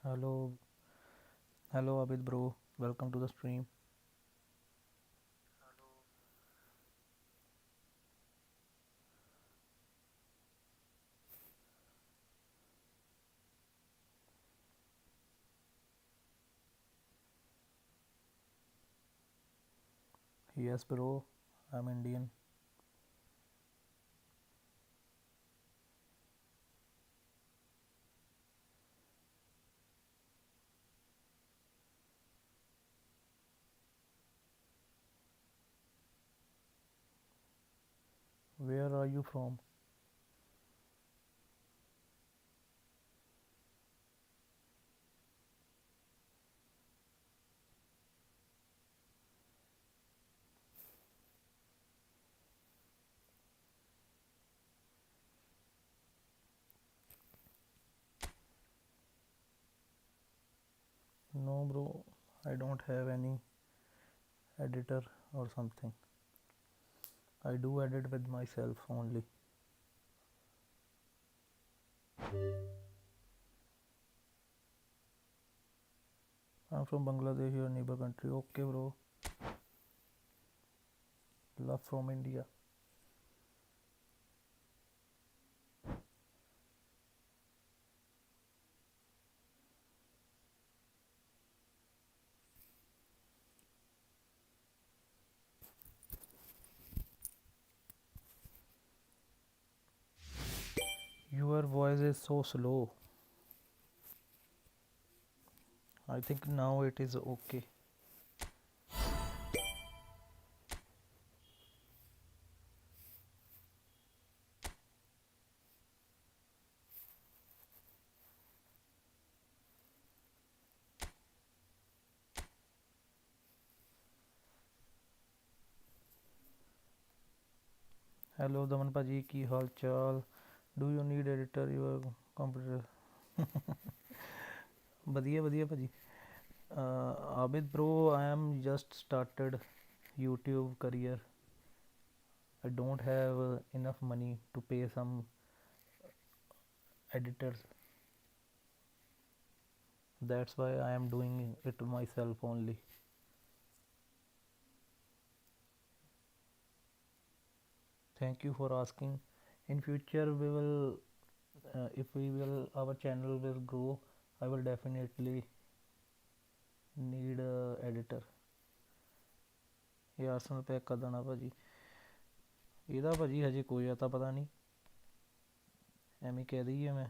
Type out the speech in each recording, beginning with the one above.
Hello, hello Abid bro. Welcome to the stream. Yes, bro. I'm Indian. Where are you from? No, bro. I don't have any editor or something. I do edit with myself only. I'm from Bangladesh, your neighbor country. Okay, bro. Love from India. Your voice is so slow. I think now it is okay. Hello, Daman Paji. Ki hal chal? Do you need editor your computer? Badhiya, badhiya, Paji. Abid bro, I am just started YouTube career. I don't have enough money to pay some editors. That's why I am doing it myself only. Thank you for asking. In future, we will, if we will, our channel will grow. I will definitely need a editor. ये Arsenal pack कर देना भाजी ਇਹਦਾ ਭਾਜੀ ਹਜੇ ਕੋਈ ਅਤਾ ਪਤਾ ਨਹੀਂ ਐਵੇਂ ਕਹਿ ਦਈਏ ਮੈਂ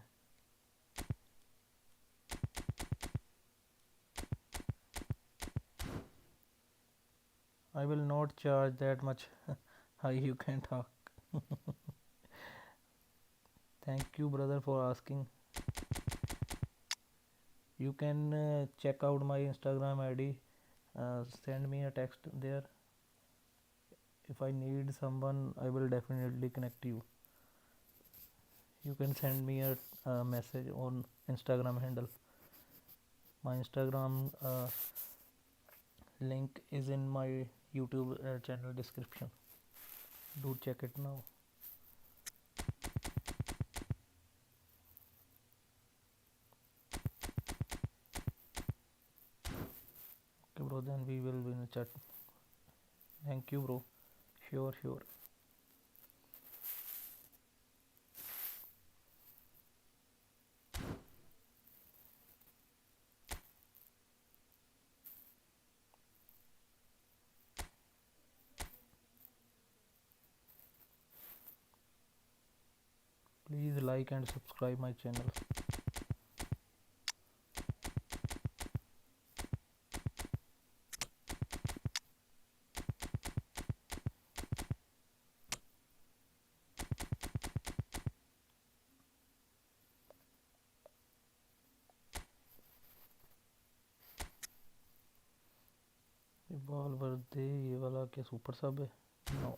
I will not charge that much high you can talk. Thank you brother for asking. You can check out my Instagram ID. Send me a text there. If I need someone, I will definitely connect you. You can send me a message on Instagram handle. My Instagram link is in my YouTube channel description. Do check it now. Okay, bro. Then we will be in a chat. Thank you, bro. Sure, sure. Please like and subscribe my channel. Ball वर्दे ये वाला क्या super सब है no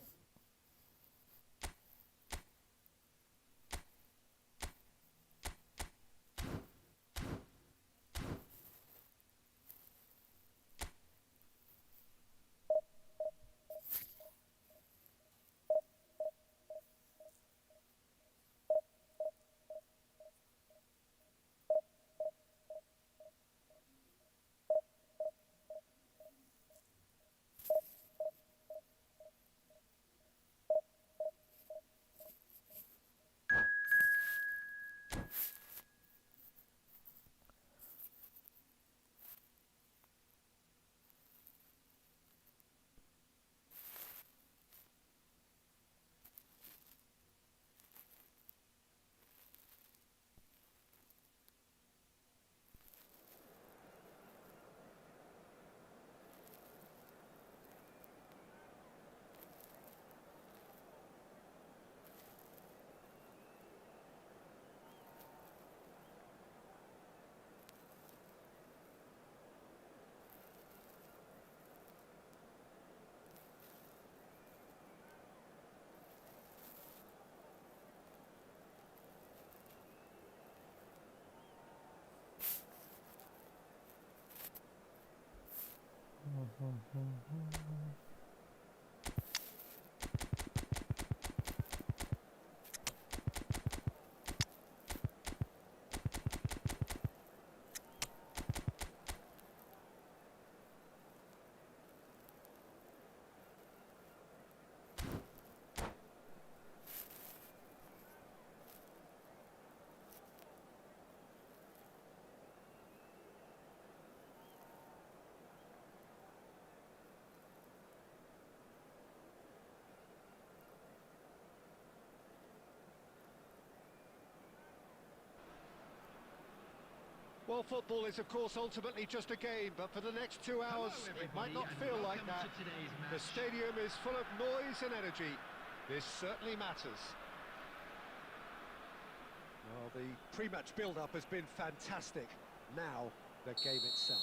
Well, football is, of course, ultimately just a game, but for the next 2 hours, it might not feel like that. The stadium is full of noise and energy. This certainly matters. Well, the pre-match build-up has been fantastic. Now, the game itself.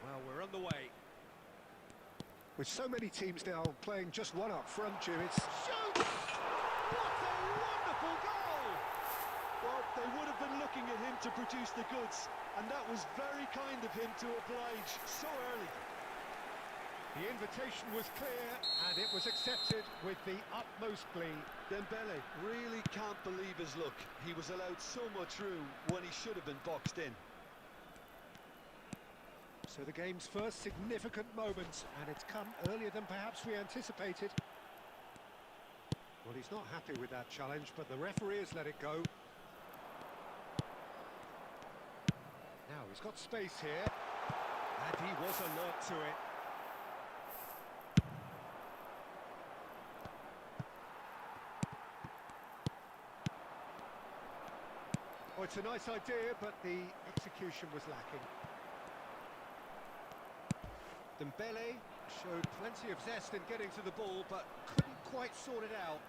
Well, we're underway. With so many teams now playing just one up front, Jim, it's... Shoots! What a wonderful goal! Well, they would have been looking at him to produce the goods, and that was very kind of him to oblige so early. The invitation was clear, and it was accepted with the utmost glee. Dembele really can't believe his luck. He was allowed so much room when he should have been boxed in. So the game's first significant moment, and it's come earlier than perhaps we anticipated. Well, he's not happy with that challenge, but the referee has let it go. Now he's got space here, and he was alert to it. Oh, it's a nice idea, but the execution was lacking. Dembele showed plenty of zest in getting to the ball, but couldn't quite sort it out.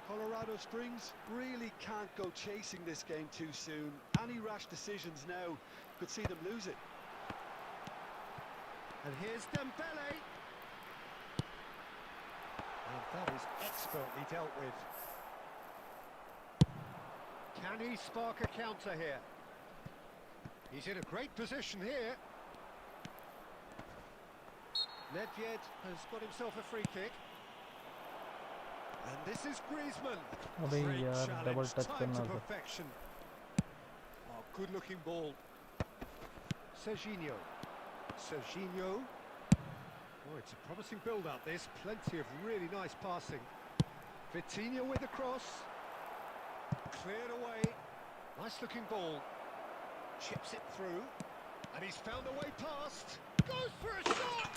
Colorado Springs really can't go chasing this game too soon. Any rash decisions now could see them lose it. And here's Dembele. And that is expertly dealt with. Can he spark a counter here? He's in a great position here. Nedved has got himself a free kick. And this is Griezmann. अबे Great यार challenge, double touch time करना to था. perfection. Oh, good looking ball. Serginho. Serginho. Oh, it's a promising build-up, this. Plenty of really nice passing. Vitinha with the cross. Cleared away. Nice-looking ball. Chips it through. And he's found a way past. Goes for a shot!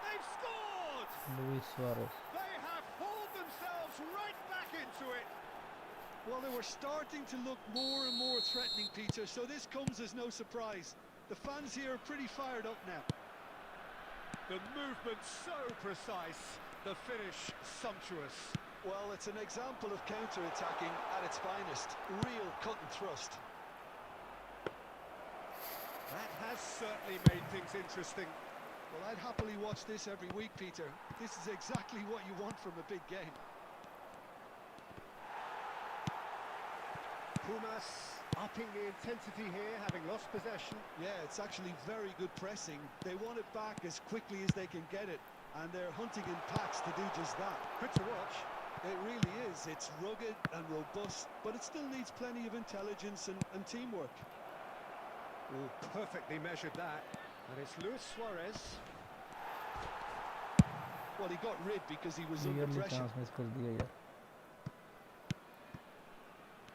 They've scored! Luis Suarez. They have hauled themselves right back into it. Well, they were starting to look more and more threatening, Peter, so this comes as no surprise. The fans here are pretty fired up now. The movement so precise, the finish sumptuous. Well, it's an example of counter-attacking at its finest. Real cut and thrust. That has certainly made things interesting. Well, I'd happily watch this every week, Peter. This is exactly what you want from a big game. Pumas upping the intensity here, having lost possession. Yeah, it's actually very good pressing. They want it back as quickly as they can get it, and they're hunting in packs to do just that. Good to watch. It really is. It's rugged and robust, but it still needs plenty of intelligence and teamwork. Oh, perfectly measured that. And it's Luis Suarez. Well, he got rid because he was under Clearly pressure. chance miss कर दिया यार.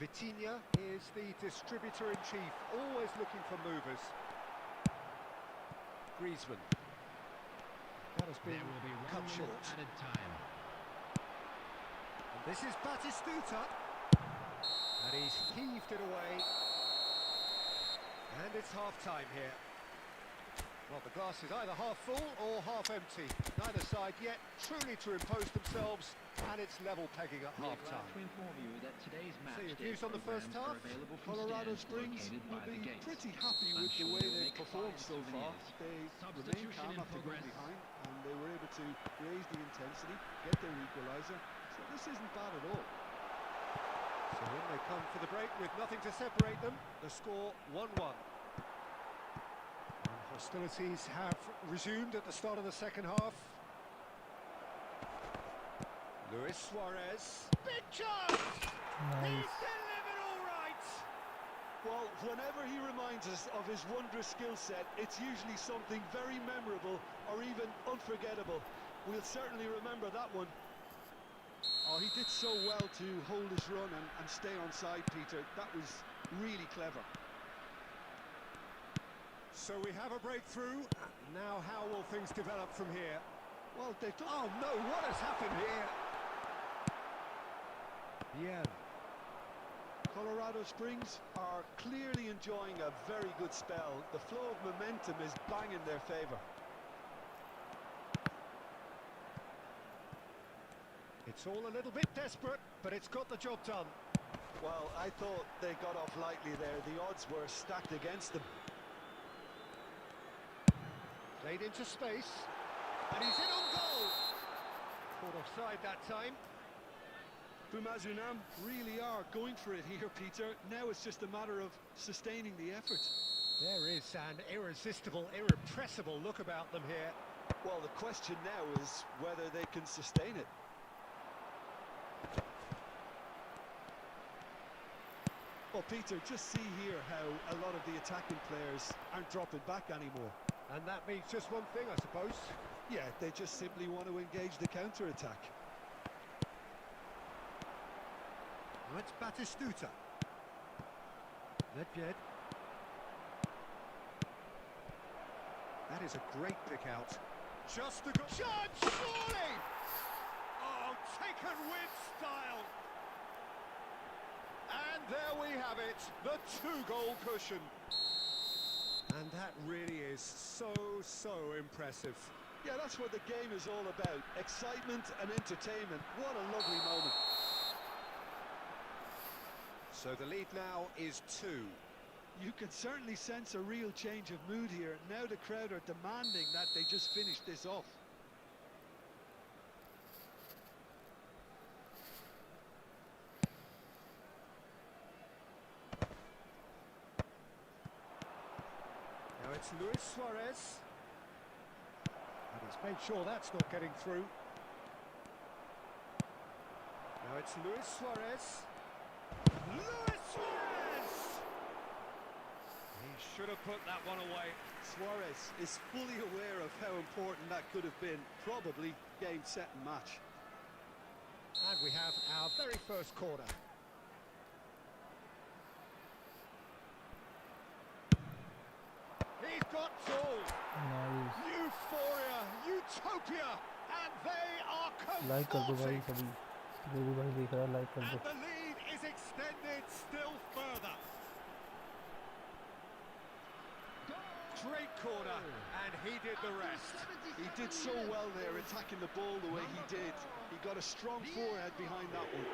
Vitinha is the distributor-in-chief, always looking for movers. Griezmann. That has been cut short. Added time. And this is Batistuta. And he's heaved it away. And it's half-time here. Well, the glass is either half full or half empty. Neither side yet truly to impose themselves, and it's level pegging at half-time. To inform you that today's match So your views on the first half? Colorado Springs will be pretty happy with the way they've performed so far. They remain calm after going behind, and they were able to raise the intensity, get their equaliser. So this isn't bad at all. So in they come for the break with nothing to separate them. The score 1-1. And hostilities have resumed at the start of the second half. Luis Suarez. Big chance! He Nice. delivered all right! Well, whenever he reminds us of his wondrous skill set, it's usually something very memorable or even unforgettable. We'll certainly remember that one. Oh, he did so well to hold his run and stay on side, Peter. That was really clever. So we have a breakthrough. Now how will things develop from here? Well, they've done... Oh no, what has happened here? Yeah. Colorado Springs are clearly enjoying a very good spell. The flow of momentum is bang in their favour. It's all a little bit desperate, but it's got the job done. Well, I thought they got off lightly there. The odds were stacked against them. Played into space, and he's in on goal. Caught offside that time. Bumazunam really are going for it here, Peter. Now it's just a matter of sustaining the effort. There is an irresistible, irrepressible look about them here. Well, the question now is whether they can sustain it. Well, Peter, just see here how a lot of the attacking players aren't dropping back anymore. And that means just one thing, I suppose. Yeah, they just simply want to engage the counter-attack. Now it's Batistuta. Nedved. That is a great pick out. Just the goal. Chance, surely! Oh, taken with style. And there we have it, the 2-goal cushion. And that really is so impressive. Yeah, that's what the game is all about. Excitement and entertainment. What a lovely moment. So the lead now is 2. You can certainly sense a real change of mood here. Now the crowd are demanding that they just finish this off. Now it's Luis Suarez. And he's made sure that's not getting through. Now it's Luis Suarez. Luis Suarez! He should have put that one away. Suarez is fully aware of how important that could have been. Probably game, set and match. And we have our very first corner. He's got goal. Nice. Euphoria, utopia, and they are like कर दो भाई comforting. सभी जो भी भाई देख रहा है लाइक कर And दो the lead is extended still further. Great corner, and he did the rest. He did so well there, attacking the ball the way he did. He got a strong forehead behind that one.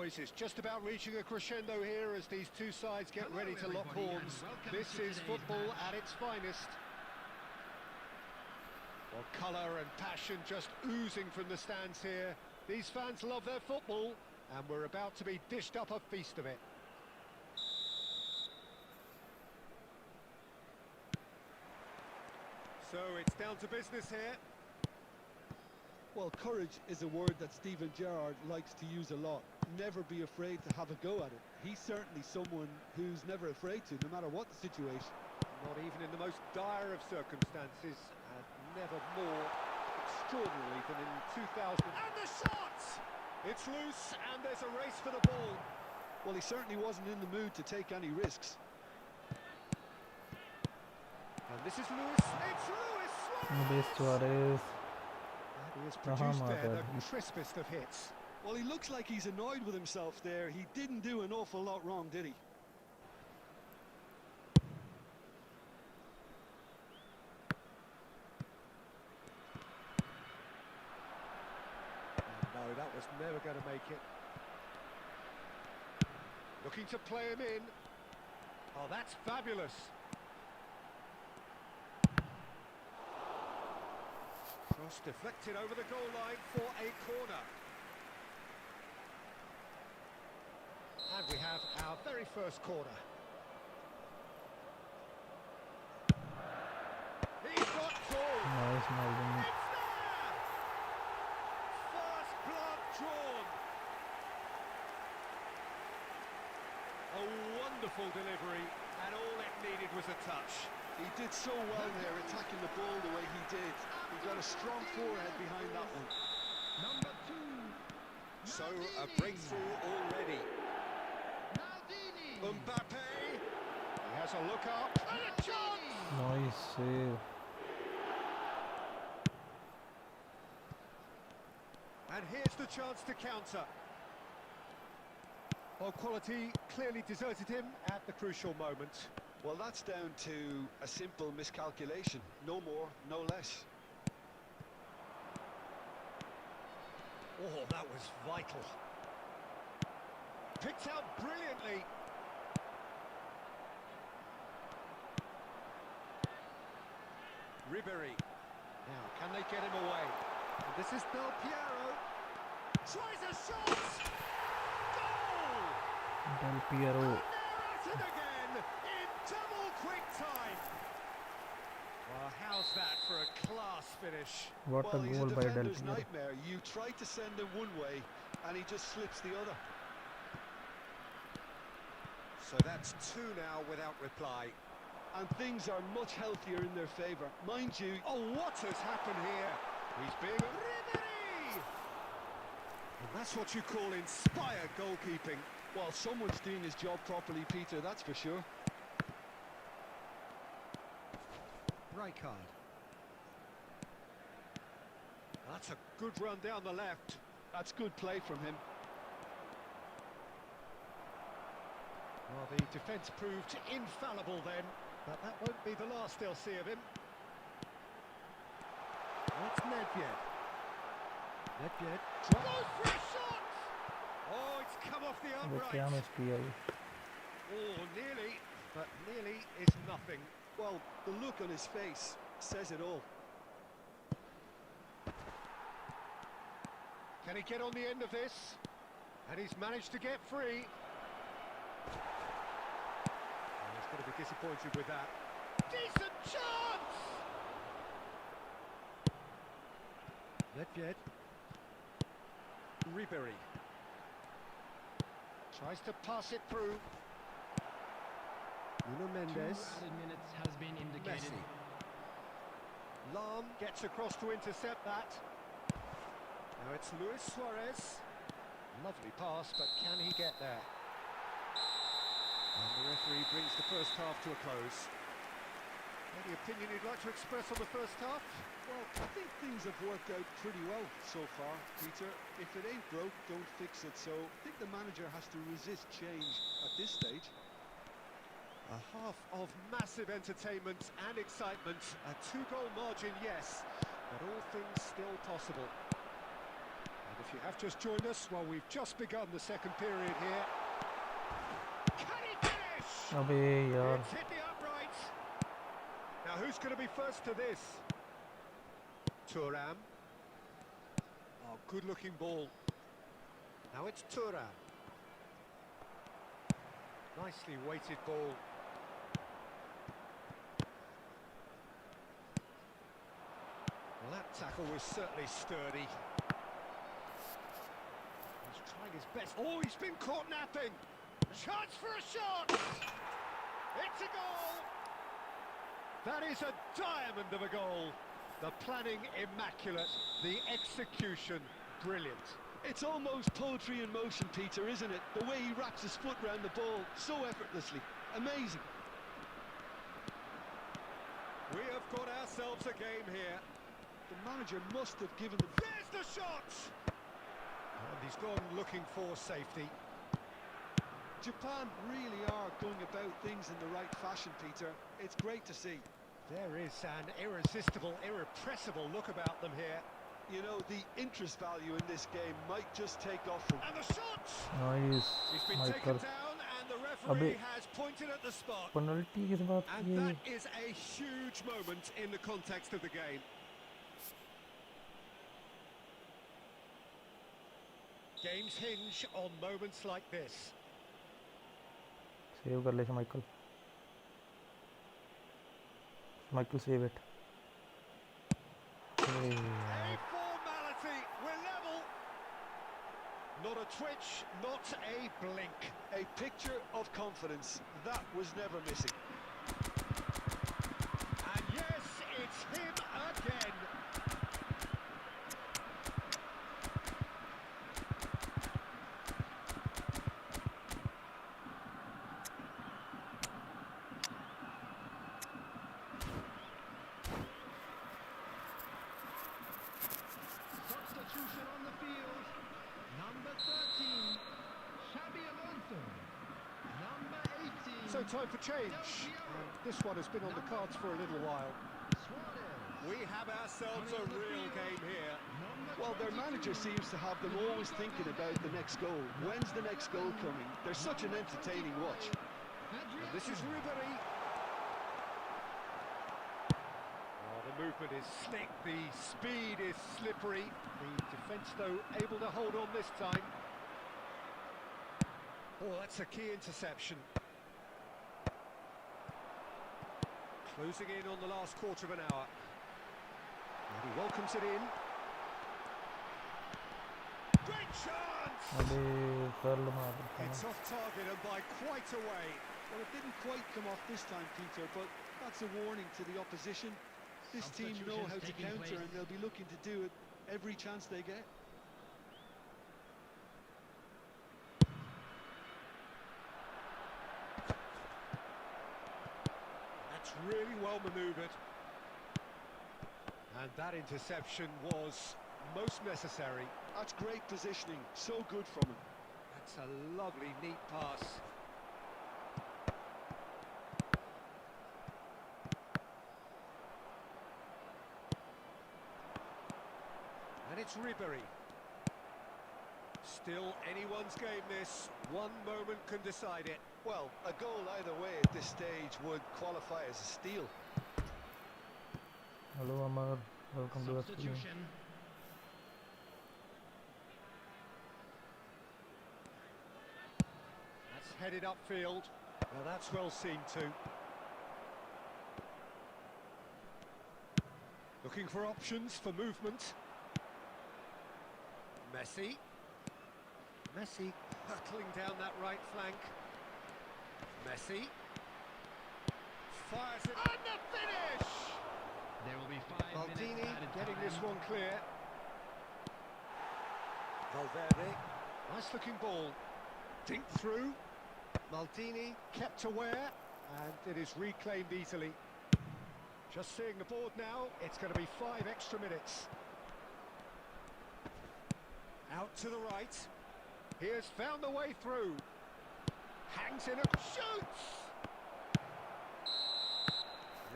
boys, it's just about reaching a crescendo here as these two sides get ready to lock horns. This is football at its finest. Well, colour and passion just oozing from the stands here. These fans love their football, and we're about to be dished up a feast of it. So it's down to business here. Well, courage is a word that Steven Gerrard likes to use a lot. Never be afraid to have a go at it. He's certainly someone who's never afraid to, no matter what the situation. Not even in the most dire of circumstances, and never more extraordinary than in 2000. And the shot! It's loose, and there's a race for the ball. Well, he certainly wasn't in the mood to take any risks. And this is Luis. It's Luis Luis Suarez! Suarez. He has produced there the crispest of hits. Well, he looks like he's annoyed with himself there. He didn't do an awful lot wrong, did he? No, that was never going to make it. Looking to play him in. Oh, that's fabulous. Cross deflected over the goal line for a corner. And we have our very first corner. He's got goal. Nice, Malvin. It's there! First blood drawn. A wonderful delivery, and all it needed was a touch. He did so well there, attacking the ball the way he did. He got a strong forehead behind that one. Number 2. So a breakthrough already. Mbappe, he has a look up, and a chance! Nice save. And here's the chance to counter. Well, quality clearly deserted him at the crucial moment. Well, that's down to a simple miscalculation. No more, no less. Oh, that was vital. Picked out brilliantly. Ribery. Now, can they get him away? And this is Del Piero. Tries a shot! Goal! Del Piero. And they're at it again in double quick time. Well, how's that for a class finish? What a Well, he's goal a by Del defender's Piero. nightmare. You try to send him one way, and he just slips the other. So that's two now without reply. And things are much healthier in their favour. Mind you... Oh, what has happened here? He's being Ribery! And that's what you call inspired goalkeeping. Well, someone's doing his job properly, Peter, that's for sure. Rijkaard. That's a good run down the left. That's good play from him. Well, the defence proved infallible then, but that won't be the last they'll see of him. That's Nedved. Nedved goes for a shot! Oh, it's come off the वो upright. क्या miss किया ये? Oh, nearly, but nearly is nothing. Well, the look on his face says it all. Can he get on the end of this? And he's managed to get free. Oh, he's going to be disappointed with that. Decent chance! Nedved. Ribery. Tries to pass it through. Nuno 2 Mendes. added minutes has been indicated. Messi. Lam gets across to intercept that. Now it's Luis Suarez. Lovely pass, but can he get there? And the referee brings the first half to a close. Any opinion you'd like to express on the first half? Well, I think things have worked out pretty well so far, Peter. If it ain't broke, don't fix it. So I think the manager has to resist change at this stage. A half of massive entertainment and excitement. A 2-goal margin, yes, but all things still possible. And If you have just joined us, well, we've just begun the second period here. Can he finish? अबे यार It's hit the uprights. Now who's going to be first to this? Thuram. Oh, good-looking ball. Now it's Thuram. Nicely weighted ball. Well, that tackle was certainly sturdy. He's trying his best. Oh, he's been caught napping. Chance for a shot. It's a goal. That is a diamond of a goal. The planning immaculate, the execution brilliant. It's almost poetry in motion, Peter, isn't it? The way he wraps his foot round the ball so effortlessly. Amazing. We have got ourselves a game here. The manager must have given the... There's the shot! And he's gone looking for safety. Japan really are going about things in the right fashion, Peter. It's great to see. There is an irresistible, irrepressible look about them here. You know, the interest value in this game might just take off from... And the shot! Nice He's been Michael taken down and the referee has pointed at the spot. Penalty किस बात की And है that is a huge moment in the context of the game. Games hinge on moments like this. Save कर ले Michael Michael save it A formality, we're level. Not a twitch, not a blink. A picture of confidence. That was never missing. And yes, it's him again. Substitution on the field. Number 13, Xabi Alonso. Number 18, So time for change. And this one has been on the cards for a little while. Suarez. We have ourselves a real game here. Well, their manager seems to have them always thinking about the next goal. When's the next goal coming? They're such an entertaining watch. And this is Ribery. Oh, the movement is slick, the speed is slippery. The defence, though, able to hold on this time. Oh, that's a key interception. Closing in on the last quarter of an hour. And he welcomes it in. Great chance! अबे curl मार It's off target and by quite a way. Well, it didn't quite come off this time, Peter, but that's a warning to the opposition. This team know how to Substitutions taking counter, place. and they'll be looking to do it every chance they get. That's really well manoeuvred. And that interception was most necessary. That's great positioning, so good from him. That's a lovely, neat pass. And it's Ribery. Still anyone's game this. One moment can decide it. Well, a goal either way at this stage would qualify as a steal. Hello Amar welcome to the stream Substitution. That's headed upfield. Well, that's well seen too. Looking for options for movement. Messi. Messi hurtling down that right flank. Messi. Fires it. And the finish! There will be 5 Maldini minutes added getting time. this one clear. Valverde. Nice looking ball. Dink through. Maldini kept aware. And it is reclaimed easily. Just seeing the board now, it's going to be 5 extra minutes. Out to the right. He has found the way through. Hangs in a... Shoots!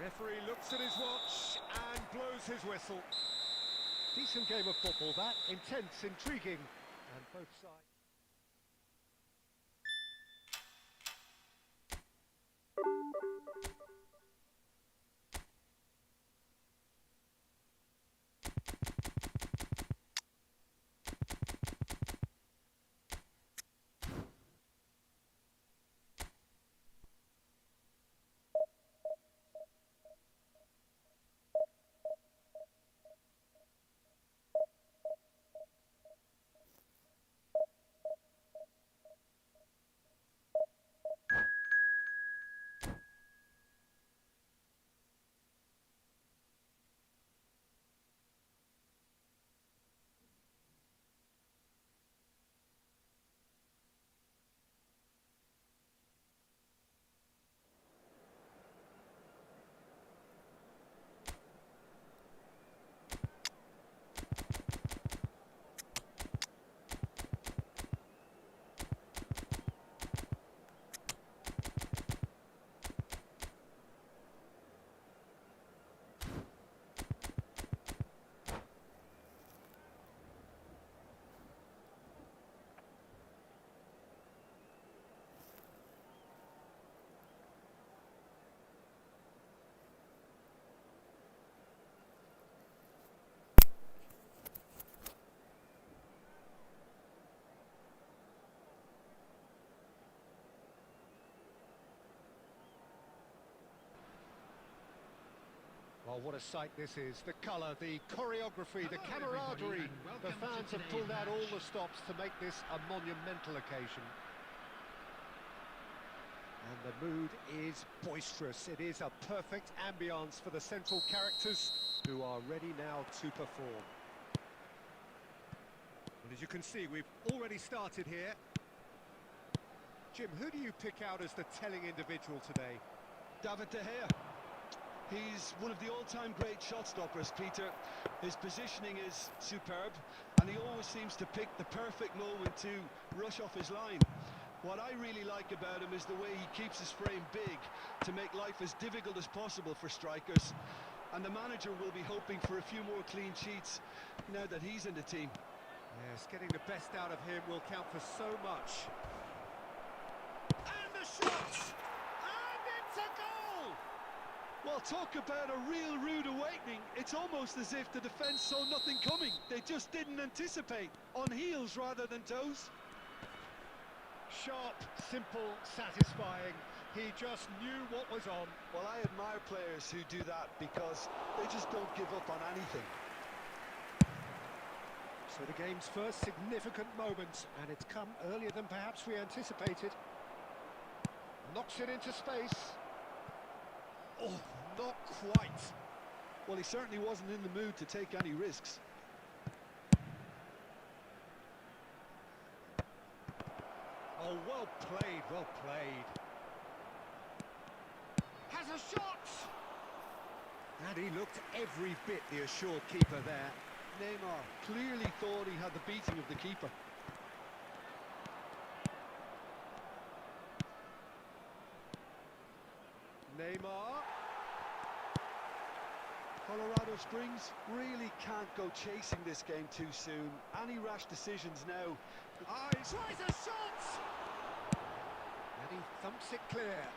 Referee looks at his watch and blows his whistle. Decent game of football, that. Intense, intriguing, and both sides. Well, what a sight this is. The colour, the choreography, the camaraderie. The fans have pulled out all the stops to make this a monumental occasion. And the mood is boisterous. It is a perfect ambience for the central characters who are ready now to perform. And as you can see, we've already started here. Jim, who do you pick out as the telling individual today? David De Gea. He's one of the all-time great shot stoppers, Peter. His positioning is superb, and he always seems to pick the perfect moment to rush off his line. What I really like about him is the way he keeps his frame big to make life as difficult as possible for strikers. And the manager will be hoping for a few more clean sheets now that he's in the team. Yes, getting the best out of him will count for so much. And the shot! And it's a goal! Well, talk about a real rude awakening. It's almost as if the defence saw nothing coming. They just didn't anticipate. On heels rather than toes. Sharp, simple, satisfying. He just knew what was on. Well, I admire players who do that because they just don't give up on anything. So the game's first significant moment, and it's come earlier than perhaps we anticipated. Knocks it into space. Oh, not quite. Well, he certainly wasn't in the mood to take any risks. Oh, well played, well played. Has a shot! And he looked every bit the assured keeper there. Neymar clearly thought he had the beating of the keeper. Neymar. Colorado Springs really can't go chasing this game too soon. Any rash decisions now. Ah, he tries a shot! And he thumps it clear.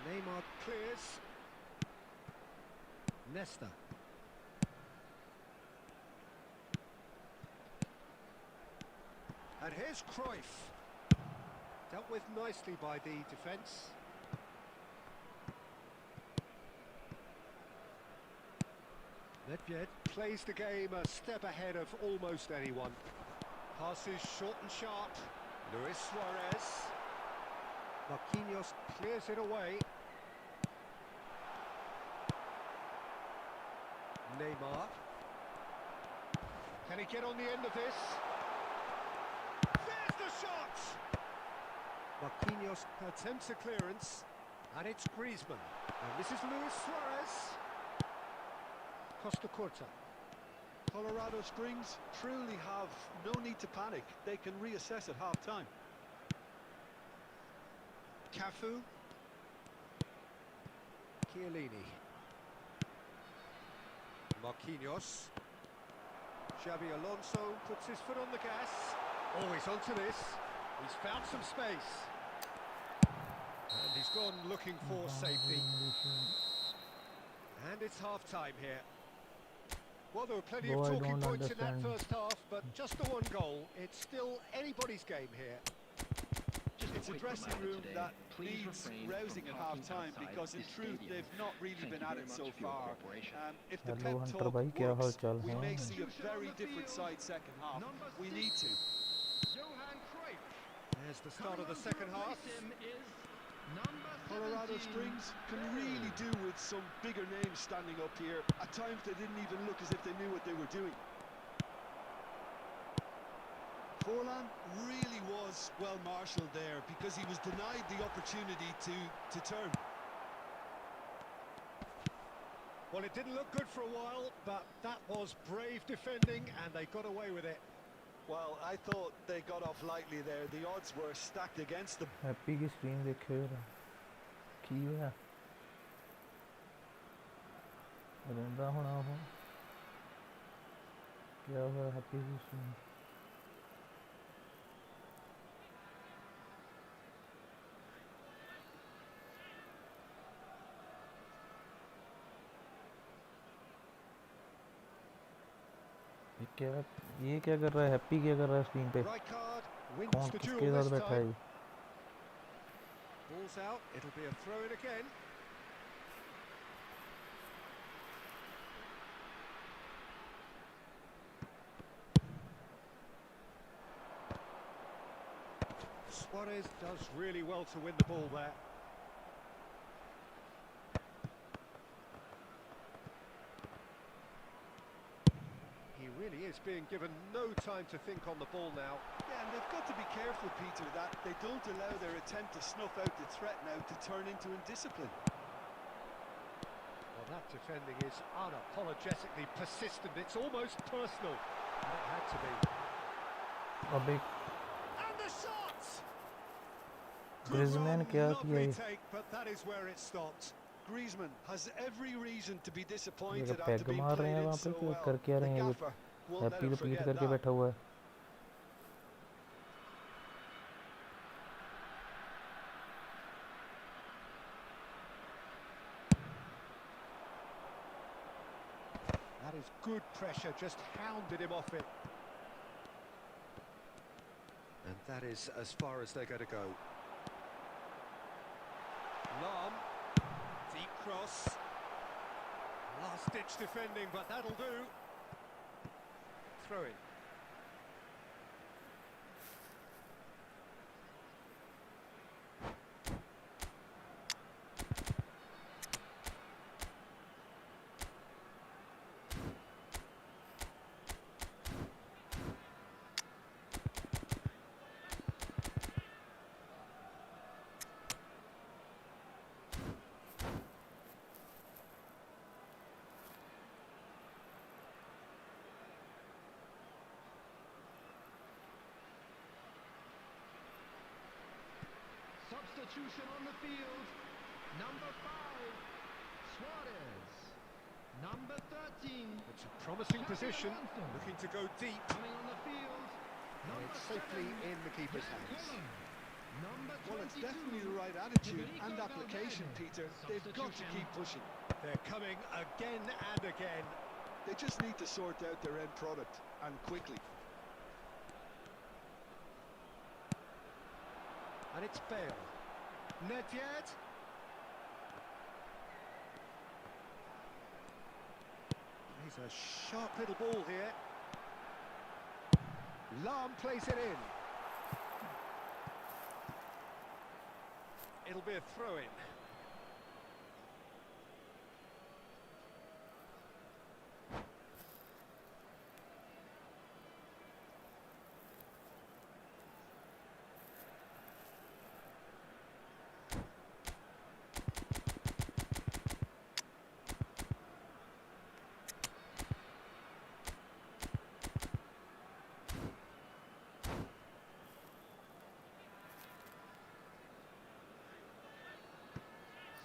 Neymar clears. Nesta. And here's Cruyff. Dealt with nicely by the defence. Nedved plays the game a step ahead of almost anyone. Passes short and sharp. Luis Suarez. Marquinhos clears it away. Neymar. Can he get on the end of this? There's the shot! Marquinhos attempts a clearance, and it's Griezmann. And this is Luis Suarez. Costa Curta. Colorado Springs truly have no need to panic. They can reassess at half-time. Cafu. Chiellini. Marquinhos. Xabi Alonso puts his foot on the gas. Oh, he's onto this. He's found some space. And he's gone looking for safety. And it's half-time here. Well, there were plenty Though of I talking don't points in that understand. first half, but just the one goal. It's still anybody's game here. It's a dressing room that needs rousing at half-time because, in truth, they've not really been at it so far. If the Hello pep Hunter talk भाई क्या हाल works, चाल we है? may see a very different side second half. We need to. Johan Cruyff. There's the start of the Coming on second to half. replace him is number Colorado 17. Springs can really do with some bigger names standing up here. At times they didn't even look as if they knew what they were doing. Forlan really was well marshalled there because he was denied the opportunity to turn. Well, it didn't look good for a while, but that was brave defending, and they got away with it. Well, I thought they got off lightly there. The odds were stacked against them. Happy की screen देखे हो की है रंदा होना हो क्या हुआ हैप्पी की स्क्रीन ये क्या कर रहा है हैप्पी क्या कर रहा है स्क्रीन पे Right card wins कौन the किसके duel साथ this बैठा है time. ये? Ball's out, it'll be a throw-in again. Suarez does really well to win the ball there. He really is being given no time to think on the ball now. Yeah, and they've got to be careful, Peter, that they don't allow their attempt to snuff out the threat now to turn into indiscipline. Well, that defending is unapologetically persistent. It's almost personal. And it had to be. अबे And the shot! Griezmann क्या किया Lovely ये take, but that is where it stopped. Griezmann has every reason to be ये disappointed क्या after peg being मार रहे played हैं in वहाँ पे so कि well. कर क्या The रहे हैं ये gaffer won't let happy him तो पीट forget करके that. बैठा हुआ है That is good pressure, just hounded him off it. And that is as far as they're going to go. Lam, deep cross. Last-ditch defending, but that'll do. Throw in. Substitution on the field. Number 5, Suarez. Number 13, It's a promising position, looking to go deep. coming on the field. And Number it's safely 7, in the keeper's Jan hands. Willem. Number 22, Well, it's definitely the right attitude and Federico application, Valverde. Peter. They've got to Substitution. keep pushing. They're coming again and again. They just need to sort out their end product, and quickly. And it's Bale. Nedved. He's a sharp little ball here. Lam plays it in. It'll be a throw-in.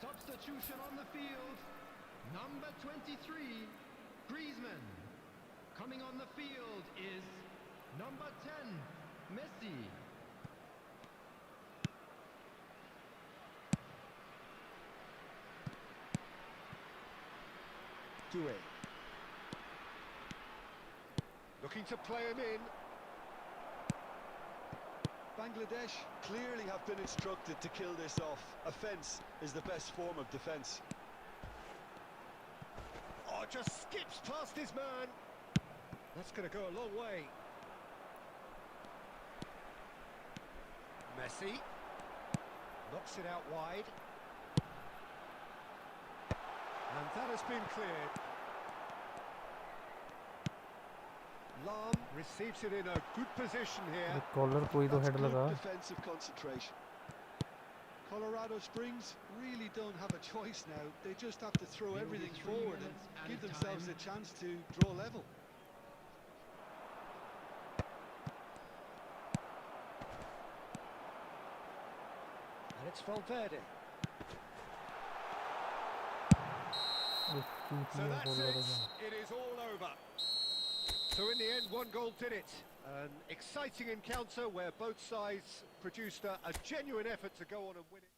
Substitution on the field. Number 23, Griezmann. Coming on the field is number 10, Messi. Doué. Looking to play him in. Bangladesh clearly have been instructed to kill this off. Offence is the best form of defence. Oh, just skips past his man. That's going to go a long way. Messi. Knocks it out wide. And that has been cleared. Lam receives it in a good position here. Caller कोई तो That's head good लगा. defensive concentration. Colorado Springs really don't have a choice now. They just have to throw There will be everything 3 forward and minutes give added themselves time. a chance to draw level. And it's Valverde. So that's it. It is all over. So in the end, one goal did it. An exciting encounter where both sides produced a genuine effort to go on and win it.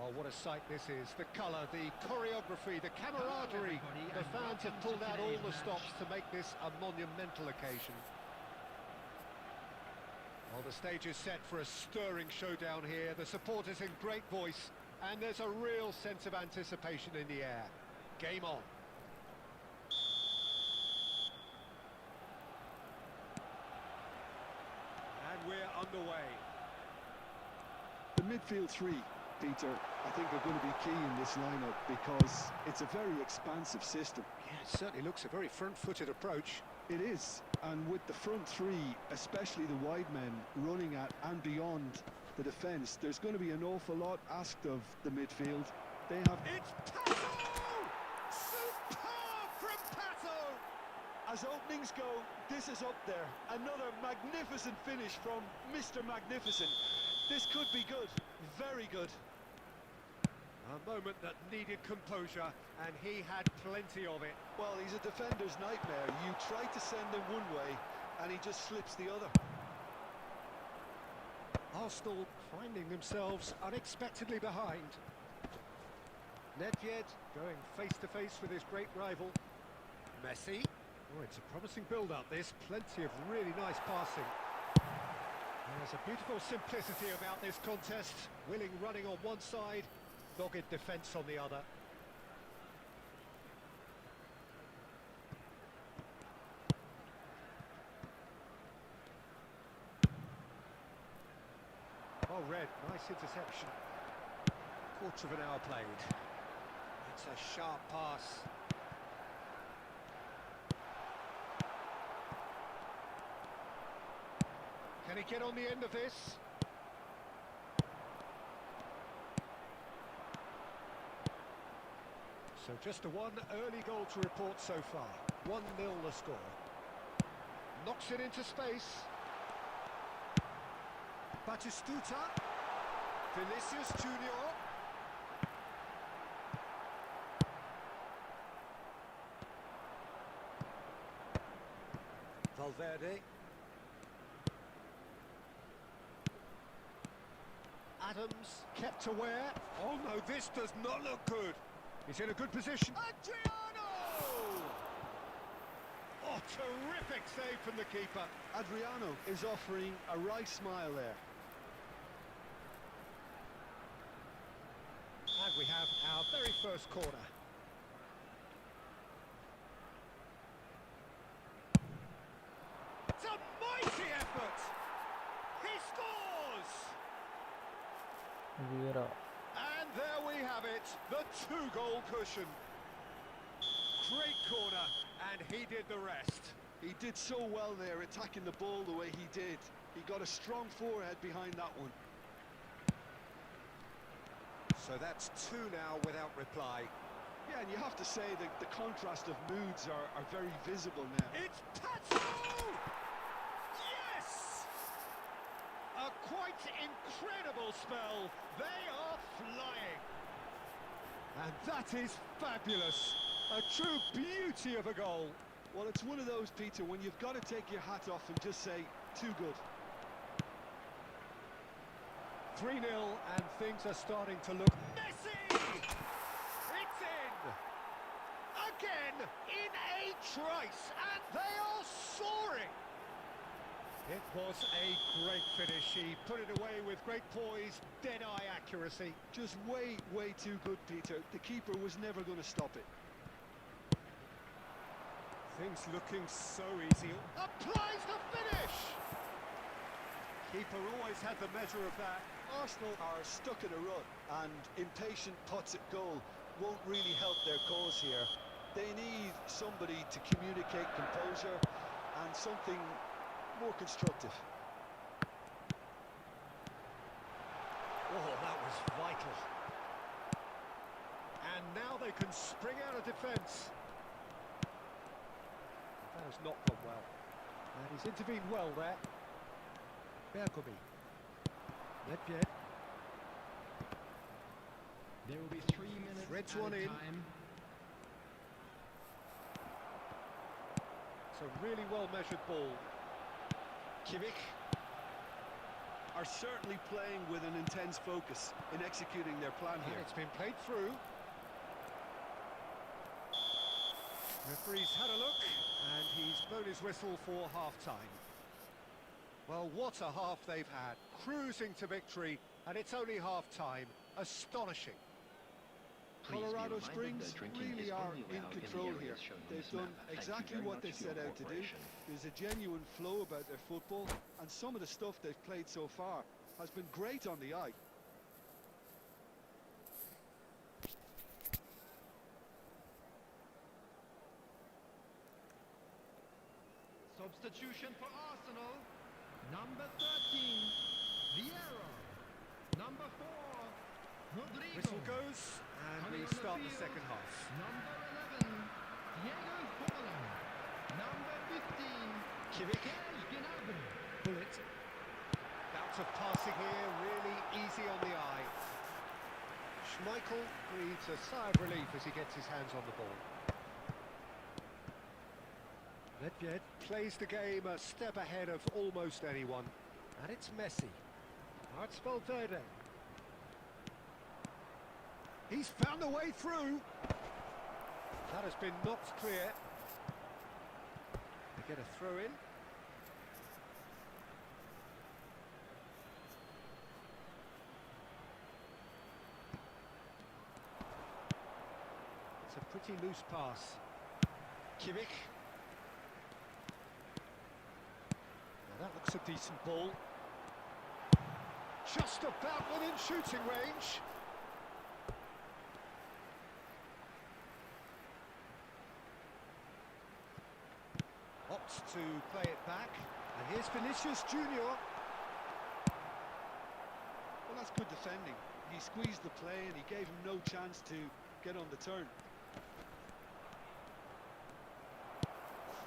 Oh, what a sight this is. The colour, the choreography, the camaraderie. The fans have pulled out all the stops to make this a monumental occasion. Well, the stage is set for a stirring showdown here. The supporters in great voice, and there's a real sense of anticipation in the air. Game on. And we're underway. The midfield three, Peter, I think are going to be key in this lineup because it's a very expansive system. Yeah, it certainly looks a very front-footed approach. It is, and with the front three, especially the wide men, running at and beyond the defence, there's going to be an awful lot asked of the midfield. They have... It's Pato! Superb from Pato! As openings go, this is up there. Another magnificent finish from Mr. Magnificent. This could be good, very good. A moment that needed composure, and he had plenty of it. Well, he's a defender's nightmare. You try to send him one way, and he just slips the other. Arsenal finding themselves unexpectedly behind. Nedved going face-to-face with his great rival. Messi. Oh, it's a promising build-up, this. Plenty of really nice passing. There's a beautiful simplicity about this contest. Willing running on one side, dogged defence on the other. Oh, Red, nice interception. Quarter of an hour played. It's a sharp pass. Can he get on the end of this? So just a one early goal to report so far. 1-0 the score. Knocks it into space. Batistuta. Vinicius Junior. Valverde. Adams kept aware. Oh no, this does not look good. He's in a good position. Adriano! Oh, terrific save from the keeper. Adriano is offering a wry smile there. And we have our very first corner. It's a mighty effort! He scores! Vieira. And there we have it, the two-goal cushion. Great corner, and he did the rest. He did so well there, attacking the ball the way he did. He got a strong forehead behind that one. So that's two now without reply. Yeah, and you have to say that the contrast of moods are very visible now. It's Pato! Yes! A quite incredible spell. They are flying. And that is fabulous. A true beauty of a goal. Well, it's one of those, Peter, when you've got to take your hat off and just say, too good. 3-0, and things are starting to look... Messi! It's in! Again, in a trice, and they are soaring! It was a great finish. He put it away with great poise, dead-eye accuracy. Just way, way too good, Peter. The keeper was never going to stop it. Things looking so easy. Applies the finish! Keeper always had the measure of that. Arsenal are stuck in a rut, and impatient pots at goal won't really help their cause here. They need somebody to communicate composure and something more constructive. Oh, that was vital. And now they can spring out of defence. That has not gone well. And he's intervened well there. Bergomi. Nedved. There will be 3 minutes Threads at one a in. time. It's a really well-measured ball. Kimmich are certainly playing with an intense focus in executing their plan And here. it's been played through. Referee's had a look, and he's blown his whistle for half-time. Well, what a half they've had. Cruising to victory, and it's only half-time. Astonishing. Please be Colorado reminded Springs that drinking really is are only in allowed in the control here. areas shown on They've this done map. Thank you exactly very what much they for your set out to do. cooperation. There's a genuine flow about their football, and some of the stuff they've played so far has been great on the eye. Substitution for Arsenal. Number 13, Vieira. Number 4, Rodrigo. Whistle goes, and we Coming on start the field, second half. Number 11, Diego Forlan. Number 15, Kimmich, Gnabry. Bullet. Bouts of passing here, really easy on the eye. Schmeichel breathes a sigh of relief as he gets his hands on the ball. Nedved plays the game a step ahead of almost anyone. And it's Messi. Now it's Valverde. He's found the way through. That has been knocked clear. They get a throw in. It's a pretty loose pass. Kimmich. Now that looks a decent ball. Just about within shooting range. Opts to play it back. And here's Vinicius Junior. Well, that's good defending. He squeezed the play and he gave him no chance to get on the turn.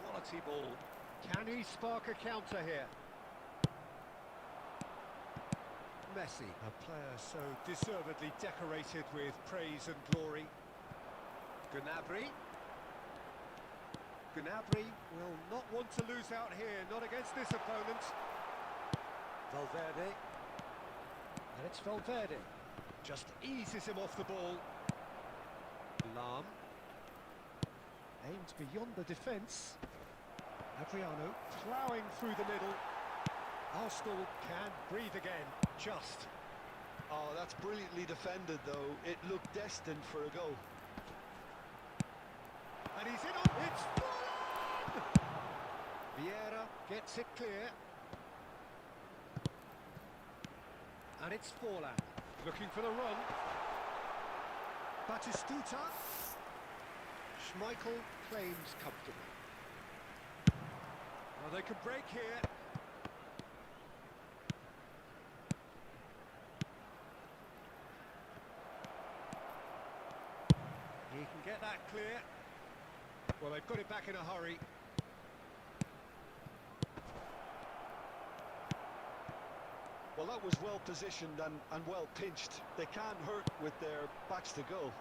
Quality ball. Can he spark a counter here? Messi, a player so deservedly decorated with praise and glory. Gnabry. Gnabry will not want to lose out here, not against this opponent. Valverde. And it's Valverde. Just eases him off the ball. Lahm. Aimed beyond the defence. Adriano ploughing through the middle. Arsenal can breathe again. Just. Oh, that's brilliantly defended, though. It looked destined for a goal. And he's in on. It's full on! Vieira gets it clear. And it's Forlan. Looking for the run. Batistuta. Schmeichel claims comfortably. Well, they can break here. He can get that clear. Well, they've got it back in a hurry. Well, that was well positioned and well pinched. They can't hurt with their backs to goal.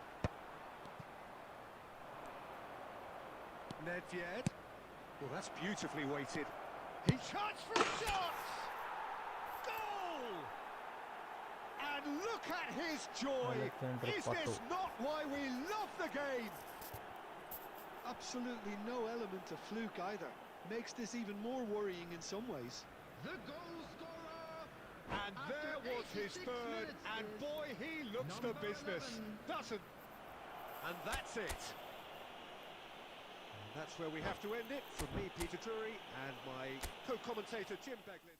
Nedved. Well, that's beautifully weighted. He charged for a shot! Goal! And look at his joy! Alexander Is this Pato. not why we love the game? Absolutely no element of fluke either. Makes this even more worrying in some ways. The goal scorer. And After there was his 86 third, minutes and is boy, he looks the number business. 11. Doesn't. And that's it. And that's where we have to end it. From me, Peter Drury, and my co-commentator, Jim Beglin.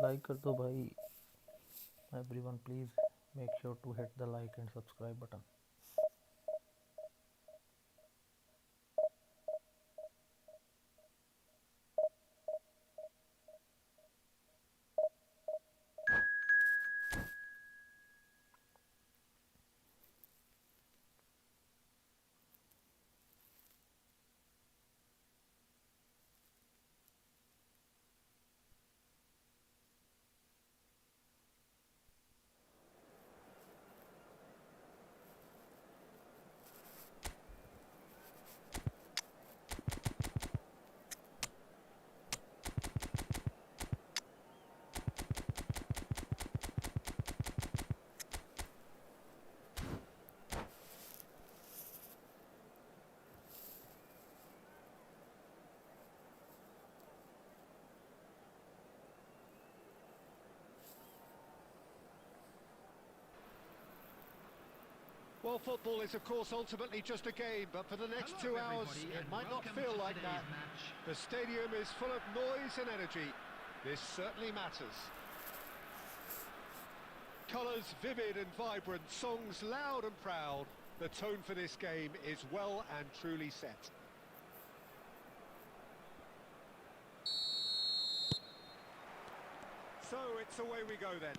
Like कर दो भाई. Everyone, please make sure to hit the like and subscribe button. Well, football is, of course, ultimately just a game, but for the next Hello, 2 hours, everybody, it and might not welcome feel to like today's that. match. The stadium is full of noise and energy. This certainly matters. Colours vivid and vibrant, songs loud and proud. The tone for this game is well and truly set. So it's away we go then.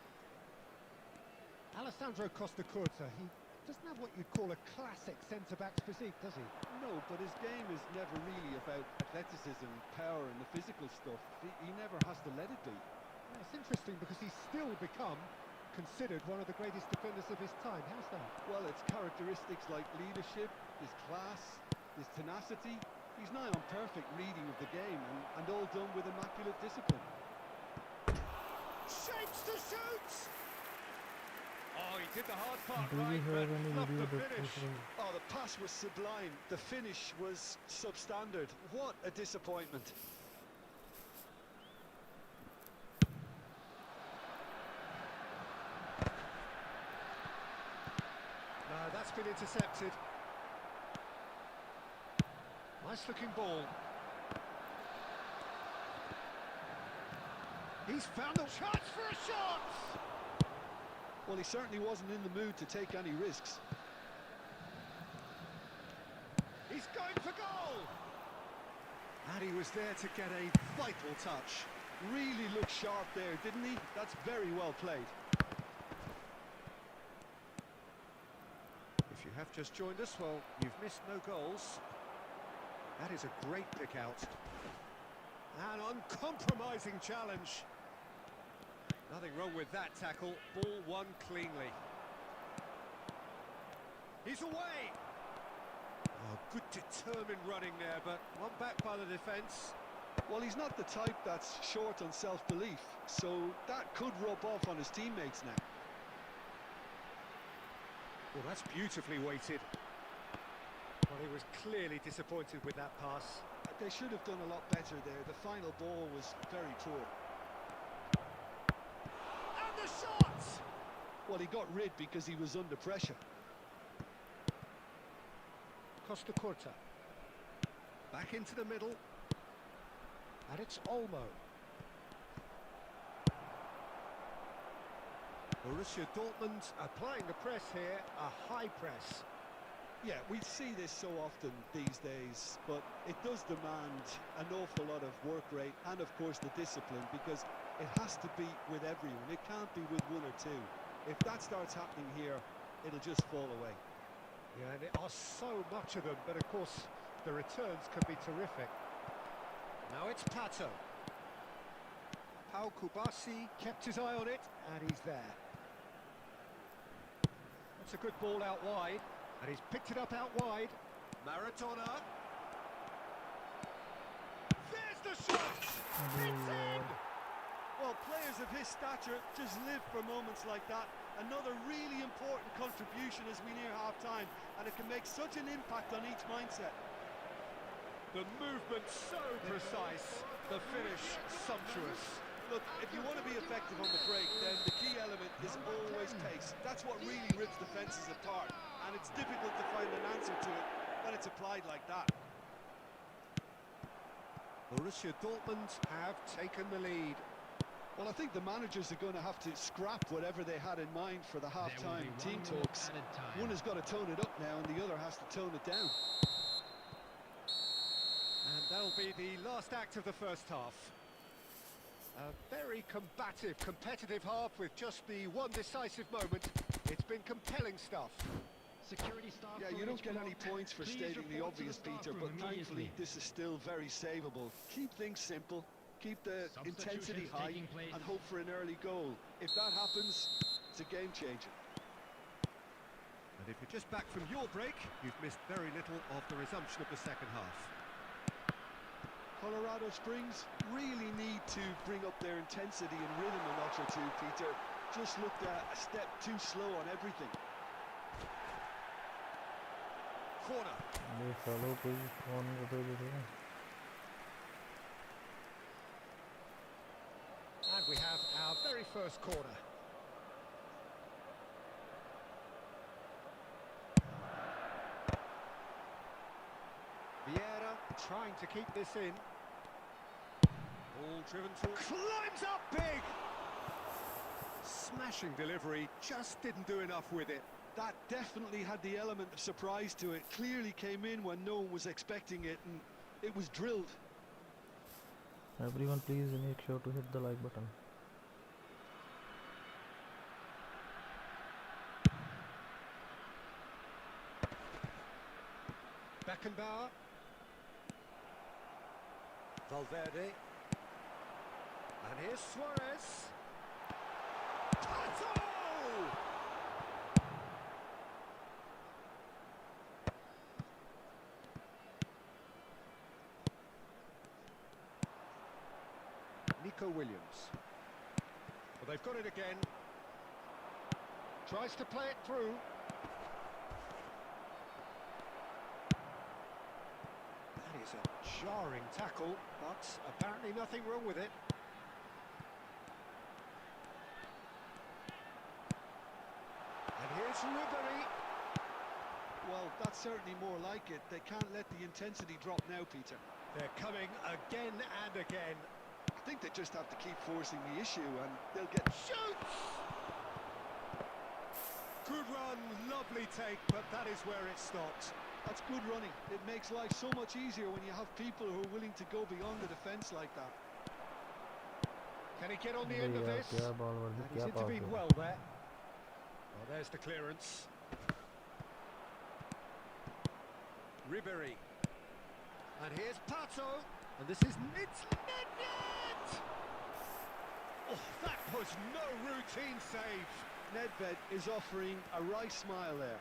Alessandro Costa Curta, he doesn't have what you'd call a classic centre-back's physique, does he? No, but his game is never really about athleticism, power and the physical stuff. He never has to let it be. Yeah, it's interesting because he's still become considered one of the greatest defenders of his time. How's that? Well, it's characteristics like leadership, his class, his tenacity. He's nigh on perfect reading of the game and all done with immaculate discipline. Shapes to shoot! Oh, he did the hard part Do you right, have but any not video the that finish. Oh, the pass was sublime. The finish was substandard. What a disappointment. No, that's been intercepted. Nice looking ball. He's found a chance for a shot! Well, he certainly wasn't in the mood to take any risks. He's going for goal! And he was there to get a vital touch. Really looked sharp there, didn't he? That's very well played. If you have just joined us, well, you've missed no goals. That is a great pick out. An uncompromising challenge. Nothing wrong with that tackle. Ball won cleanly. He's away. Oh, good determined running there, but one back by the defence. Well, he's not the type that's short on self-belief, so that could rub off on his teammates now. Well, that's beautifully weighted. Well, he was clearly disappointed with that pass. They should have done a lot better there. The final ball was very poor. And the shot! Well, he got rid because he was under pressure. Costa Curta. Back into the middle. And it's Olmo. Borussia Dortmund applying the press here, a high press. Yeah, we see this so often these days, but it does demand an awful lot of work rate and, of course, the discipline, because it has to be with everyone. It can't be with one or two. If that starts happening here, it'll just fall away. Yeah, and there are so much of them, but of course the returns can be terrific. Now it's Pato. Pau Kubasi kept his eye on it, and he's there. That's a good ball out wide, and he's picked it up out wide. Maradona. There's the shot! It's in! Well, players of his stature just live for moments like that. Another really important contribution as we near half-time, and it can make such an impact on each mindset. The movement so precise, the finish sumptuous. Look, if you want to be effective on the break, then the key element is always pace. That's what really rips defences apart, and it's difficult to find an answer to it when it's applied like that. Borussia Dortmund have taken the lead. Well, I think the managers are going to have to scrap whatever they had in mind for the half-time team talks. One has got to tone it up now, and the other has to tone it down. And that'll be the last act of the first half. A very combative, competitive half with just the one decisive moment. It's been compelling stuff. Security staff. Yeah, you don't get any points for stating the obvious, Peter, but thankfully this is still very savable. Keep things simple, keep the intensity high, and hope for an early goal. If that happens, it's a game changer. And if you're just back from your break, you've missed very little of the resumption of the second half. Colorado Springs really need to bring up their intensity and rhythm a notch or two, Peter. Just looked a step too slow on everything. Corner. ये सालों कोई phone कर दे रहा है. And we have our very first corner. trying to keep this in. Ball driven to... climbs up big! Smashing delivery, just didn't do enough with it. That definitely had the element of surprise to it. Clearly came in when no one was expecting it, and it was drilled. Everyone, please make sure to hit the like button. Beckenbauer. Valverde. And here's Suarez. Pato! Nico Williams. Well, they've got it again. Tries to play it through. That is a jarring tackle, but apparently nothing wrong with it. And here's Ribery. Well, that's certainly more like it. They can't let the intensity drop now, Peter. They're coming again and again. I think they just have to keep forcing the issue, and they'll get... Shoots! Good run, lovely take, but that is where it stopped. That's good running. It makes life so much easier when you have people who are willing to go beyond the defence like that. Can he get on the end of this? And he's intervened well there. Well, there's the clearance. Ribery. And here's Pato. And this is Nedved! Oh, that was no routine save. Nedved is offering a wry smile there.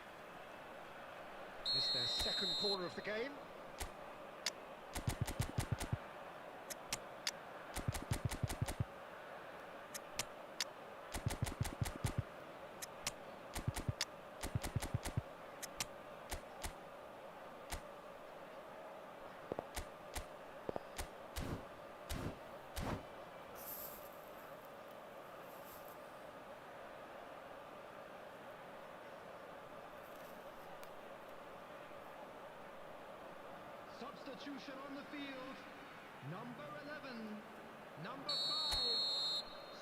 It's their second corner of the game. Substitution on the field. Number 11. Number 5.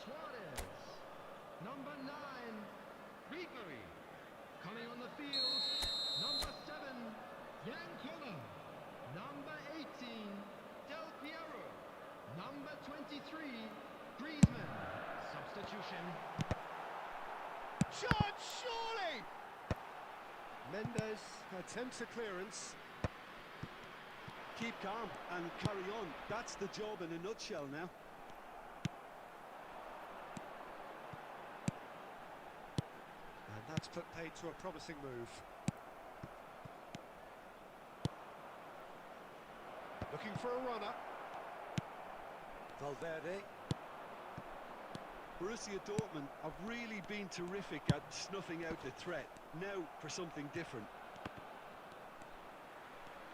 Suarez. Number 9. Ribery. Coming on the field. Number 7. Yankona. Number 18. Del Piero. Number 23. Griezmann. Substitution. Shot, surely! Mendes attempts a clearance. Keep calm and carry on. That's the job in a nutshell now. And that's put paid to a promising move. Looking for a runner. Valverde. Borussia Dortmund have really been terrific at snuffing out the threat. Now for something different.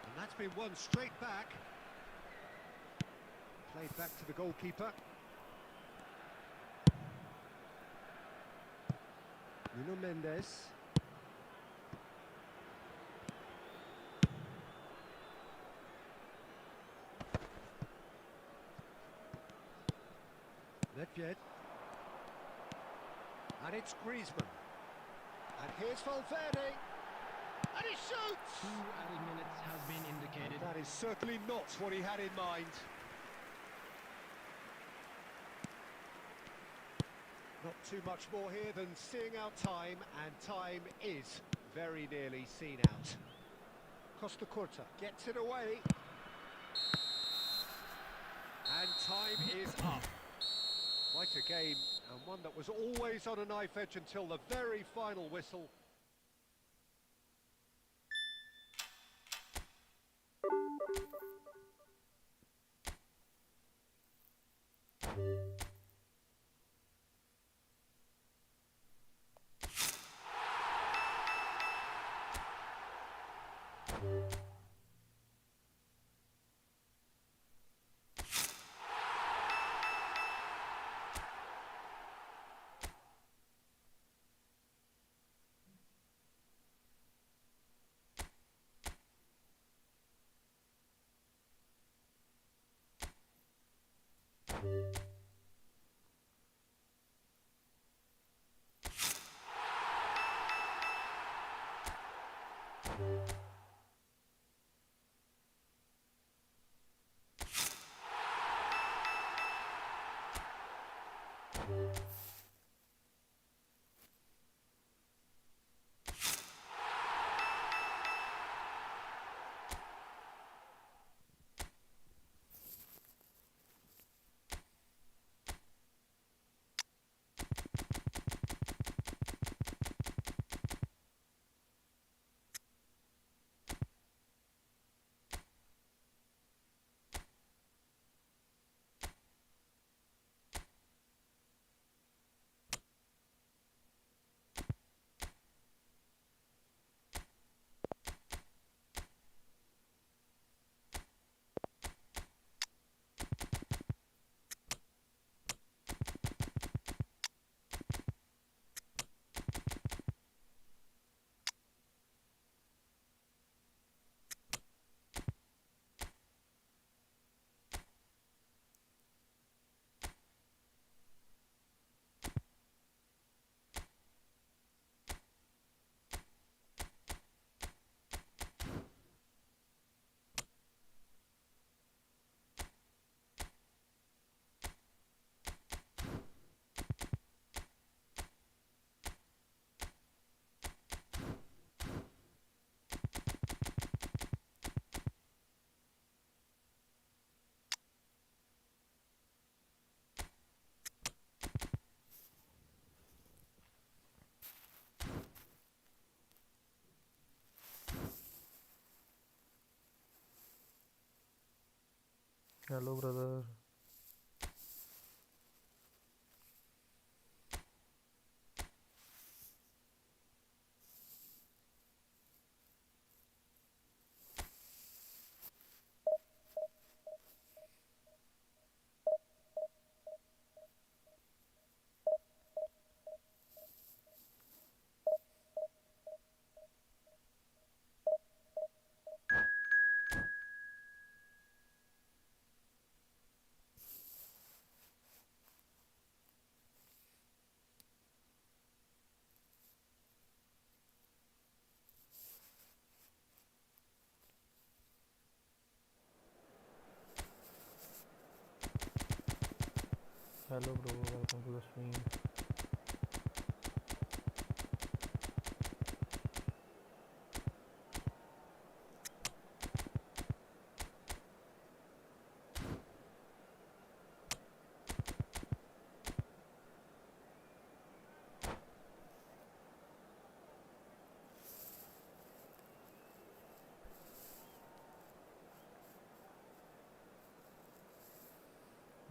And that's been won straight back. Played back to the goalkeeper. Nuno Mendes. Nedved. And it's Griezmann. And here's Valverde. And he shoots! 2 added minutes has been indicated. And that is certainly not what he had in mind. Not too much more here than seeing out time, and time is very nearly seen out. Costa Curta gets it away. And time is up. Quite a game, and one that was always on a knife edge until the very final whistle. Hello, brother. Hello, bro. Welcome to the stream.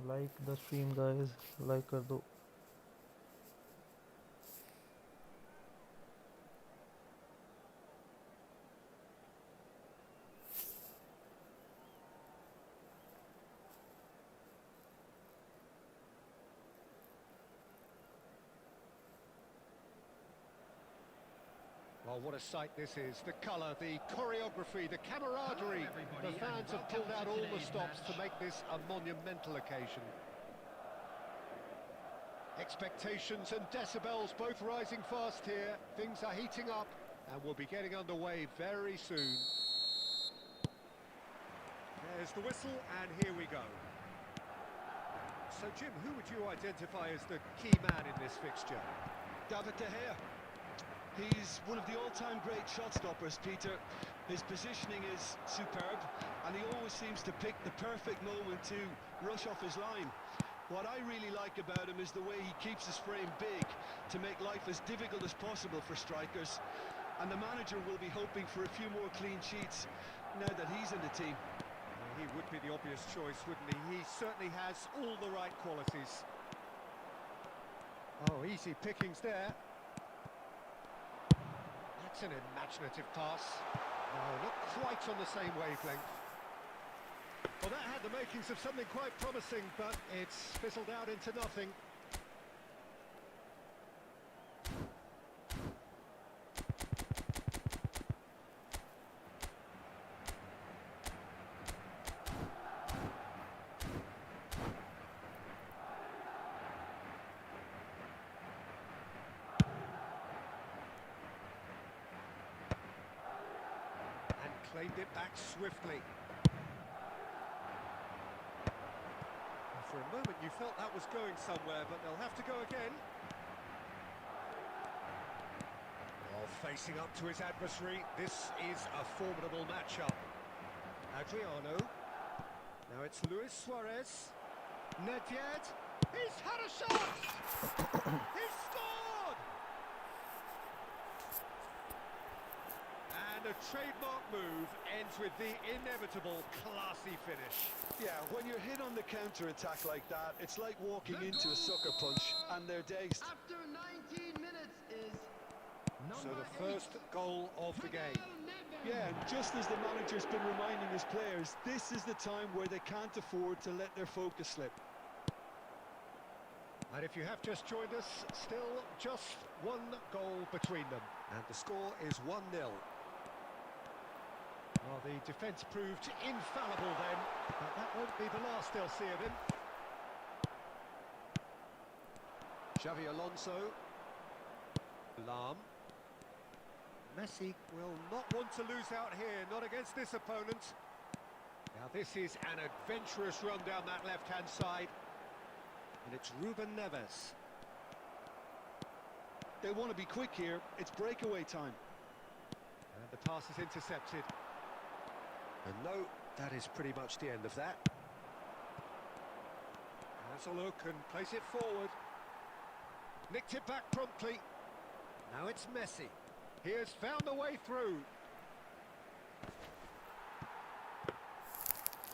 Like the stream, guys. Like कर दो. Well, what a sight this is. The colour, the choreography, the camaraderie. The fans have pulled out all the stops to make this a monumental occasion. Expectations and decibels both rising fast here. Things are heating up and we'll be getting underway very soon. There's the whistle and here we go. So, Jim, who would you identify as the key man in this fixture? David De Gea. He's one of the all-time great shot stoppers, Peter. His positioning is superb, and he always seems to pick the perfect moment to rush off his line. What I really like about him is the way he keeps his frame big to make life as difficult as possible for strikers. And the manager will be hoping for a few more clean sheets now that he's in the team. He would be the obvious choice, wouldn't he? He certainly has all the right qualities. Oh, easy pickings there. That's an imaginative pass. No, not quite on the same wavelength. Well, that had the makings of something quite promising, but it's fizzled out into nothing. claimed it back swiftly. For a moment you felt that was going somewhere, but they'll have to go again. While facing up to his adversary, this is a formidable matchup. Adriano. Now it's Luis Suarez. Nedved. He's had a shot! He's scored! And a trademark move ends with the inevitable classy finish. Yeah, when you're hit on the counter-attack like that, it's like walking into a sucker punch and they're dazed. After 19 minutes is So number the first goal of the game. Yeah, and just as the manager's been reminding his players, this is the time where they can't afford to let their focus slip. And if you have just joined us, still just one goal between them. And the score is 1-0. Well, the defence proved infallible then, but that won't be the last they'll see of him. Xavi Alonso. Lam. Messi will not want to lose out here, not against this opponent. Now this is an adventurous run down that left-hand side. And it's Ruben Neves. They want to be quick here, it's breakaway time. And the pass is intercepted. And no, that is pretty much the end of that. Has a look and plays it forward. Nicked it back promptly. Now it's Messi. He has found a way through.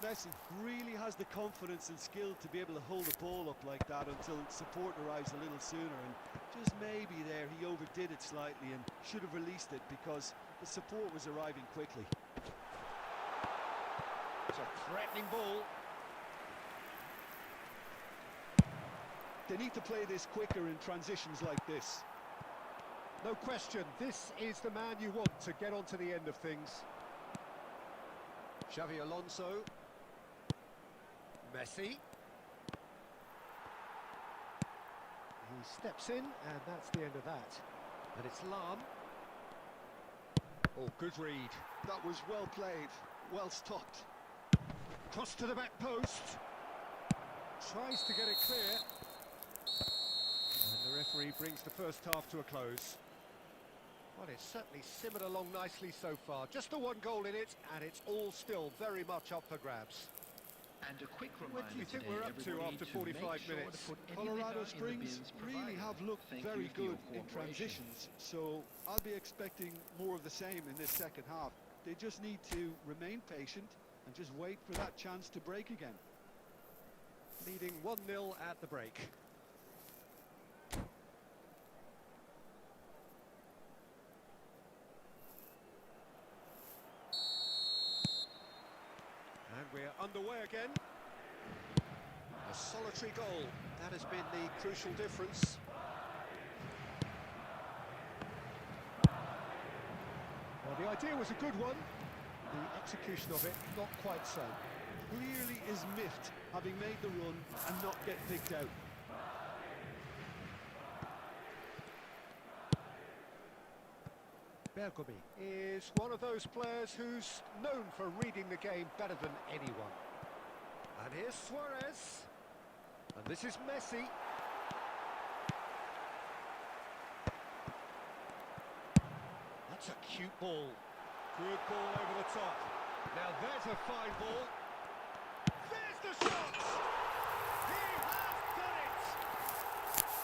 Messi really has the confidence and skill to be able to hold the ball up like that until support arrives a little sooner, and just maybe there he overdid it slightly and should have released it because the support was arriving quickly. It's a threatening ball. They need to play this quicker in transitions like this. No question, this is the man you want to get onto the end of things. Xavi Alonso. Messi. He steps in, and that's the end of that. And it's Lam. Oh, good read. That was well played, well stopped. Cross to the back post. Tries to get it clear. And the referee brings the first half to a close. Well, it's certainly simmered along nicely so far. Just the one goal in it, and it's all still very much up for grabs. And a quick What do you think we're up to after 45 minutes? Colorado Springs really have looked very good in transitions, so I'll be expecting more of the same in this second half. They just need to remain patient and just wait for that chance to break again. Leading 1-0 at the break. And we're underway again. A solitary goal. That has been the crucial difference. Well, the idea was a good one. The execution of it, not quite so. Clearly is miffed, having made the run and not get picked out. Bergomi is one of those players who's known for reading the game better than anyone. And here's Suarez. And this is Messi. That's a cute ball. Good ball over the top. Now there's a fine ball. There's the shot! He has done it!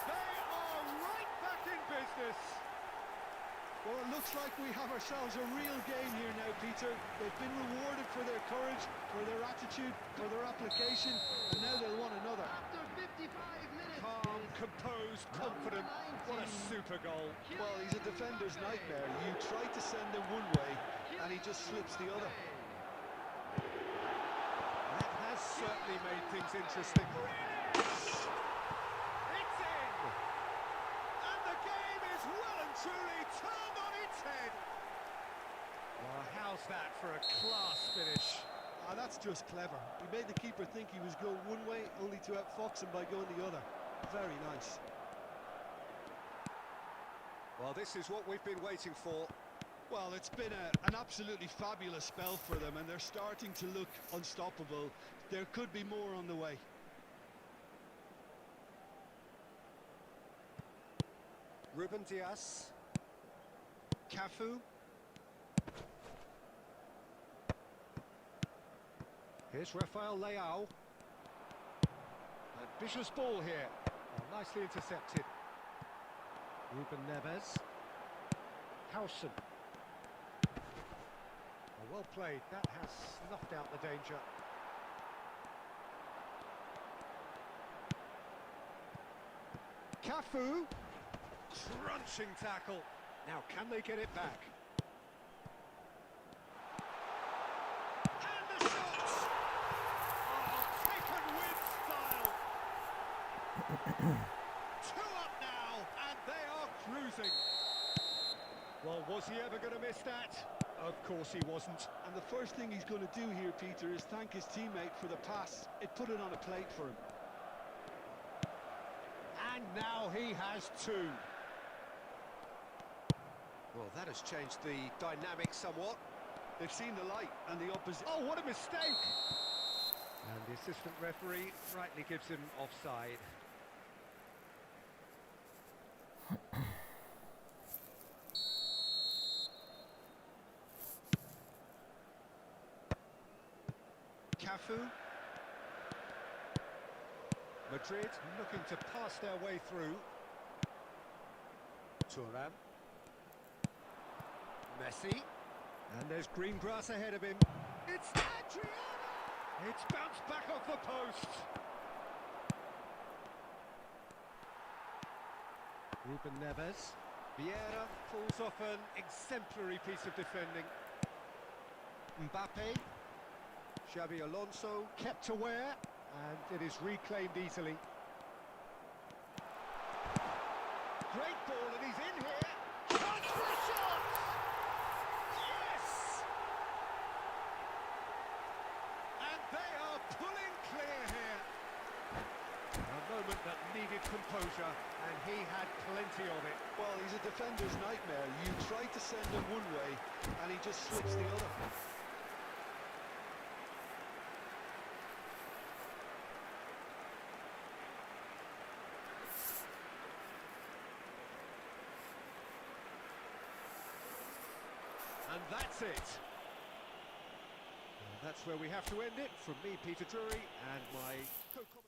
They are right back in business. Well, it looks like we have ourselves a real game here now, Peter. They've been rewarded for their courage, for their attitude, for their application, and now they'll want another. After 55 minutes Calm, is composed, confident. What a super goal. Well, he's a defender's nightmare. You try to send him one way, and he just slips the other. That has certainly made things interesting. It's in! And the game is well and truly turned on its head. Well, how's that for a class finish? Ah, that's just clever. He made the keeper think he was going one way, only to outfox him by going the other. Very nice. Well, this is what we've been waiting for. Well, it's been an absolutely fabulous spell for them, and they're starting to look unstoppable. There could be more on the way. Ruben Diaz. Cafu. Here's Rafael Leao. Ambitious ball here. Oh, nicely intercepted. Ruben Neves. Howson. Oh, well played. That has snuffed out the danger. Cafu. Crunching tackle. Now, can they get it back? And the shot! Oh, taken with style. 2 up now, and they are cruising. Well, was he ever going to miss that? Of course he wasn't. And the first thing he's going to do here, Peter, is thank his teammate for the pass. It put it on a plate for him. And now he has 2. Well, that has changed the dynamic somewhat. They've seen the light, and the opposition... Oh, what a mistake! And the assistant referee rightly gives him offside. Cafu. Madrid looking to pass their way through. Thuram. Messi. And there's green grass ahead of him. It's Adriano! It's bounced back off the post. Ruben Neves. Vieira pulls off an exemplary piece of defending. Mbappe. Xabi Alonso kept aware, and it is reclaimed easily. Great ball, and he's in here. Chance for a shot! Yes! And they are pulling clear here. A moment that needed composure, and he had plenty of it. Well, he's a defender's nightmare. You try to send him one way, and he just slips the other. And that's it. And that's where we have to end it. From me, Peter Drury, and my co-commentator.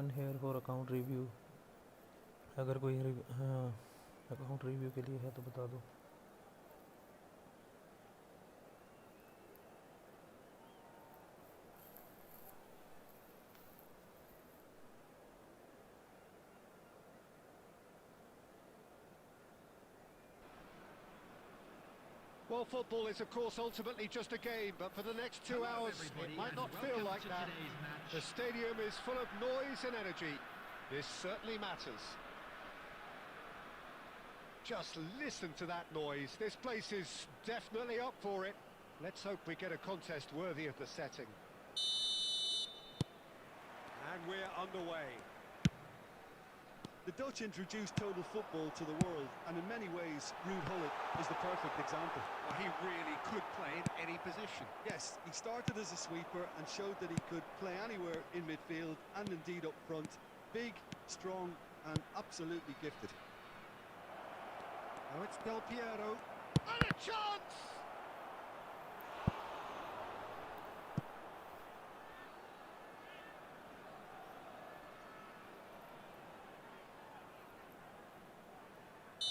One here for account review. अगर कोई account review के लिए है तो बता दो। Well, football is, of course, ultimately just a game, but for the next 2 hours, it might not feel like that. The stadium is full of noise and energy. This certainly matters. Just listen to that noise. This place is definitely up for it. Let's hope we get a contest worthy of the setting. And we're underway. The Dutch introduced total football to the world, and in many ways, Ruud Gullit is the perfect example. Well, he really could play in any position. Yes, he started as a sweeper and showed that he could play anywhere in midfield and indeed up front. Big, strong, and absolutely gifted. Now it's Del Piero. And a chance!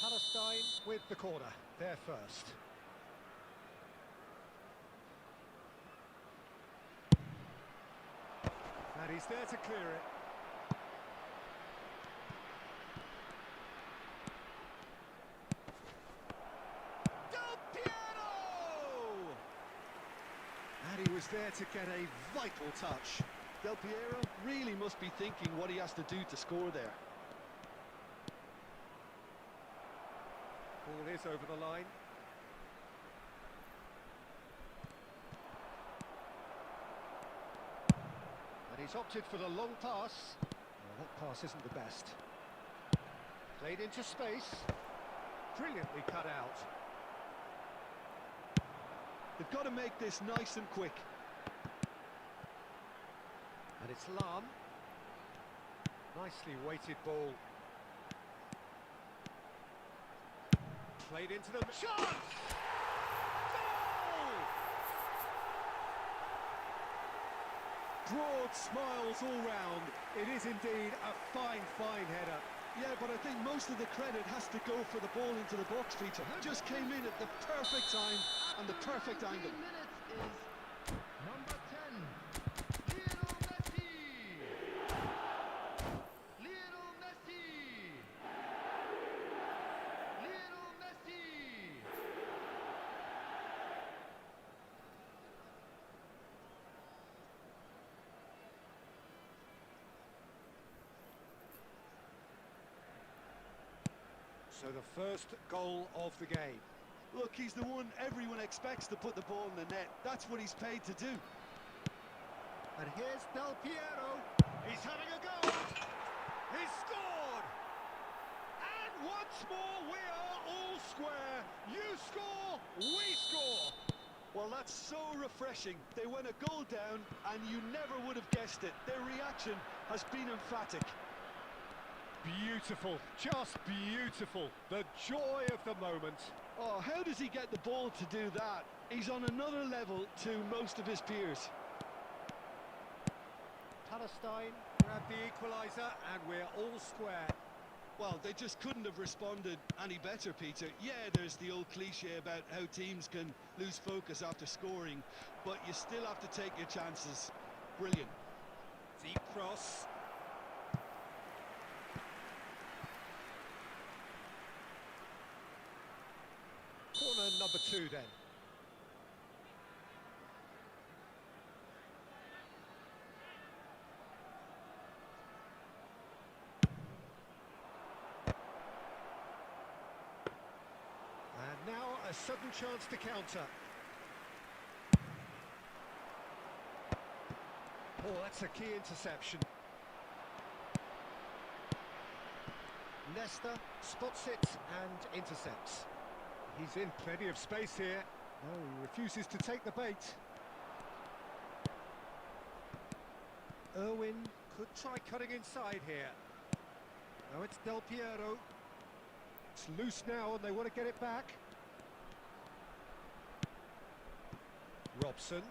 Palestine with the corner, there first. And he's there to clear it. Del Piero! And he was there to get a vital touch. Del Piero really must be thinking what he has to do to score there. Ball is over the line. And he's opted for the long pass. Well, that pass isn't the best. Played into space. Brilliantly cut out. They've got to make this nice and quick. And it's Lam. Nicely weighted ball. Played into the chance! Goal! Broad smiles all round. It is indeed a fine, fine header. Yeah, but I think most of the credit has to go for the ball into the box, Peter. Just came in at the perfect time and the perfect angle. Minutes is number 10, Lionel Messi. Lionel Messi. Lionel Messi. So the first goal of the game. Look, he's the one everyone expects to put the ball in the net. That's what he's paid to do. And here's Del Piero. He's having a go. He's scored. And once more we are all square. You score, we score. Well, that's so refreshing. They went a goal down and you never would have guessed it. Their reaction has been emphatic. Beautiful, just beautiful. The joy of the moment. Oh, how does he get the ball to do that? He's on another level to most of his peers. Palestine grab the equaliser and we're all square. Well, they just couldn't have responded any better, Peter. Yeah, there's the old cliche about how teams can lose focus after scoring, but you still have to take your chances. Brilliant. Deep cross. Corner number 2 then. And now a sudden chance to counter. Oh, that's a key interception. Nesta spots it and intercepts. He's in plenty of space here. No, he refuses to take the bait. Irwin could try cutting inside here. Now it's Del Piero. It's loose now and they want to get it back. Robson.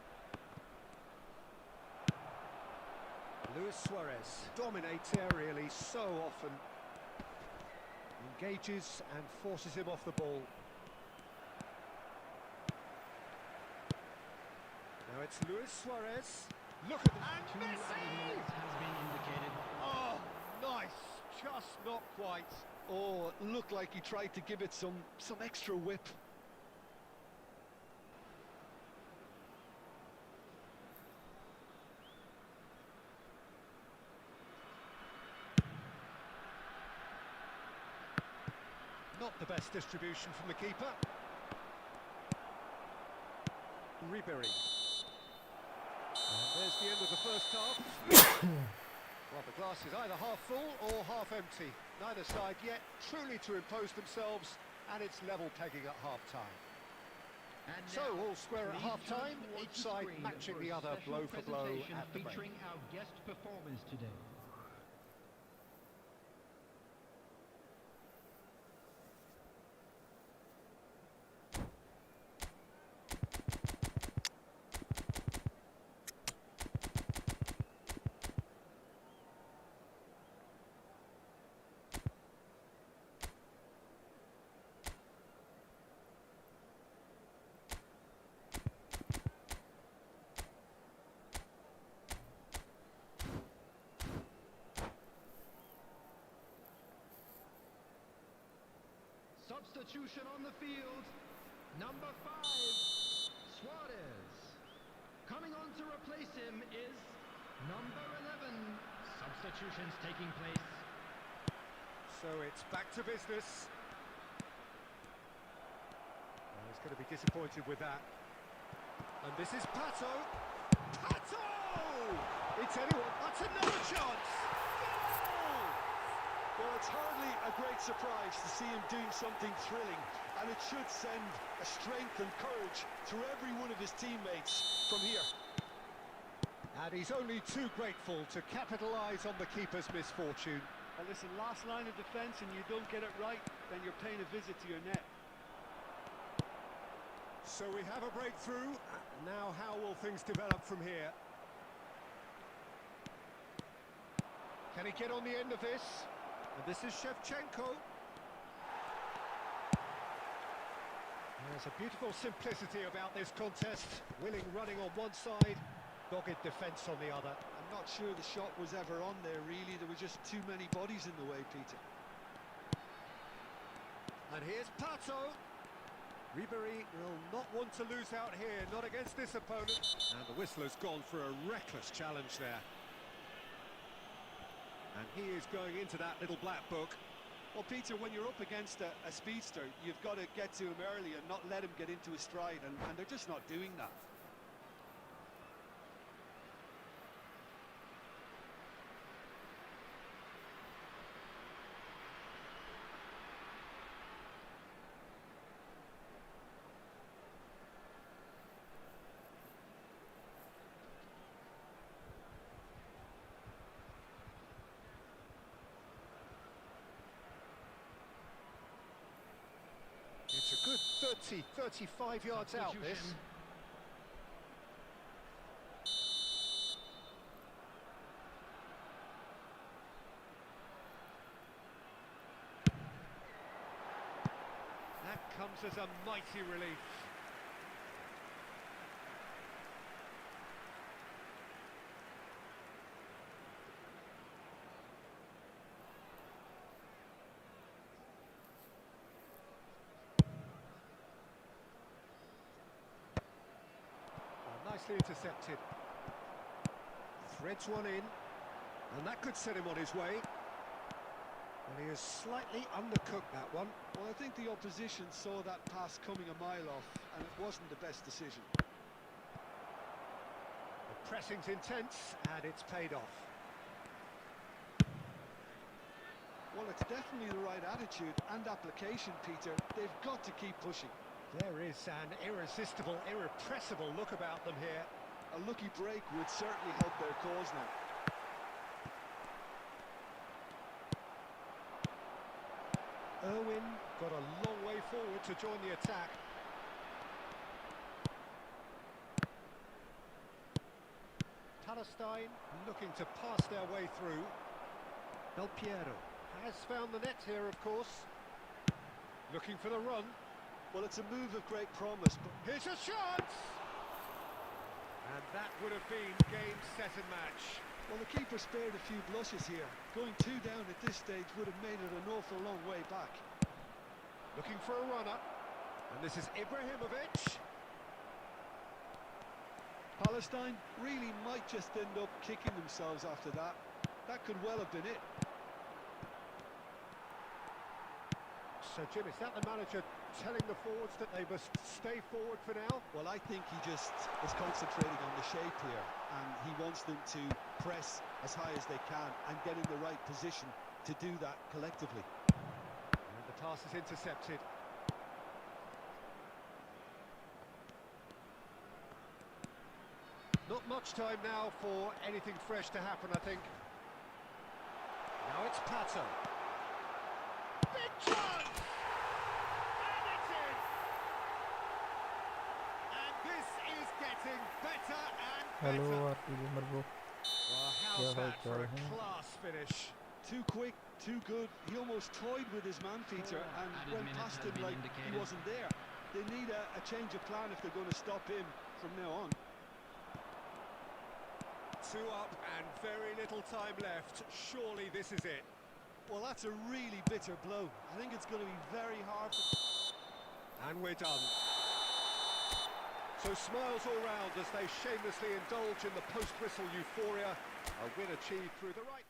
Luis Suarez dominates aerially so often. Engages and forces him off the ball. Now it's Luis Suarez. Look at that. And Messi! Has been indicated. Oh, nice. Just not quite. Oh, it looked like he tried to give it some extra whip. Not the best distribution from the keeper. Ribery. And there's the end of the first half. Well, the glass is either half full or half empty. Neither side yet truly to impose themselves, and it's level pegging at half-time. So, all square at half-time, each side matching the other blow for blow at the break. Featuring our guest performers today. Substitution on the field. Number 5, Suarez. Coming on to replace him is number 11. Substitutions taking place. So it's back to business. Well, he's going to be disappointed with that. And this is Pato. Pato! It's anyone. That's another chance. Goal! Well, it's hardly a great surprise to see him doing something thrilling, and it should send a strength and courage through every one of his teammates from here. And he's only too grateful to capitalise on the keeper's misfortune. And listen, last line of defence and you don't get it right, then you're paying a visit to your net. So we have a breakthrough. Now how will things develop from here? Can he get on the end of this? And this is Shevchenko. There's a beautiful simplicity about this contest. Willing running on one side, dogged defence on the other. I'm not sure the shot was ever on there, really. There were just too many bodies in the way, Peter. And here's Pato. Ribery will not want to lose out here, not against this opponent. And the whistle has gone for a reckless challenge there. And he is going into that little black book. Well, Peter, when you're up against a speedster, you've got to get to him early and not let him get into his stride, and they're just not doing that. It's a good 30, 35 yards out, this. That comes as a mighty relief. Nicely intercepted. Threads one in, and that could set him on his way. And he has slightly undercooked that one. Well, I think the opposition saw that pass coming a mile off, and it wasn't the best decision. The pressing's intense, and it's paid off. Well, it's definitely the right attitude and application, Peter. They've got to keep pushing. There is an irresistible, irrepressible look about them here. A lucky break would certainly help their cause now. Irwin got a long way forward to join the attack. Palestine looking to pass their way through. Del Piero has found the net here, of course. Looking for the run. Well, it's a move of great promise, but Here's a shot! And that would have been game, set and match. well, the keeper spared a few blushes here. Going 2 down at this stage would have made it an awful long way back. Looking for a runner. And this is Ibrahimovic. Palestine really might just end up kicking themselves after that. That could well have been it. So, Jim, is that the manager telling the forwards that they must stay forward for now? Well, I think he just is concentrating on the shape here, and he wants them to press as high as they can and get in the right position to do that collectively. And the pass is intercepted. Not much time now for anything fresh to happen, I think. Now it's Pato. Big chance! And it's in! And this is getting better and better. Hello, RP Gamer Bro. Well, how's Yeah, that for a hi, John. class finish? Too quick, too good. He almost toyed with his man feature and Added went minutes past has him been like indicated. he wasn't there. They need a change of plan if they're going to stop him from now on. 2 up and very little time left. Surely this is it. Well, that's a really bitter blow. I think it's going to be very hard for... And we're done. So smiles all round as they shamelessly indulge in the post-whistle euphoria. A win achieved through the right...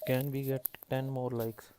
Can we get 10 more likes?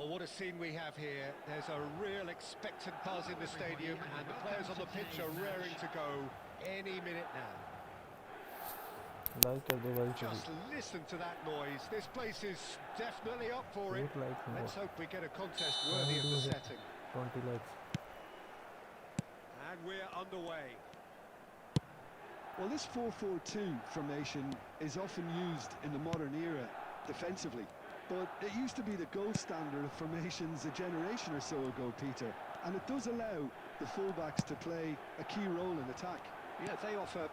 Well, what a scene we have here. There's a real expectant buzz in the stadium, and the players on the pitch are raring to go any minute now. Like कर दे भाई Just listen to that noise. This place is definitely up for it. Like Let's hope we get a contest worthy of the setting. 20 likes. And we're underway. Well, this 4-4-2 formation is often used in the modern era defensively, but it used to be the gold standard of formations a generation or so ago, Peter, and it does allow the fullbacks to play a key role in attack. Yeah, they offer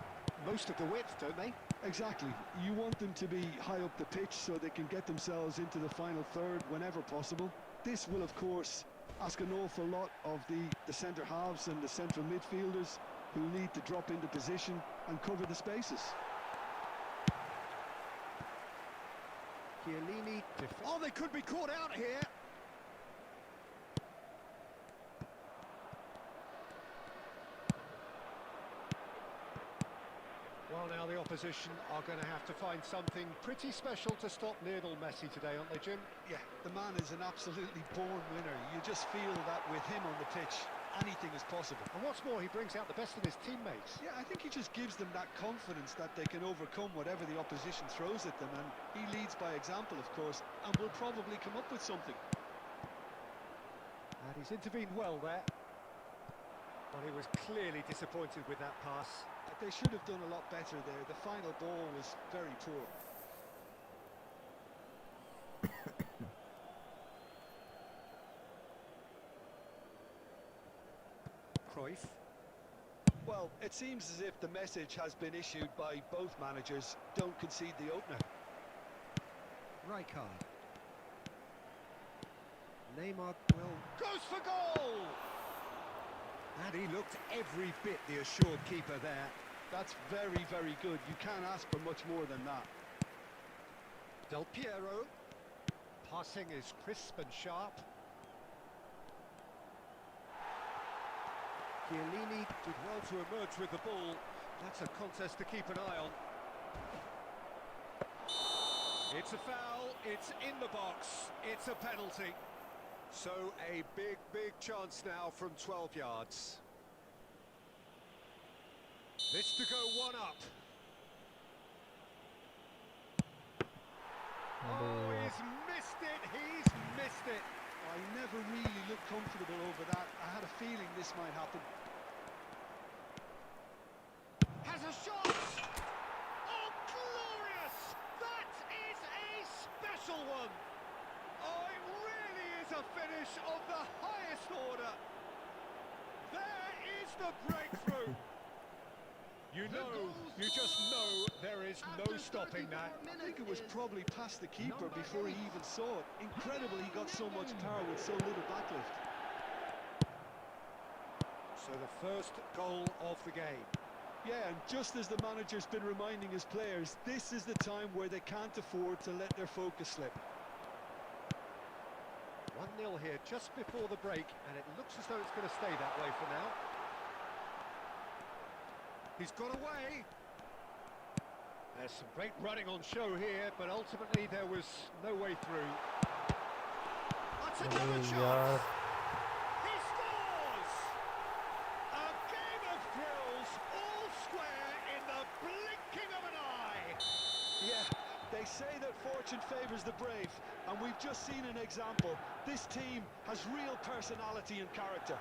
most of the width, don't they? Exactly. You want them to be high up the pitch so they can get themselves into the final third whenever possible. This will, of course, ask an awful lot of the centre halves and the central midfielders, who need to drop into position and cover the spaces. Chiellini. Oh, they could be caught out here. Well, now the opposition are going to have to find something pretty special to stop Lionel Messi today, aren't they, Jim? Yeah, the man is an absolutely born winner. You just feel that with him on the pitch, anything is possible. And what's more, he brings out the best in his teammates. Yeah, I think he just gives them that confidence that they can overcome whatever the opposition throws at them, and he leads by example, of course, and will probably come up with something. And he's intervened well there. Well, he was clearly disappointed with that pass. They should have done a lot better there. The final ball was very poor. Cruyff. Well, it seems as if the message has been issued by both managers: don't concede the opener. Rijkaard. Neymar goes for goal! And he looked every bit the assured keeper there. That's very, very good. You can't ask for much more than that. Del Piero. Passing is crisp and sharp. Chiellini did well to emerge with the ball. That's a contest to keep an eye on. It's a foul, it's in the box, it's a penalty. So a big, big chance now from 12 yards. This to go one up. Oh, he's missed it, he's missed it. I never really looked comfortable over that. I had a feeling this might happen. Has a shot! Oh, glorious! That is a special one! Oh, it really is a finish of the highest order. There is the breakthrough. You just know there is no stopping that. I think it was probably past the keeper before he even saw it. Incredible he got so much power with so little backlift. So the first goal of the game. Yeah, and just as the manager's been reminding his players, this is the time where they can't afford to let their focus slip. 1-0 here just before the break, and it looks as though it's going to stay that way for now. He's got away. There's some great running on show here, but ultimately there was no way through. That's another chance. He scores! A game of thrills, all square in the blinking of an eye. Yeah, they say that fortune favours the brave, and we've just seen an example. This team has real personality and character.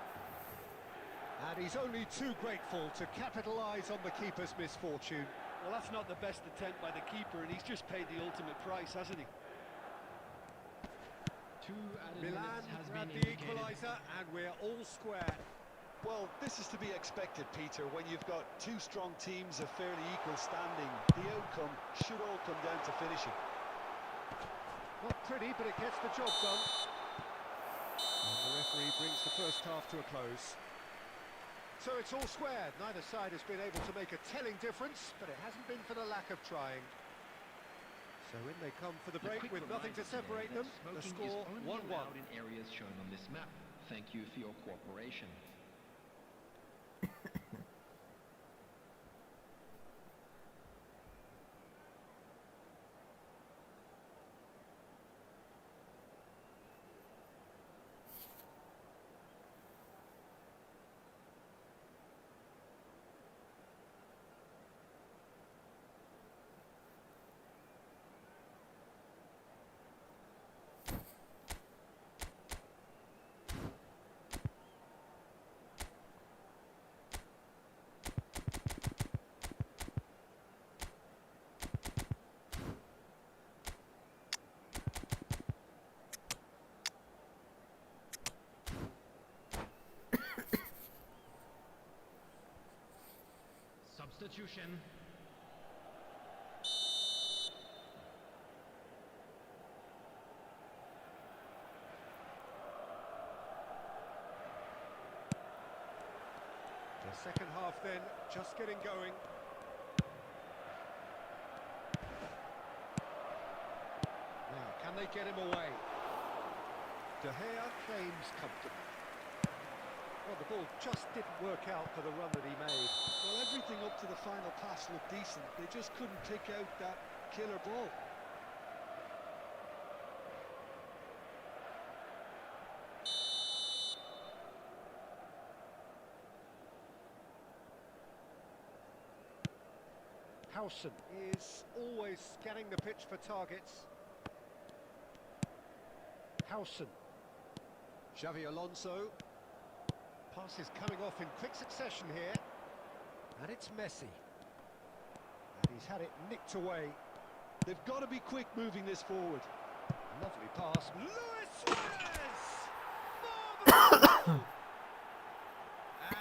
And he's only too grateful to capitalise on the keeper's misfortune. Well, that's not the best attempt by the keeper, and he's just paid the ultimate price, hasn't he? Milan grabbed the equaliser, and we're all square. Well, this is to be expected, Peter, when you've got two strong teams of fairly equal standing. The outcome should all come down to finishing. Not pretty, but it gets the job done. And the referee brings the first half to a close. So it's all square. Neither side has been able to make a telling difference, but it hasn't been for the lack of trying. So in they come for the break with nothing to separate them. The score 1-1. In areas shown on this map. Thank you for your cooperation. substitution. The second half then, just getting going. Now, can they get him away? De Gea claims comfortable. Well, the ball just didn't work out for the run that he made. Well, everything up to the final pass looked decent. They just couldn't pick out that killer ball. Howson is always scanning the pitch for targets. Howson. Xavi Alonso. Passes coming off in quick succession here. And it's Messi. And he's had it nicked away. They've got to be quick moving this forward. Lovely pass. Luis Suarez! Marvellous!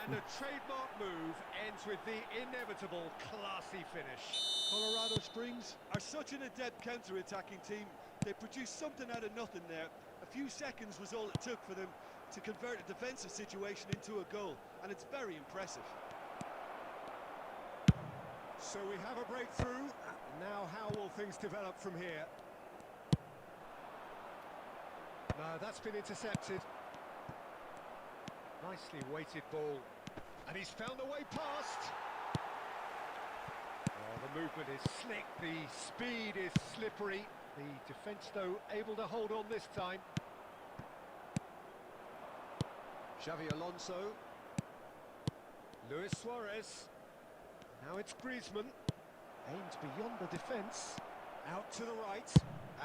And a trademark move ends with the inevitable classy finish. Colorado Springs are such an adept counter-attacking team. They produced something out of nothing there. A few seconds was all it took for them to convert a defensive situation into a goal, and it's very impressive. So we have a breakthrough. Now how will things develop from here? No, that's been intercepted. Nicely weighted ball. And he's found a way past. Oh, the movement is slick, the speed is slippery. The defence, though, able to hold on this time. Xavi Alonso. Luis Suarez. Now it's Griezmann. Aimed beyond the defence. Out to the right.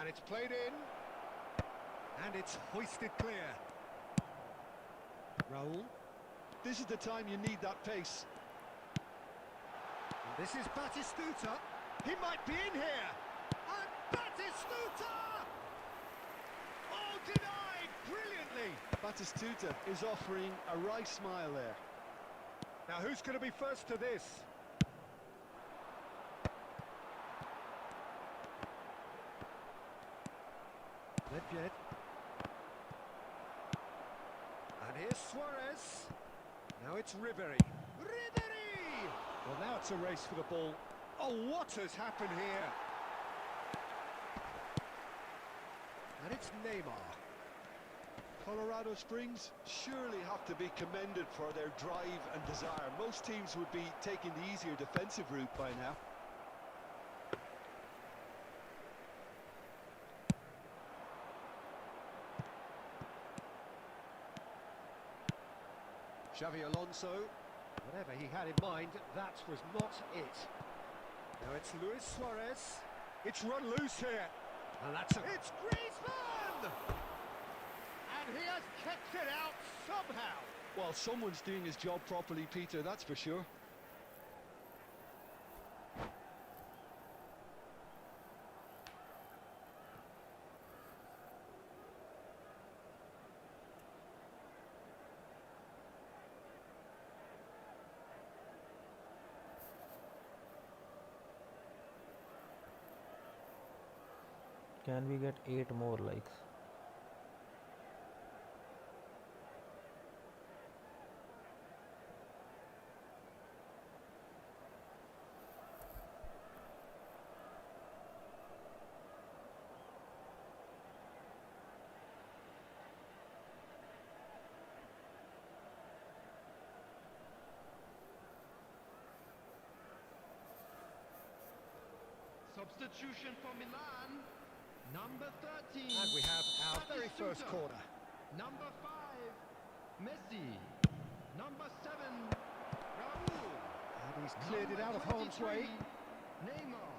And it's played in. And it's hoisted clear. Raul. This is the time you need that pace. And this is Batistuta. He might be in here. And Batistuta! Oh, denied brilliantly. Batistuta is offering a wry smile there. Now who's going to be first to this? Nedved. And here's Suarez. Now it's Ribery. Ribery! Well, now it's a race for the ball. Oh, what has happened here? And it's Neymar. Colorado Springs surely have to be commended for their drive and desire. Most teams would be taking the easier defensive route by now. Xavi Alonso, whatever he had in mind, that was not it. Now it's Luis Suarez. It's run loose here. And that's it's Griezmann! And he has kept it out somehow. Well, someone's doing his job properly, Peter, that's for sure. Can we get 8 more likes? Substitution for Milan. Number 13. And we have our very first Batistuta. corner. Number 5, Messi. Number 7, Raul. And he's cleared it out of harm's way. Neymar.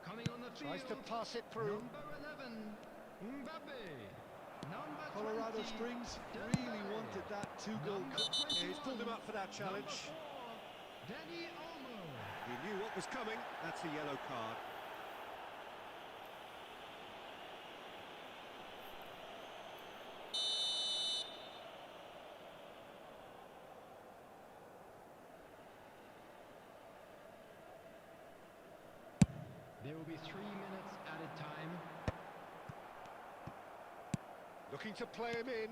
Coming on the Tries to field. pass it through. Number 11, Mbappe. Number Colorado 20, Springs really Dembele. wanted that two-goal Number cut. Yeah, he's pulled him up for that challenge. Number 4, Dani Olmo. He knew what was coming. That's a yellow card. 3 minutes at a time. Looking to play him in.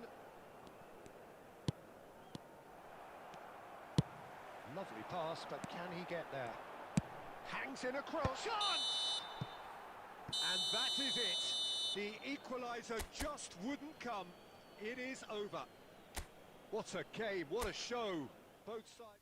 Lovely pass, but can he get there? Hangs in a cross. Chance! And that is it. The equaliser just wouldn't come. It is over. What a game, what a show. Both sides.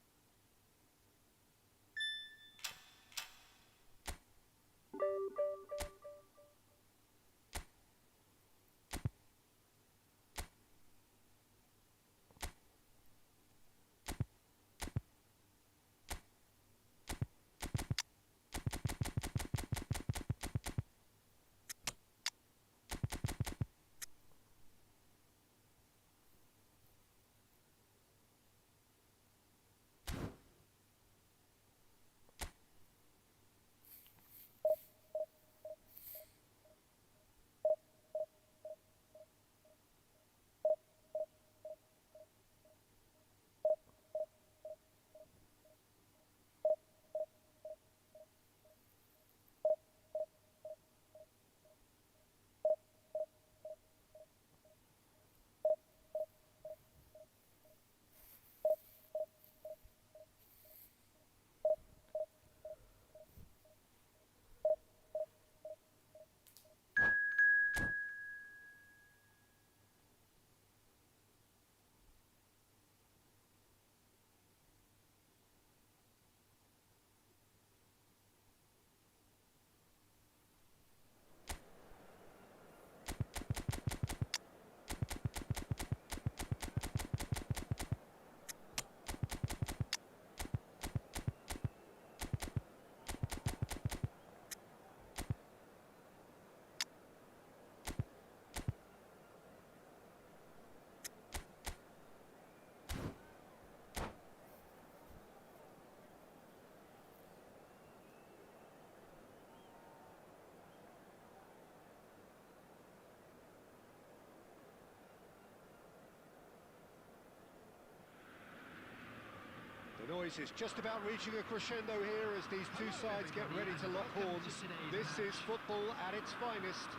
The noise is just about reaching a crescendo here as these two sides get ready to lock horns. This is football at its finest.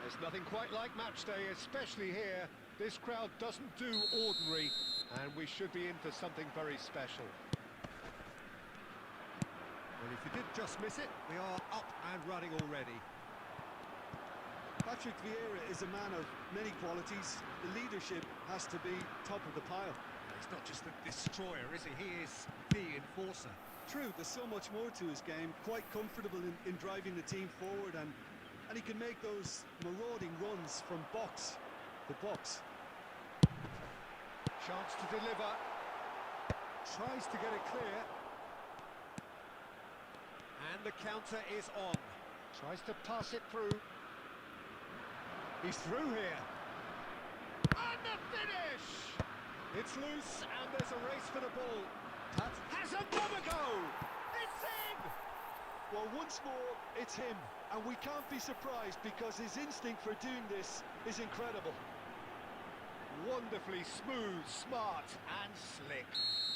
There's nothing quite like match day, especially here. This crowd doesn't do ordinary, and we should be in for something very special. Well, if you did just miss it, we are up and running already. Patrick Vieira is a man of many qualities. The leadership has to be top of the pile. He's not just the destroyer, is he? He is the enforcer. True, there's so much more to his game. Quite comfortable in driving the team forward, and he can make those marauding runs from box to box. Chance to deliver. Tries to get it clear. And the counter is on. Tries to pass it through. He's through here. And the finish! It's loose, and there's a race for the ball. Pat has another go! It's in! Well, once more, it's him. And we can't be surprised because his instinct for doing this is incredible. Wonderfully smooth, smart, and slick.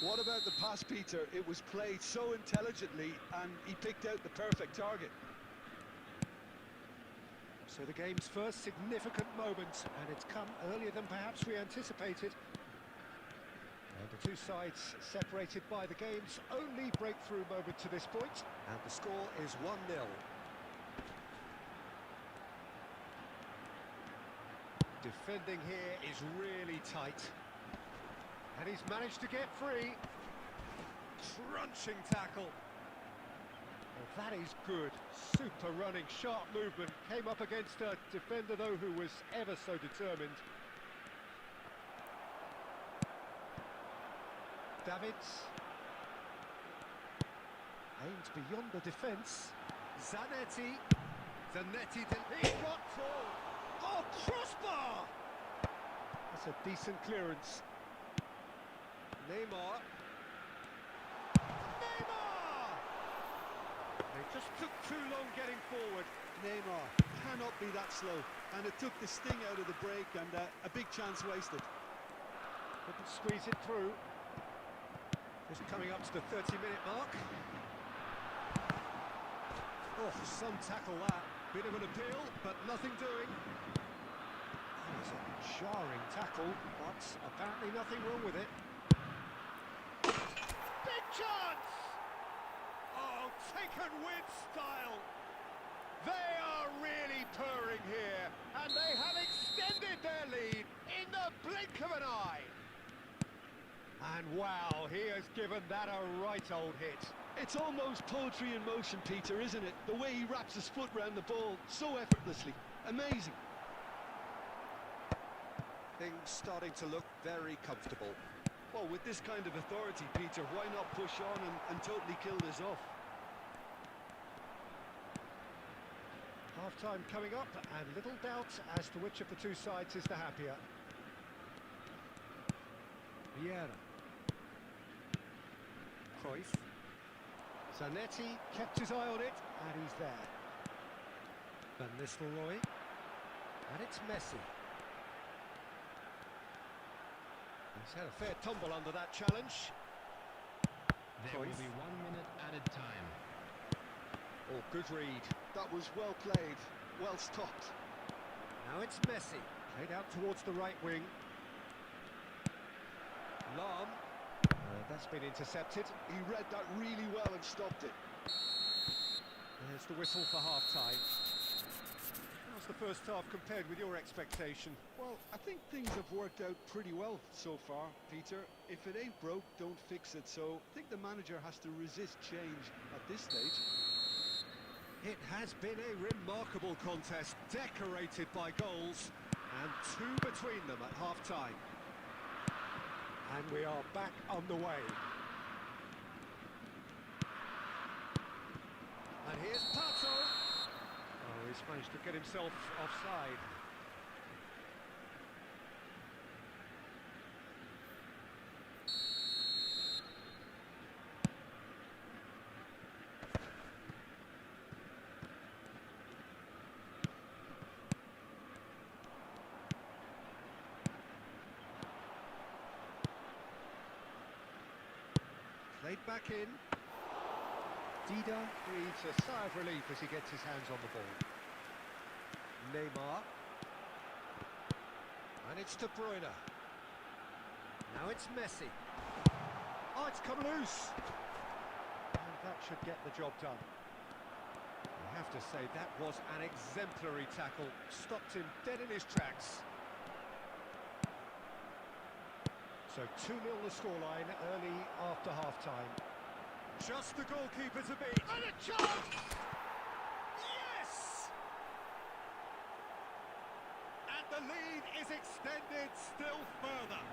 What about the pass, Peter? It was played so intelligently, and he picked out the perfect target. So the game's first significant moment, and it's come earlier than perhaps we anticipated. And the two sides separated by the game's only breakthrough moment to this point, and the score is 1-0. Defending here is really tight. And he's managed to get free. Crunching tackle. Well, that is good. Super running, sharp movement. Came up against a defender, though, who was ever so determined. Davids. Aimed beyond the defence. Zanetti. He's got full. Oh, crossbar! That's a decent clearance. Neymar. They just took too long getting forward. Neymar cannot be that slow, and it took the sting out of the break, and a big chance wasted. Couldn't squeeze it through. Just coming up to the 30-minute mark. Some tackle that. Bit of an appeal, but nothing doing. That was a jarring tackle, but apparently nothing wrong with it. Big chance! Oh, taken with style. They are really purring here, and they have extended their lead in the blink of an eye. And wow, he has given that a right old hit. It's almost poetry in motion, Peter, isn't it? The way he wraps his foot round the ball so effortlessly. Amazing. Things starting to look very comfortable. Well, with this kind of authority, Peter, why not push on and totally kill this off? Half-time coming up, and little doubt as to which of the two sides is the happier. Vieira. Cruyff. Zanetti kept his eye on it, and he's there. Van Nistelrooy. And it's Messi. He's had a fair tumble under that challenge. There will be 1 minute added time. Oh, good read. That was well played, well stopped. Now it's Messi. Played out towards the right wing. Lam. That's been intercepted. He read that really well and stopped it. There's the whistle for half-time. How's the first half compared with your expectation? Well, I think things have worked out pretty well so far, Peter. If it ain't broke, don't fix it. So I think the manager has to resist change at this stage. It has been a remarkable contest, decorated by goals, and two between them at half-time. And we are back on the way. And here's Pato. Oh, he's managed to get himself offside. Played back in. Dida breathes a sigh of relief as he gets his hands on the ball. Neymar. And it's De Bruyne. Now it's Messi. Oh, it's come loose. And that should get the job done. I have to say, that was an exemplary tackle. Stopped him dead in his tracks. So 2-0 the scoreline early after half-time. Just the goalkeeper to beat. And a chance! Yes! And the lead is extended still further.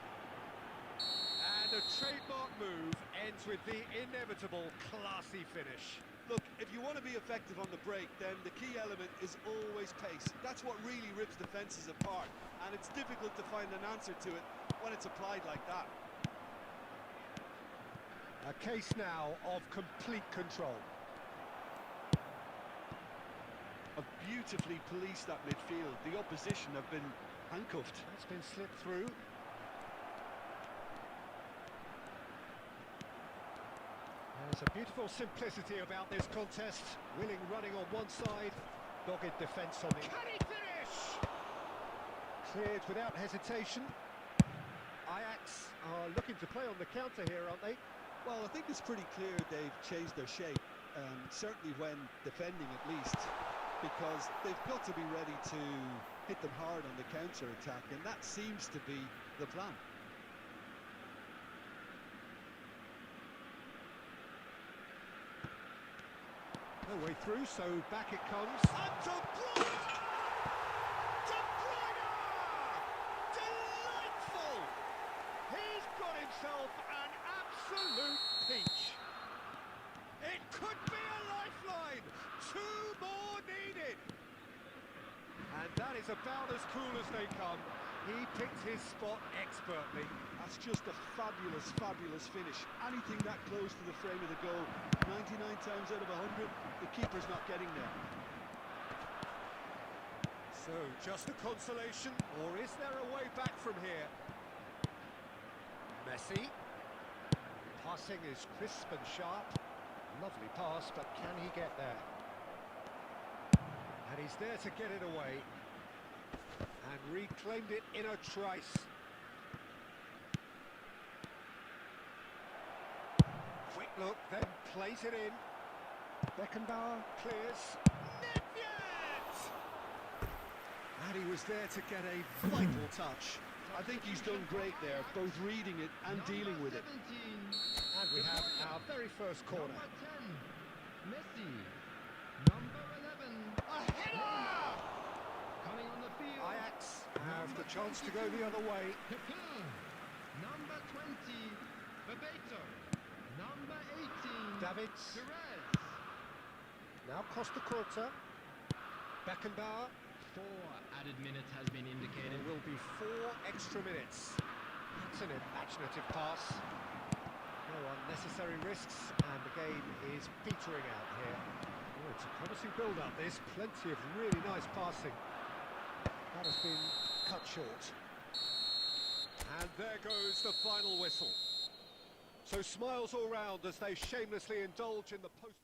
And a trademark move ends with the inevitable classy finish. Look, if you want to be effective on the break, then the key element is always pace. That's what really rips defences apart, and it's difficult to find an answer to it when it's applied like that. A case now of complete control. Have beautifully policed that midfield. The opposition have been handcuffed. That's been slipped through. There's a beautiful simplicity about this contest. Willing running on one side, dogged defence on the... Can he finish? Cleared without hesitation. Ajax are looking to play on the counter here, aren't they? Well, I think it's pretty clear they've changed their shape, certainly when defending at least, because they've got to be ready to hit them hard on the counter-attack, and that seems to be the plan. No way through, so back it comes. And De Bruyne! De Bruyne! Delightful! He's got himself an absolute peach. It could be a lifeline. 2 more needed. And that is about as cool as they come. He picked his spot expertly. That's just a fabulous, fabulous finish. Anything that close to the frame of the goal, 99 times out of 100, the keeper's not getting there. So, just a consolation, or is there a way back from here? Messi. Passing is crisp and sharp. Lovely pass, but can he get there? He's there to get it away. And reclaimed it in a trice. Quick look, then plays it in. Beckenbauer clears. Nedved! And he was there to get a vital touch. I think he's done great there, both reading it and dealing with it. And we have our very first corner. Number 10, Messi. Number 11, A header! coming on the field. Ajax have the chance to go the other way. Number 20, Bebeto. Number 18, Davids. Perez. Now Costa Curta. Beckenbauer. 4 added minutes has been indicated. There will be 4 extra minutes. That's an imaginative pass. No unnecessary risks, and the game is petering out here. Oh, it's a promising build-up, this. Plenty of really nice passing. That has been cut short. And there goes the final whistle. So smiles all round as they shamelessly indulge in the post...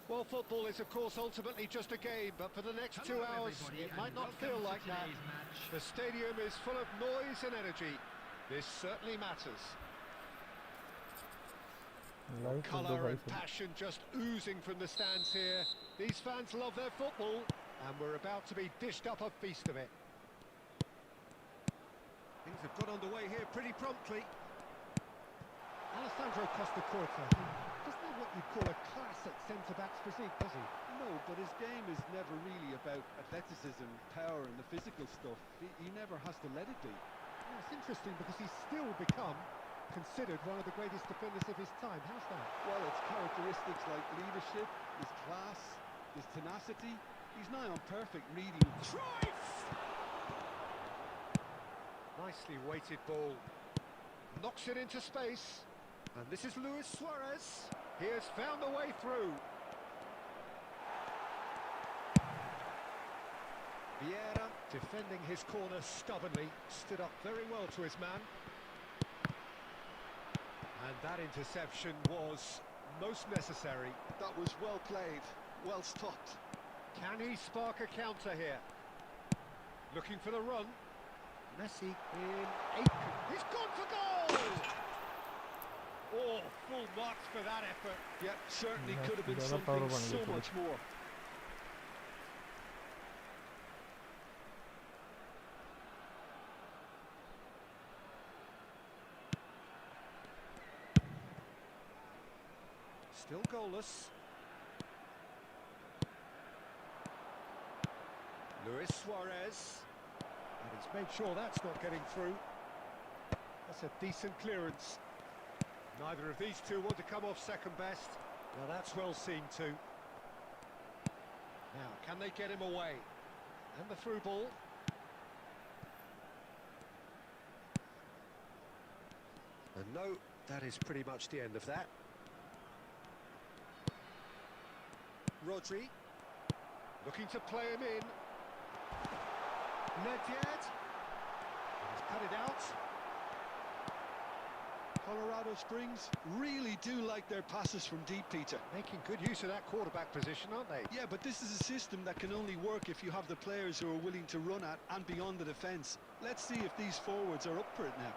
Well, football is, of course, ultimately just a game, but for the next 2 hours, it might not feel like that. The stadium is full of noise and energy. This certainly matters. Colour and passion just oozing from the stands here. These fans love their football, and we're about to be dished up a feast of it. Things have got underway here pretty promptly. Alessandro Costa Curta doesn't have what you'd call a classic centre-back's physique, does he? No, but his game is never really about athleticism, power and the physical stuff. He never has to let it be. Well, it's interesting because he's still become considered one of the greatest defenders of his time. How's that? Well, it's characteristics like leadership, his class, his tenacity. He's nigh on perfect reading. Trife! Nicely weighted ball. Knocks it into space. And this is Luis Suarez. He has found a way through. Vieira. Defending his corner stubbornly, stood up very well to his man. And that interception was most necessary. That was well played, well stopped. Can he spark a counter here? Looking for the run. Messi in 8. He's gone for goal! Oh, full marks for that effort. Yeah, certainly Yeah, could have been ज़्यादा power something बन so गई थोड़ी। much more. Still goalless. Luis Suarez. And he's made sure that's not getting through. That's a decent clearance. Neither of these two want to come off second best. Well, that's well seen too. Now, can they get him away? And the through ball. And no, that is pretty much the end of that. Rodri, looking to play him in. Nedved, he's cut it out. Colorado Springs really do like their passes from deep, Peter. Making good use of that quarterback position, aren't they? Yeah, but this is a system that can only work if you have the players who are willing to run at and beyond the defence. Let's see if these forwards are up for it now.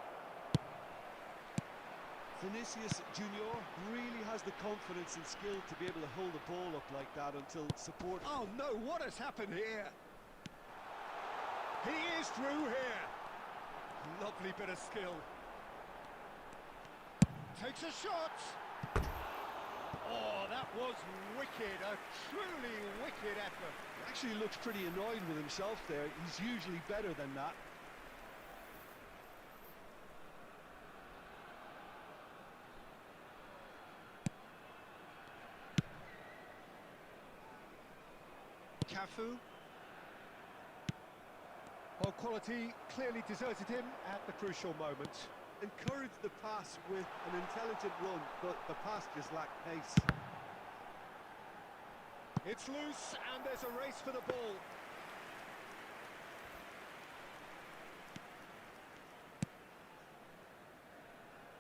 Vinicius Junior really has the confidence and skill to be able to hold the ball up like that until support... Oh no, what has happened here? He is through here. Lovely bit of skill. Takes a shot. Oh, that was wicked. A truly wicked effort. He actually looks pretty annoyed with himself there. He's usually better than that. Cafu. Well, quality clearly deserted him at the crucial moment. Encourage the pass with an intelligent run, but the pass just lacked pace. It's loose and there's a race for the ball.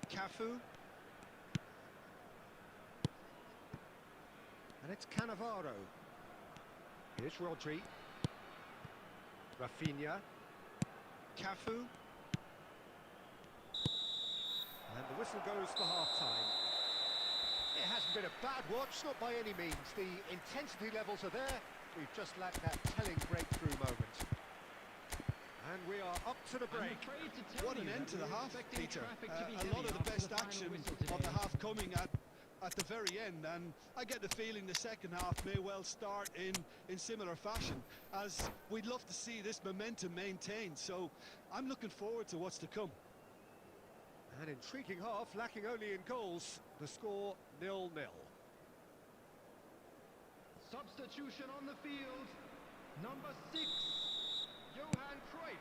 Cafu. And it's Cannavaro. Here's Rodri. Rafinha. Cafu. And the whistle goes for half-time. It hasn't been a bad watch, not by any means. The intensity levels are there. We've just lacked that telling breakthrough moment. And we are up to the break. What an end to the half, Peter. A lot of the best action of the half coming at the very end, and I get the feeling the second half may well start in similar fashion, as we'd love to see this momentum maintained, so I'm looking forward to what's to come. An intriguing half, lacking only in goals. The score 0-0. Substitution on the field. Number 6, Johan Cruyff.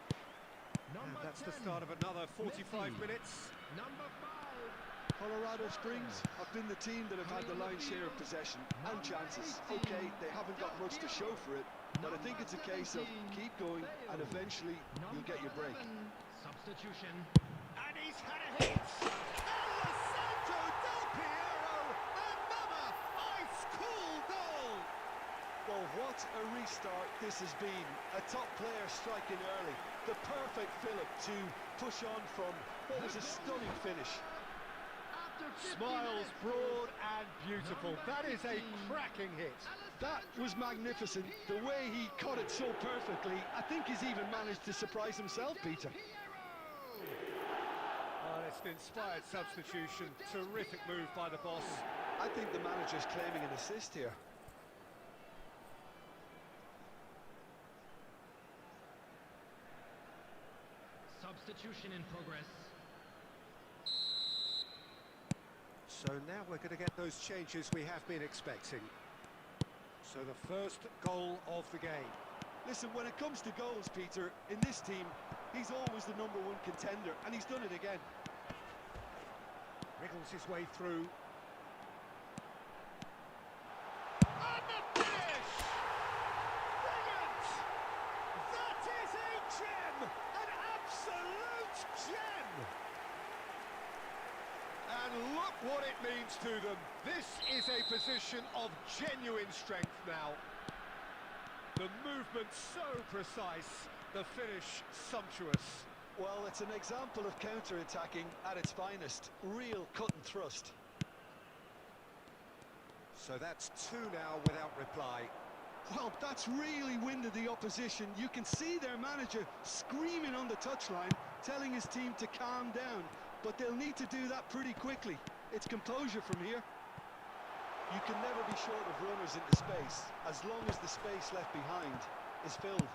Number And that's 10, the start of another 45 Messi. minutes. Number 5, Colorado Springs have been the team that have had the lion's share of possession and chances. Okay, they haven't got much to show for it, but I think it's a case of keep going and eventually you'll get your break. Substitution. And he's had a hit! Alessandro Del Piero! Another ice-cool goal! Well, what a restart this has been. A top player striking early. The perfect fillip to push on from what was a stunning finish. Smiles broad and beautiful. That is a cracking hit. That was magnificent. The way he caught it so perfectly, I think he's even managed to surprise himself, Peter. Oh, it's an inspired substitution. Terrific move by the boss. I think the manager's claiming an assist here. Substitution in progress. So now we're going to get those changes we have been expecting. So the first goal of the game. Listen, when it comes to goals, Peter, in this team, he's always the #1 contender, and he's done it again. Wriggles his way through. And the finish! Brilliant! That is what it means to them. This is a position of genuine strength now. The movement so precise, the finish sumptuous. Well, it's an example of counter-attacking at its finest. Real cut and thrust. So that's two now without reply. Well, that's really winded the opposition. You can see their manager screaming on the touchline, telling his team to calm down. But they'll need to do that pretty quickly. It's composure from here. You can never be short of runners into space, as long as the space left behind is filled.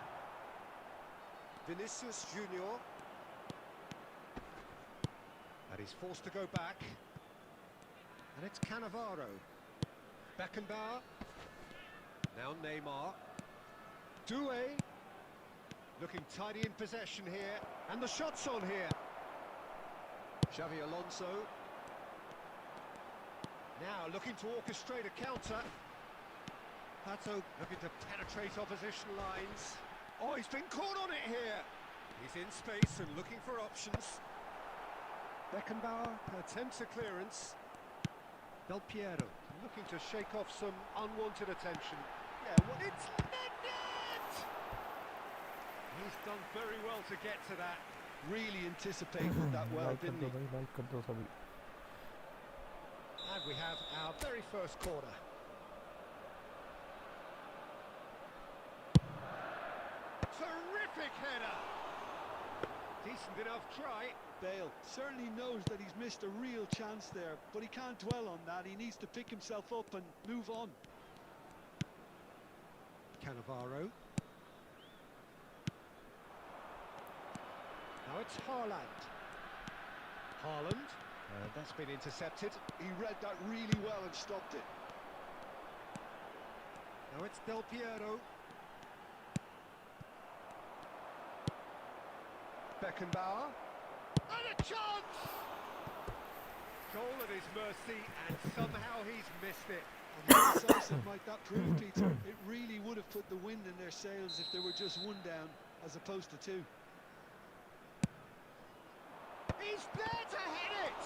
Vinicius Junior. And he's forced to go back. And it's Cannavaro. Beckenbauer. Now Neymar. Doué. Looking tidy in possession here. And the shot's on here. Xavi Alonso. Now looking to orchestrate a counter. Pato looking to penetrate opposition lines. Oh, he's been caught on it here. He's in space and looking for options. Beckenbauer attempts a clearance. Del Piero looking to shake off some unwanted attention. Yeah, well, it's net! He's done very well to get to that. Really anticipated that well, didn't he? And we have our very first corner. Terrific header! Decent enough try. Bale certainly knows that he's missed a real chance there, but he can't dwell on that. He needs to pick himself up and move on. Cannavaro. Now it's Haaland. Haaland. That's been intercepted. He read that really well and stopped it. Now it's Del Piero. Beckenbauer. And a chance! Goal at his mercy, and somehow he's missed it. And how decisive might that prove, Peter? It really would have put the wind in their sails if there were just one down, as opposed to two. He's there to hit it!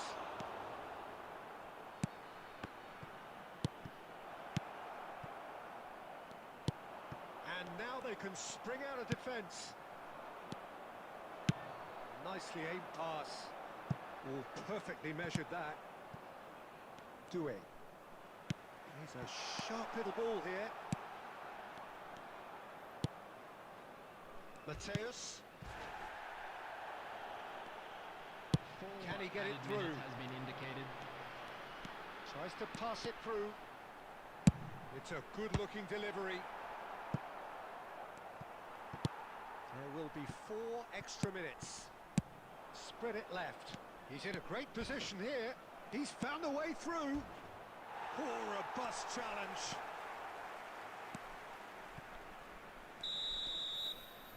And now they can spring out of defence. Nicely aimed pass. Oh, perfectly measured that. Doué. He's a sharp little ball here. Mateus. Can he get it through? Has been indicated. Tries to pass it through. It's a good-looking delivery. There will be 4 extra minutes. Spread it left. He's in a great position here. He's found a way through. Oh, robust challenge.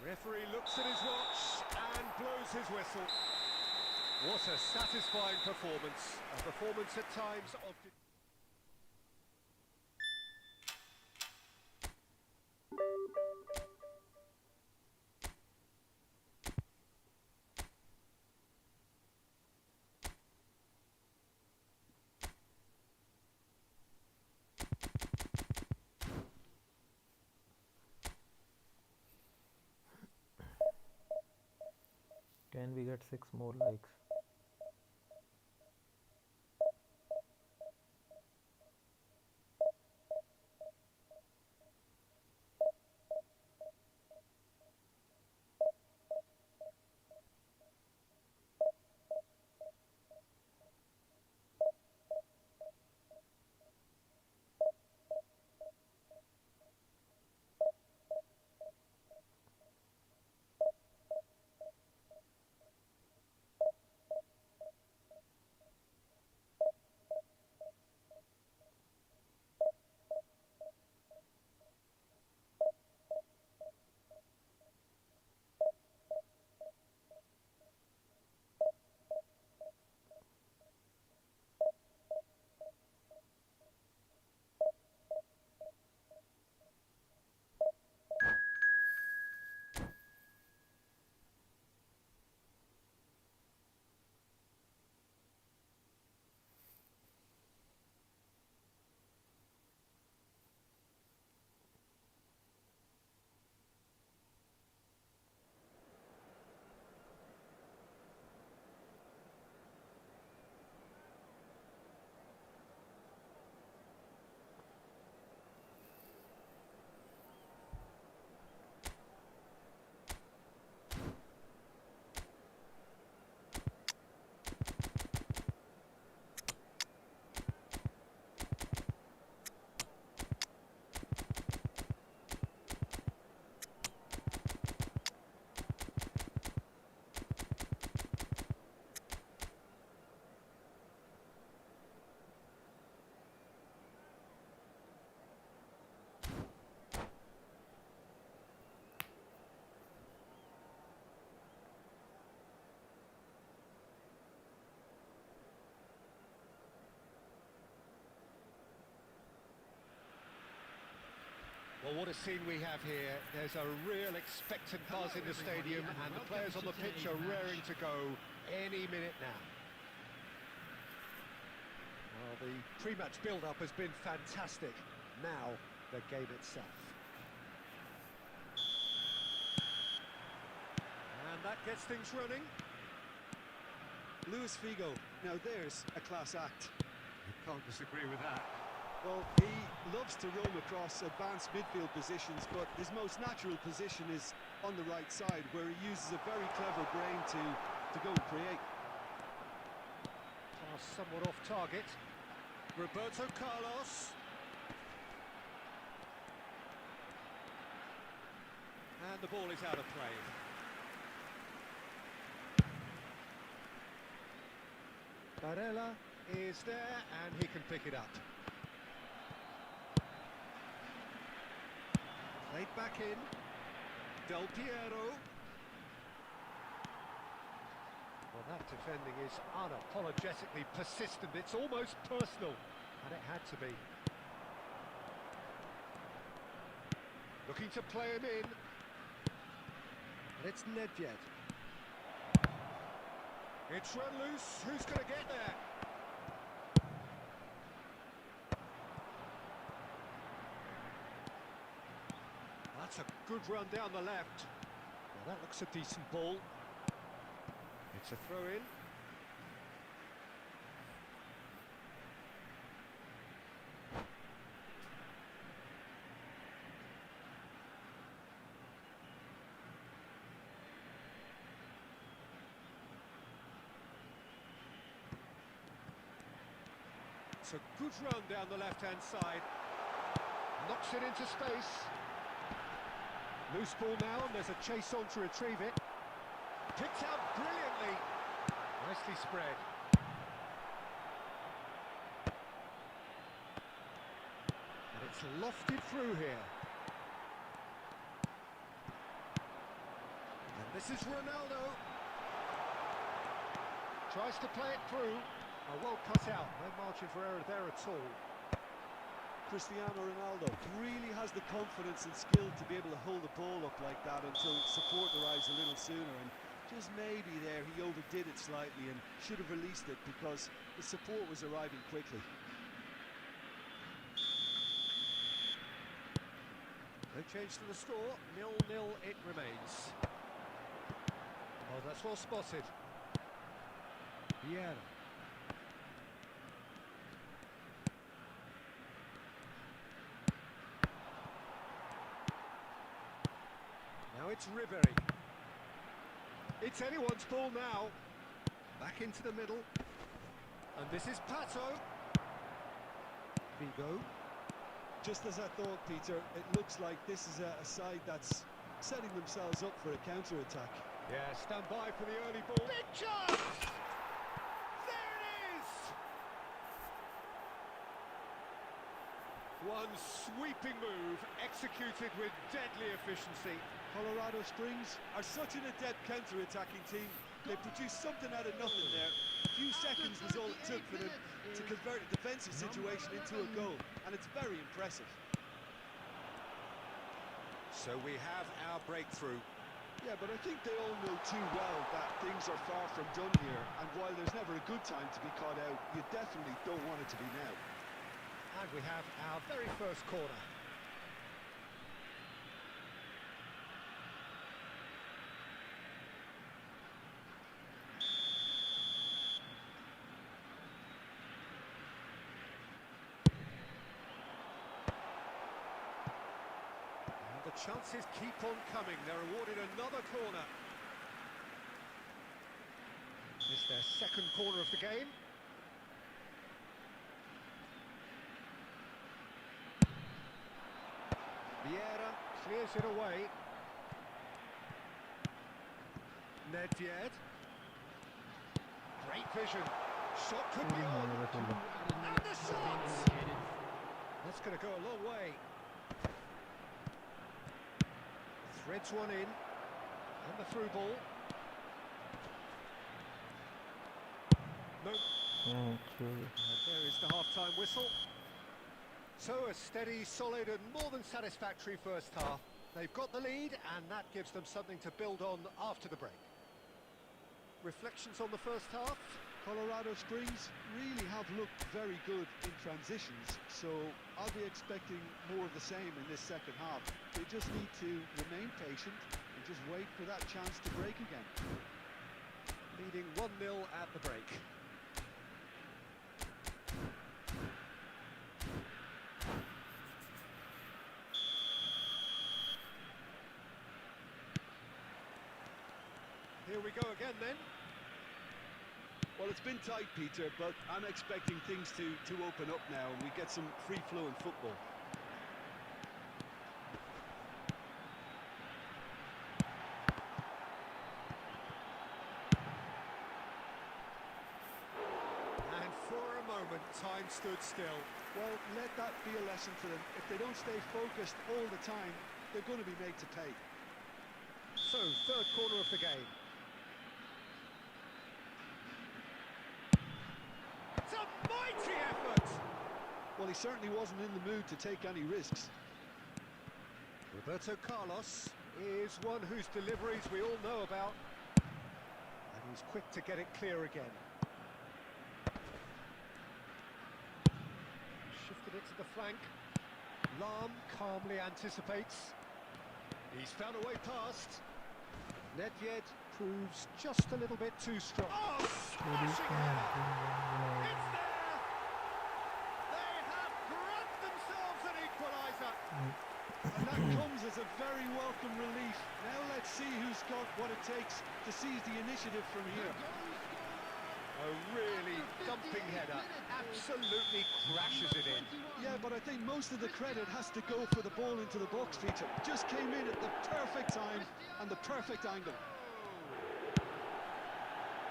Referee looks at his watch and blows his whistle. What a satisfying performance. A performance at times of... Can we get 6 more likes? Well, what a scene we have here. There's a real expectant buzz in the stadium, and the players on the pitch are raring to go any minute now. Well, the pre-match build-up has been fantastic. Now, the game itself. And that gets things running. Luis Figo, now there's a class act. You can't disagree with that. Well, he loves to roam across advanced midfield positions, but his most natural position is on the right side, where he uses a very clever brain to go and create. Pass somewhat off target. Roberto Carlos. And the ball is out of play. Barella is there, and he can pick it up. Played back in. Del Piero. Well, that defending is unapologetically persistent. It's almost personal, and it had to be. Looking to play him in. And it's Nedved. It's run loose. Who's going to get there? That's a good run down the left. Well, that looks a decent ball. It's a throw-in. It's a good run down the left-hand side. Knocks it into space. Loose ball now, and there's a chase on to retrieve it. Picked out brilliantly. Nicely spread. And it's lofted through here. And this is Ronaldo. Tries to play it through. Oh, well cut out. No margin for error there at all. Cristiano Ronaldo really has the confidence and skill to be able to hold the ball up like that until support arrives a little sooner, and just maybe there he overdid it slightly and should have released it because the support was arriving quickly. No change to the score, 0-0 it remains. Oh, that's well spotted. Vieira. Now it's Ribery. It's anyone's ball now. Back into the middle. And this is Pato. Figo. Just as I thought, Peter, it looks like this is a side that's setting themselves up for a counter-attack. Yeah, stand by for the early ball. Big chance! There it is! One sweeping move, executed with deadly efficiency. Colorado Springs are such an adept counter-attacking team. They produced something out of nothing there. A few seconds was all it took for them to convert a defensive situation into a goal, and it's very impressive. So we have our breakthrough. Yeah, but I think they all know too well that things are far from done here, and while there's never a good time to be caught out, you definitely don't want it to be now. And we have our very first corner. The chances keep on coming. They're awarded another corner. It's their second corner of the game. Vieira clears it away. Nedved. Great vision. Shot could be on. And the shot! That's going to go a long way. Threads one in, and the through ball. No. And there is the half-time whistle. So a steady, solid and more than satisfactory first half. They've got the lead and that gives them something to build on after the break. Reflections on the first half? Colorado Springs really have looked very good in transitions, so I'll be expecting more of the same in this second half. They just need to remain patient and just wait for that chance to break again. Leading 1-0 at the break. Here we go again then. Well, it's been tight, Peter, but I'm expecting things to open up now and we get some free-flowing football. And for a moment, time stood still. Well, let that be a lesson for them. If they don't stay focused all the time, they're going to be made to pay. So, third quarter of the game. It's a mighty effort! Well, he certainly wasn't in the mood to take any risks. Roberto Carlos is one whose deliveries we all know about. And he's quick to get it clear again. Shifted it to the flank. Lahm calmly anticipates. He's found a way past. Nedved proves just a little bit too strong. Oh, smashing header! It's there! They have grabbed themselves an equaliser! And that comes as a very welcome relief. Now let's see who's got what it takes to seize the initiative from here. A really dumping header, absolutely crashes it in. Yeah, but I think most of the credit has to go for the ball into the box, Peter. Just came in at the perfect time and the perfect angle.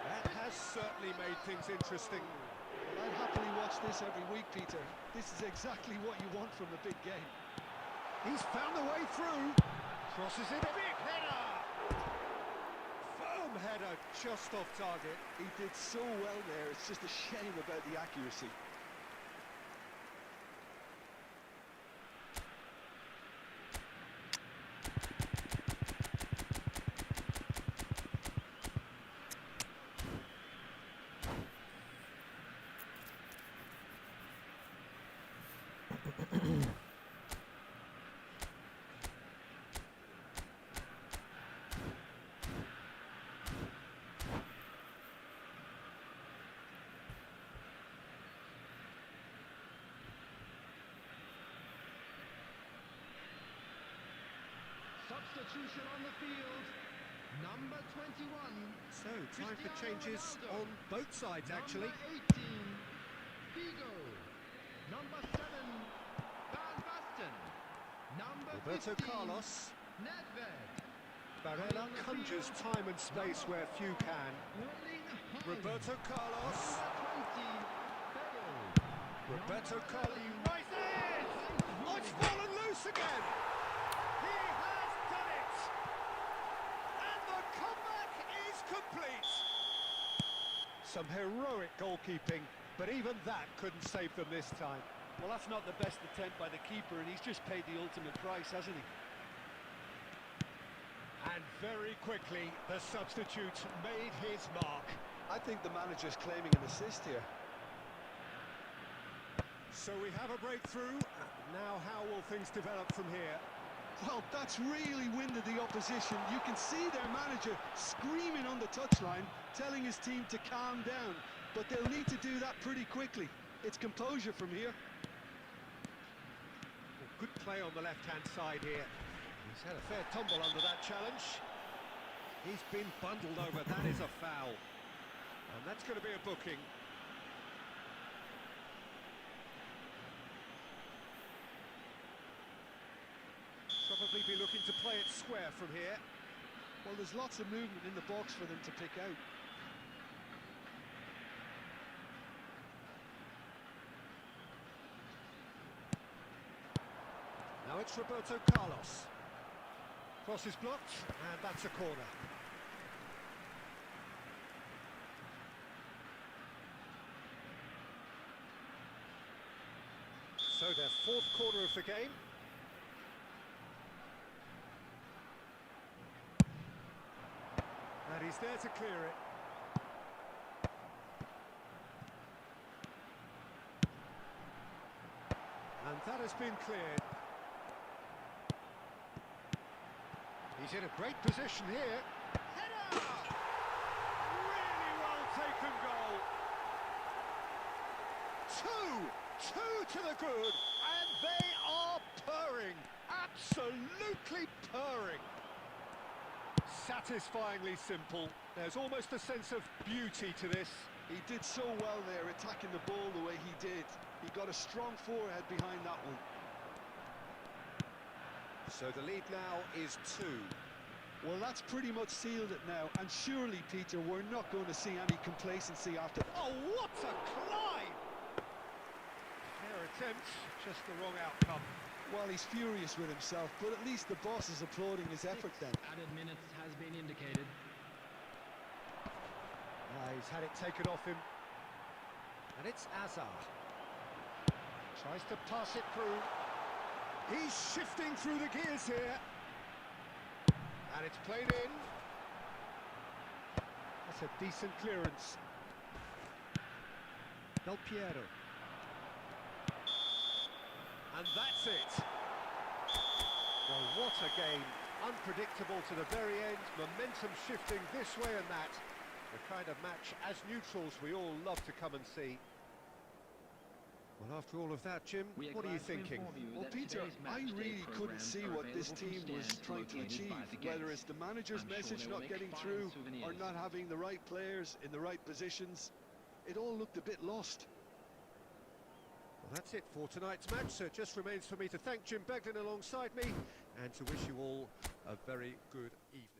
That has certainly made things interesting. Well, I'd happily watch this every week, Peter. This is exactly what you want from a big game. He's found a way through. Crosses it, a big header! Firm header, just off target. He did so well there, it's just a shame about the accuracy. Substitution on the field, number 21. So, time for changes on both sides, actually. Number 18, Figo. Number 7, Van Basten. Number Roberto 15, Carlos. Nedved. Barella conjures time and space where few can. Rolling home. Roberto Carlos. Number 20, Bale. Roberto Carlos. He rises! Oh, it's fallen loose again! He has done it! And the comeback is complete! Some heroic goalkeeping, but even that couldn't save them this time. Well, that's not the best attempt by the keeper, and he's just paid the ultimate price, hasn't he? And very quickly, the substitute made his mark. I think the manager's claiming an assist here. So we have a breakthrough. Now how will things develop from here? Well, that's really winded the opposition. You can see their manager screaming on the touchline, telling his team to calm down. But they'll need to do that pretty quickly. It's composure from here. Good play on the left-hand side here. He's had a fair tumble under that challenge. He's been bundled over. That is a foul. And that's going to be a booking. Probably be looking to play it square from here. Well, there's lots of movement in the box for them to pick out. Now it's Roberto Carlos. Cross is blocked, and that's a corner. So So their fourth corner of the game. And he's there to clear it. And that has been cleared. He's in a great position here. Header! Really well taken goal. Two to the good, and they are purring. Absolutely purring. Satisfyingly simple. There's almost a sense of beauty to this. He did so well there, attacking the ball the way he did. He got a strong forehead behind that one. So the lead now is 2. Well, that's pretty much sealed it now, and surely, Peter, we're not going to see any complacency after that. Oh, what a climb! Their attempts, just the wrong outcome. Well, he's furious with himself, but at least the boss is applauding his effort then. Added minutes has been indicated. He's had it taken off him. And it's Azar. Tries to pass it through. He's shifting through the gears here. And it's played in. That's a decent clearance. Del Piero. And that's it. Well, what a game. Unpredictable to the very end. Momentum shifting this way and that. The kind of match, as neutrals, we all love to come and see. Well, after all of that, Jim, what are you thinking? Well, Peter, I really couldn't see what this team was trying to achieve, whether it's the manager's message not getting through or not having the right players in the right positions. It all looked a bit lost. Well, that's it for tonight's match, so it just remains for me to thank Jim Beglin alongside me and to wish you all a very good evening.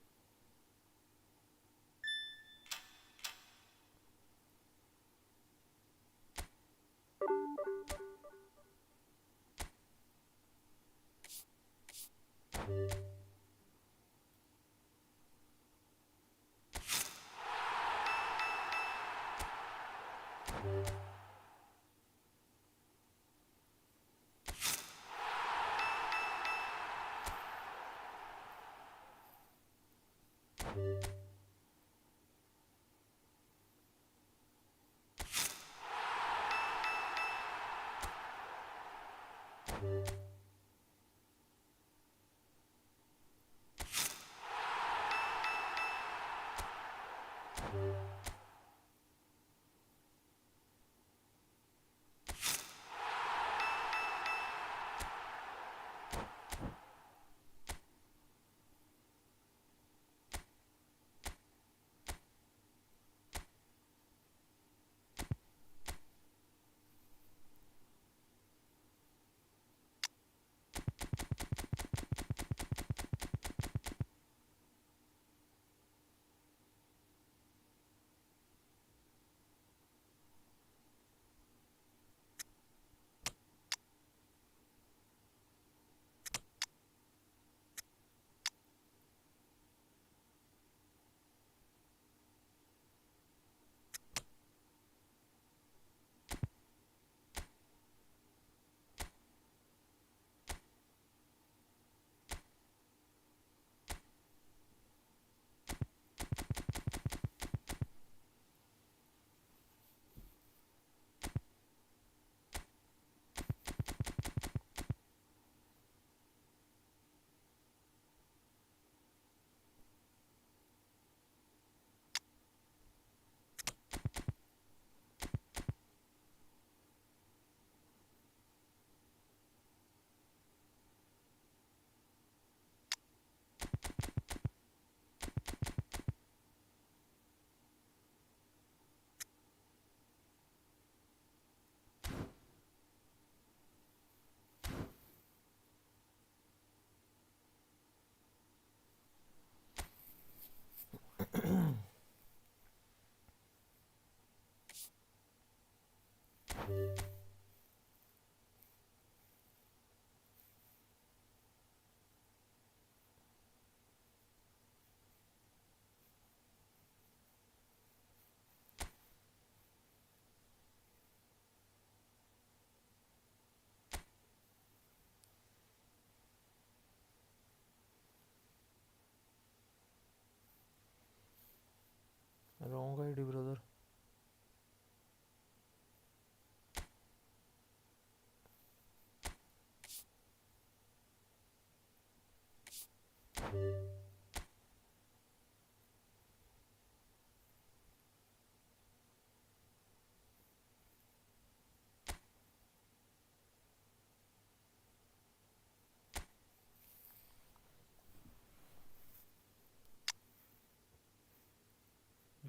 Wrong ID, brother.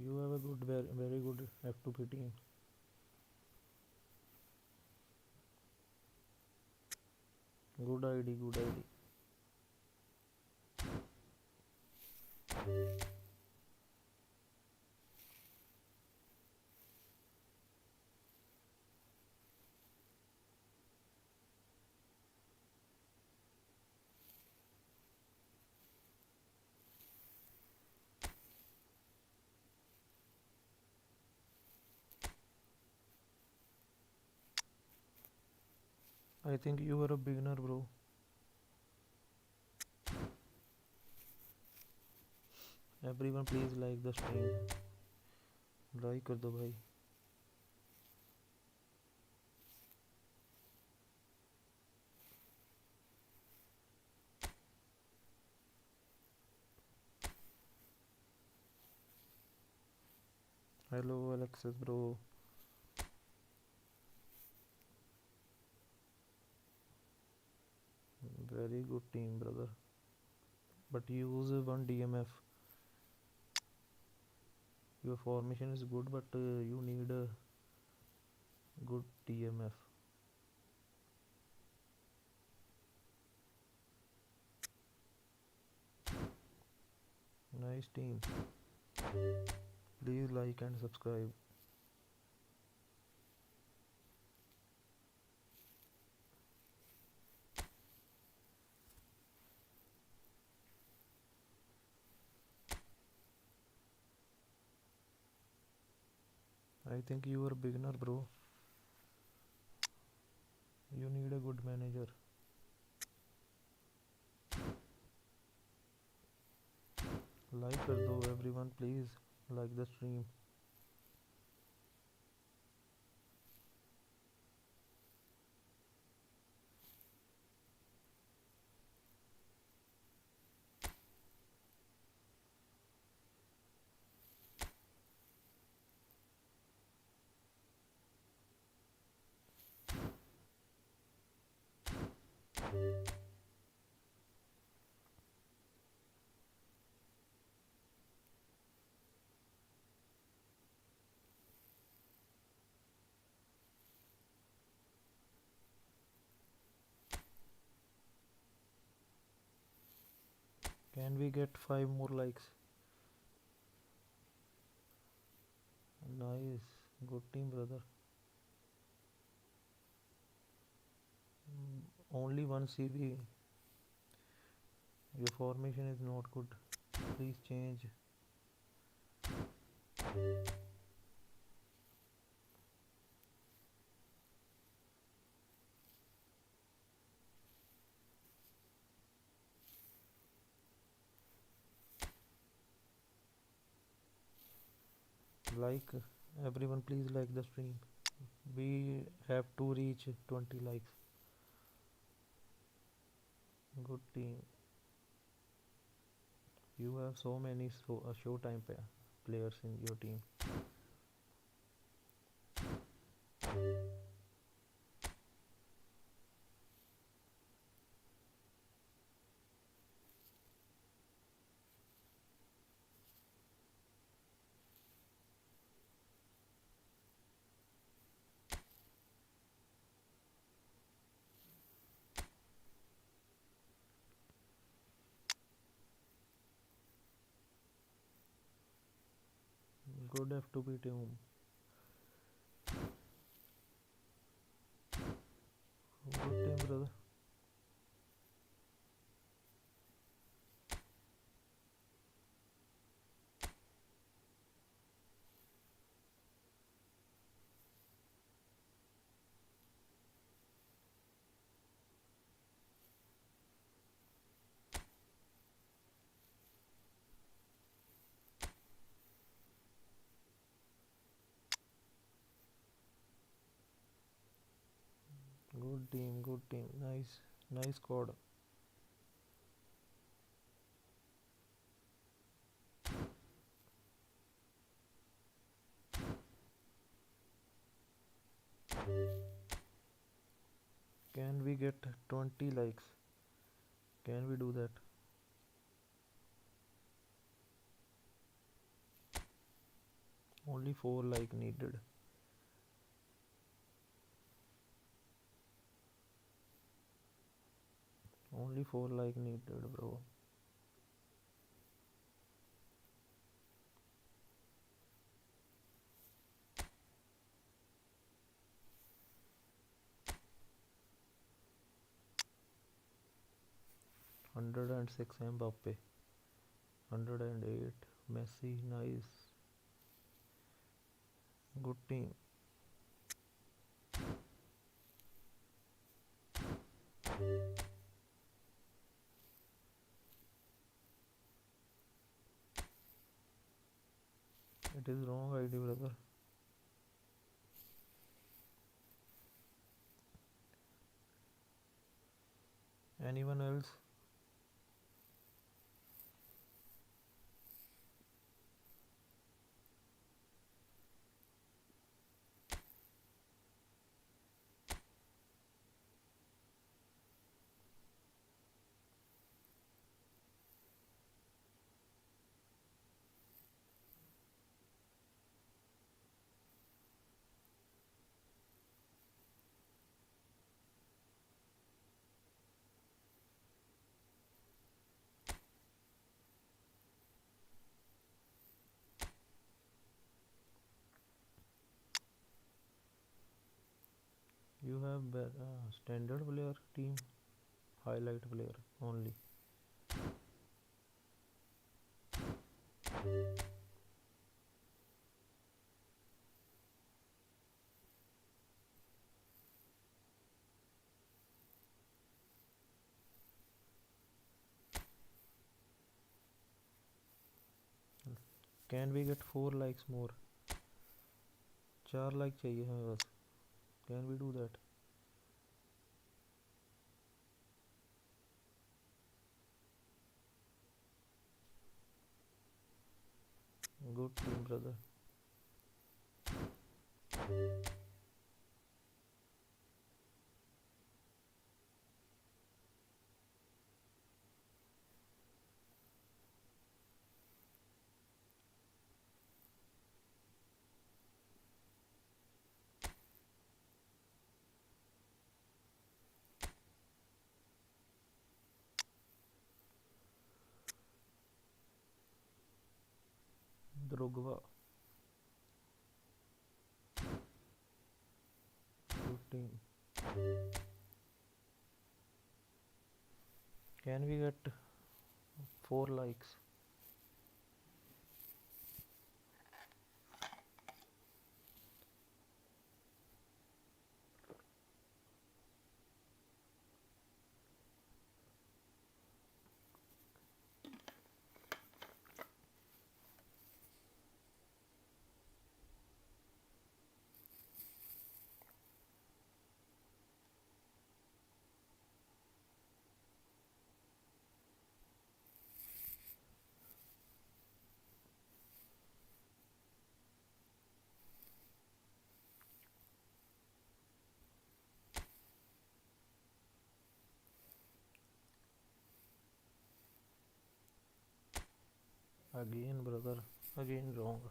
You have a good, very good F2P team. Good ID, good ID. I think you are a beginner, bro. Everyone please like the stream. Like कर दो भाई. Hello Alexis, bro. Very good team, brother. But use one DMF. Your formation is good, but you need a good DMF. Nice team. Please like and subscribe. I think you are a beginner, bro. You need a good manager. Like कर दो everyone, please like the stream. Can we get 5 more likes? Nice, good team, brother. Only one CB. Your formation is not good. Please change. Like everyone, please like the stream. We have to reach 20 likes. Good team. You have so many showtime players in your team. Good F2P team. Good team, brother. Good team, good team. Nice, nice squad. Can we get 20 likes? Can we do that? Only 4 like needed. Only 4 like needed, bro. $106 Mbappe. 108 Messi. Nice. Good team. It is wrong ID, brother. Anyone else? You have standard player team, highlight player only. Can we get 4 likes more? 4 like चाहिए हमें बस. Can we do that? Good team, brother. Drogba. Good team. Can we get 4 likes? Again, brother. Again wrong.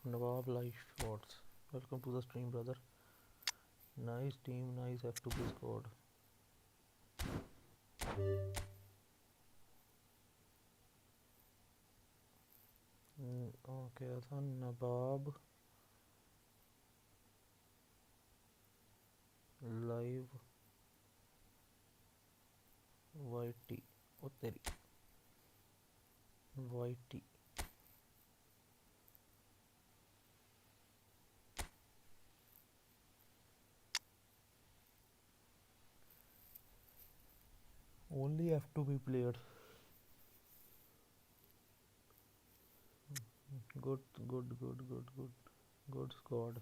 Nawab live shots. Welcome to the stream, brother. Nice team, nice F2P squad. Okay, था नवाब live YT ओ तेरी YT. Only F2B players. Good, good, good, good, good. Good squad.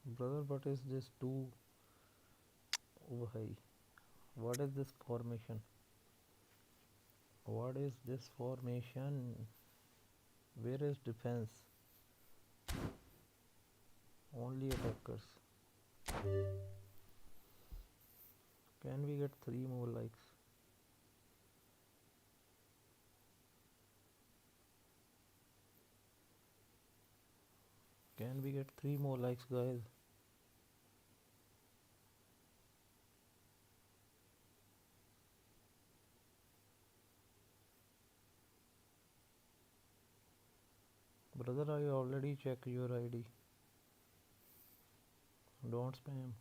Brother, what is this two? Oh, hi. What is this formation? What is this formation? Where is defense? Only attackers. Can we get 3 more likes? Can we get 3 more likes, guys? Brother, I already checked your ID. Don't spam.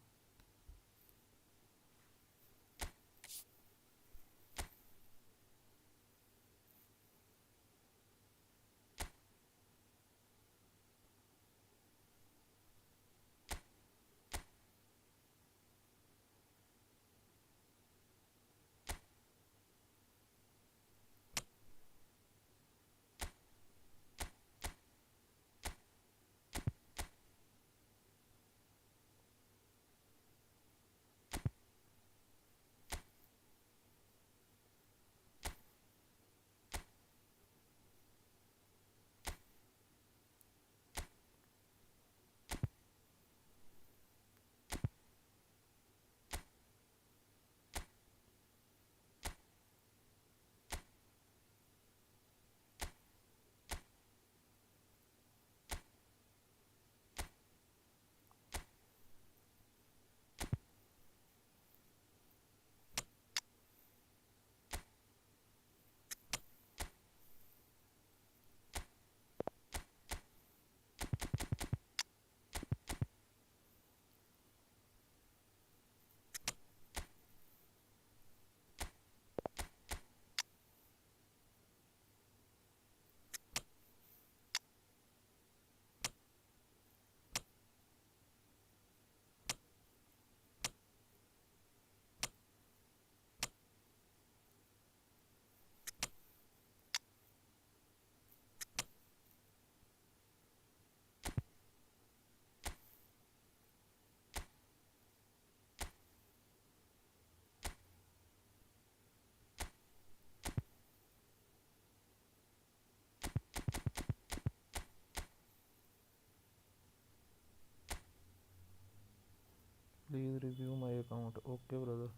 Please review my account. Okay, brother.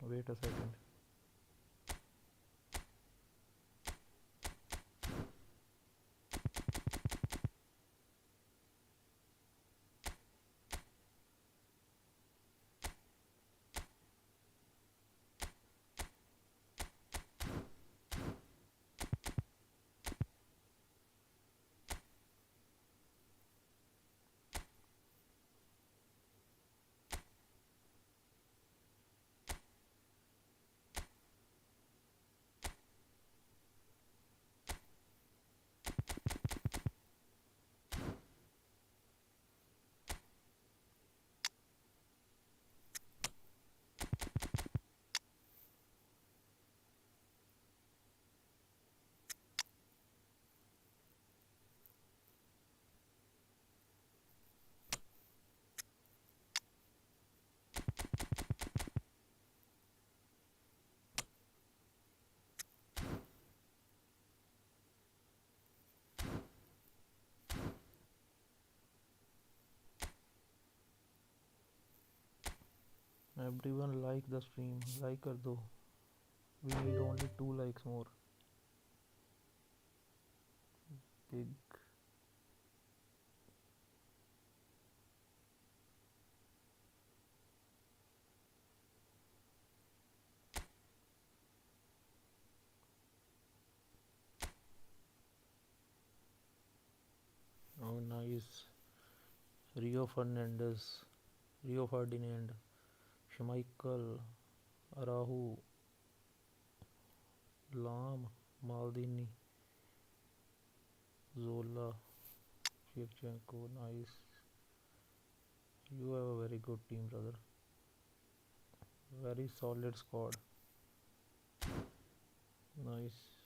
Wait a second. Everyone like the stream. Like कर दो. We need only 2 likes more. Big. Nice. Rio Fernandez, Rio Ferdinand, Schmeichel, Arahu, Lam, Maldini, Zola, Shevchenko. Nice. You have a very good team, brother. Very solid squad. Nice.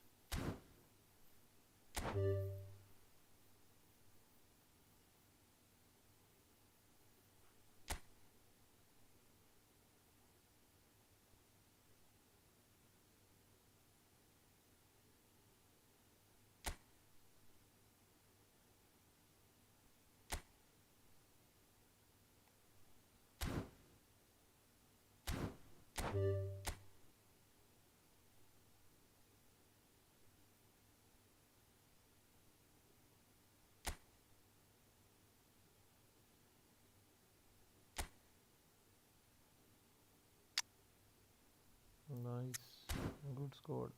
Nice. Good squad.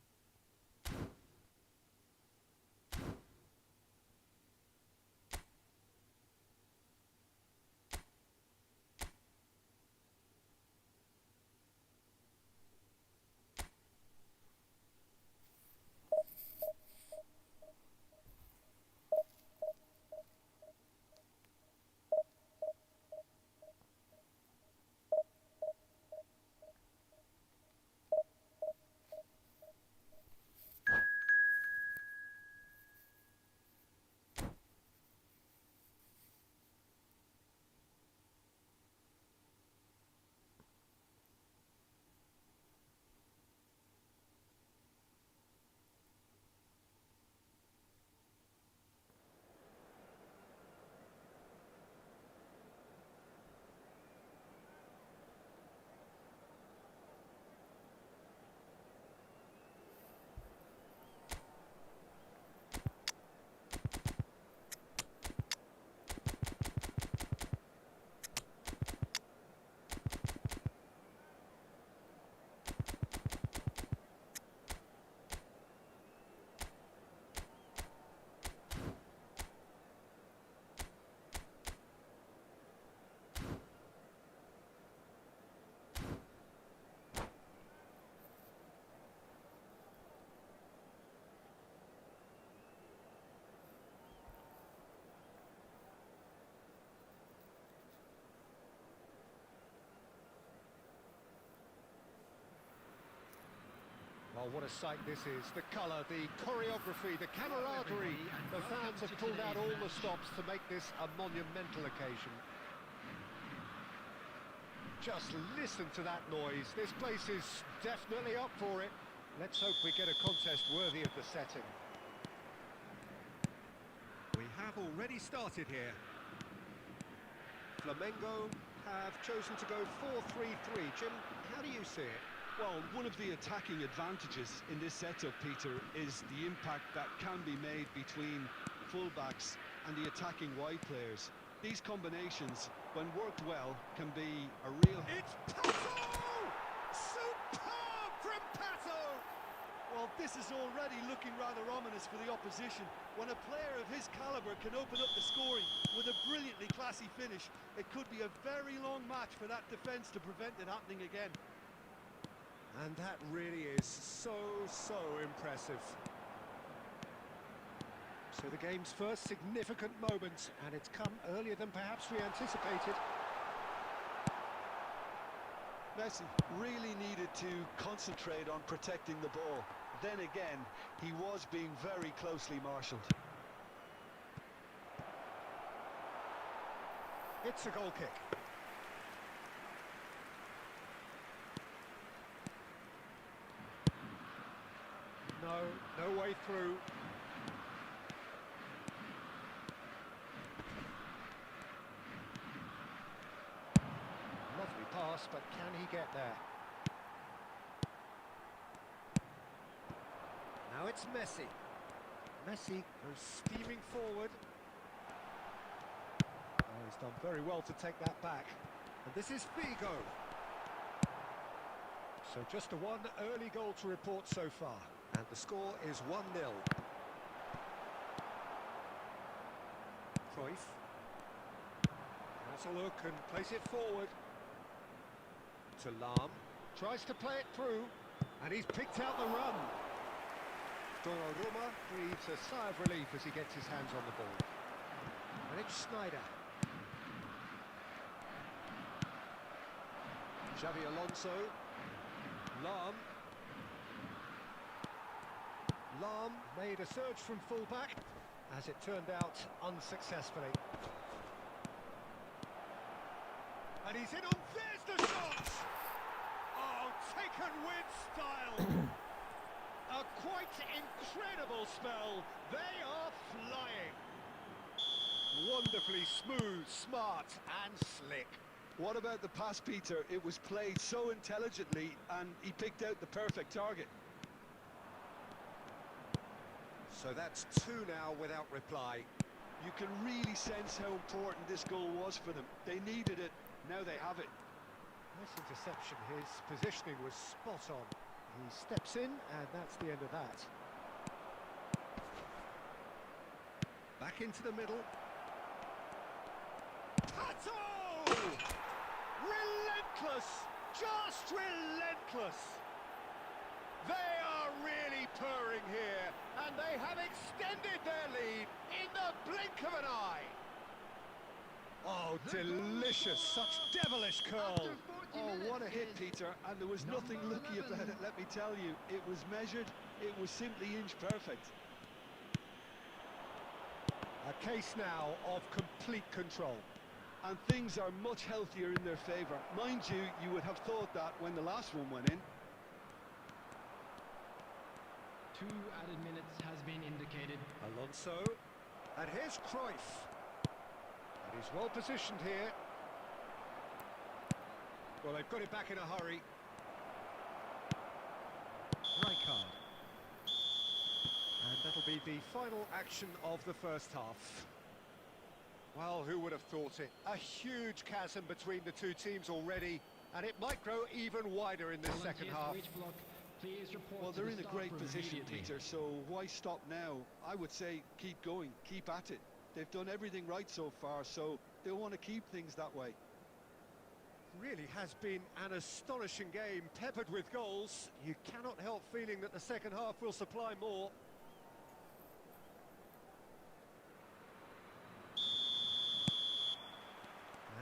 Well, what a sight this is. The colour, the choreography, the camaraderie. The fans have pulled out all the stops to make this a monumental occasion. Just listen to that noise. This place is definitely up for it. Let's hope we get a contest worthy of the setting. We have already started here. Flamengo have chosen to go 4-3-3. Jim, how do you see it? Well, one of the attacking advantages in this setup, Peter, is the impact that can be made between fullbacks and the attacking wide players. These combinations, when worked well, can be a real... It's Pato! Superb from Pato! Well, this is already looking rather ominous for the opposition. When a player of his calibre can open up the scoring with a brilliantly classy finish, it could be a very long match for that defence to prevent it happening again. And that really is so impressive. So the game's first significant moment, and it's come earlier than perhaps we anticipated. Messi really needed to concentrate on protecting the ball. Then again, he was being very closely marshalled. It's a goal kick. No way through. Lovely pass, but can he get there? Now it's Messi. Messi goes steaming forward. Oh, he's done very well to take that back. And this is Figo. So just a one early goal to report so far. And the score is 1-0. Cruyff. Has a look and plays it forward. To Lahm. Tries to play it through. And he's picked out the run. Donnarumma breathes a sigh of relief as he gets his hands on the ball. And it's Snyder. Xavi Alonso. Lahm. Lahm made a surge from full-back, as it turned out unsuccessfully. And he's in on, there's the shot! Oh, taken with style! A quite incredible spell. They are flying. Wonderfully smooth, smart and slick. What about the pass, Peter? It was played so intelligently and he picked out the perfect target. So that's two now without reply. You can really sense how important this goal was for them. They needed it, now they have it. Nice interception, his positioning was spot on. He steps in and that's the end of that. Back into the middle. Pato! Relentless! Just relentless! They are really purring here, and they have extended their lead in the blink of an eye. Oh, delicious, such devilish curl. Oh, what a hit, Peter, and there was nothing lucky about it, let me tell you. It was measured, it was simply inch perfect. A case now of complete control. And things are much healthier in their favour. Mind you, you would have thought that when the last one went in. 2 added minutes has been indicated. Alonso, and here's Cruyff. And he's well positioned here. Well, they've got it back in a hurry. Rijkaard. And that'll be the final action of the first half. Well, who would have thought it? A huge chasm between the two teams already, and it might grow even wider in the second half. Well, they're in a great position, Peter, so why stop now? I would say keep going, keep at it. They've done everything right so far, so they'll want to keep things that way. Really has been an astonishing game, peppered with goals. You cannot help feeling that the second half will supply more.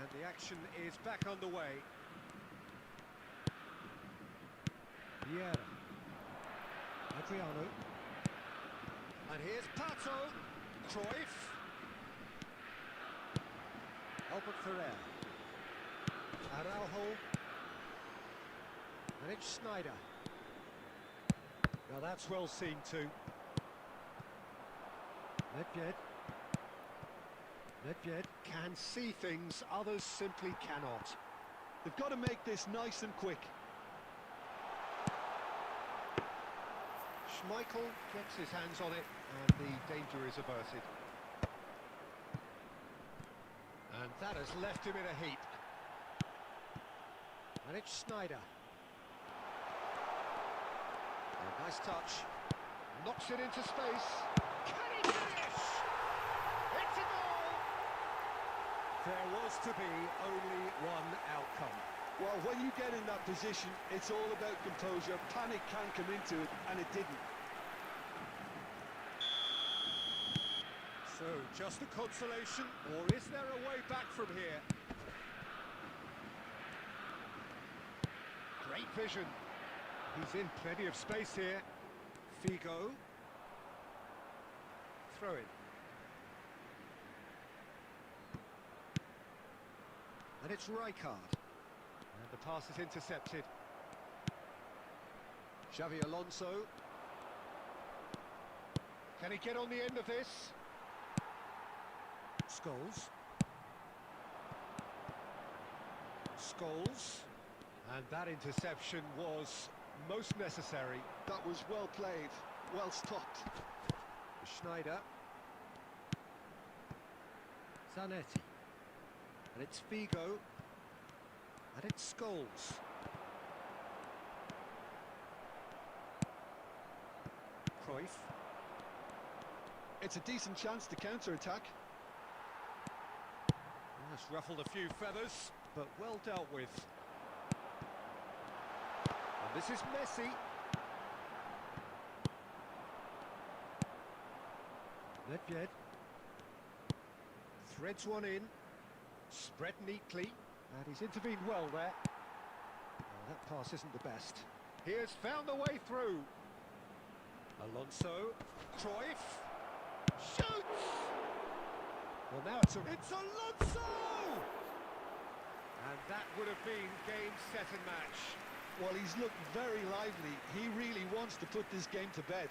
And the action is back underway. Vieira. Adriano. And here's Pato. Cruyff. Albert Ferrer. Araujo. And it's Snyder. Now that's well seen too. Nedved can see things others simply cannot. They've got to make this nice and quick. Schmeichel gets his hands on it and the danger is averted. And that has left him in a heap. And it's Snyder. A nice touch. Knocks it into space. Can he finish? It's a goal! There was to be only one outcome. Well, when you get in that position, it's all about composure. Panic can come into it, and it didn't. So, just a consolation, or is there a way back from here? Great vision. He's in plenty of space here. Figo. Throw in. And it's Rijkaard. And the pass is intercepted. Xavi Alonso. Can he get on the end of this? Scholes. Scholes. And that interception was most necessary. That was well played, well stopped. Schneider. Zanetti. And it's Figo. And it's Scholes. Cruyff. It's a decent chance to counter-attack. That's ruffled a few feathers, but well dealt with. And this is Messi. Nedved threads one in, spread neatly, and he's intervened well there. Oh, that pass isn't the best. He has found the way through. Alonso, Cruyff, shoots! Well, now it's Alonso! And that would have been game, set and match. Well, he's looked very lively. He really wants to put this game to bed.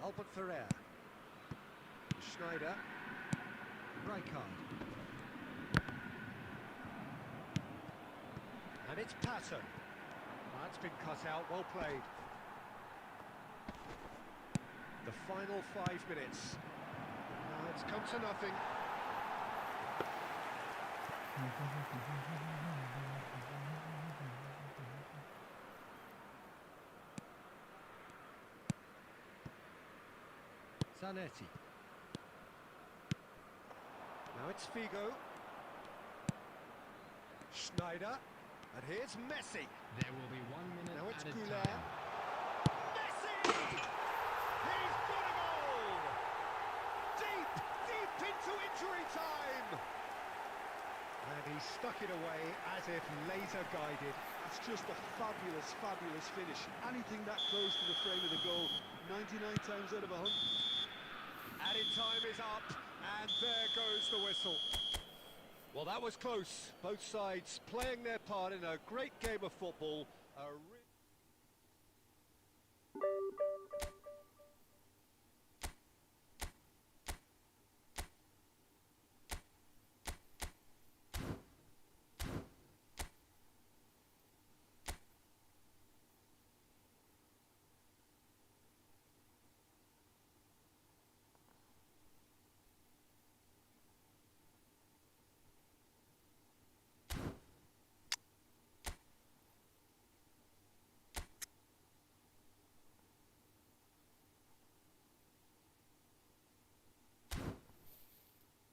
Albert Ferrer, Schneider, Rijkaard, and it's Pato. That's been cut out, well played. The final 5 minutes. Now it's come to nothing. Zanetti. Now it's Figo. Schneider. And here's Messi. There will be 1 minute Now it's added Goulet. time. Messi! He's got a goal! Deep, deep into injury time! And he stuck it away as if laser guided. That's just a fabulous, fabulous finish. Anything that close to the frame of the goal, 99 times out of 100. Added time is up, and there goes the whistle. Well, that was close. Both sides playing their part in a great game of football.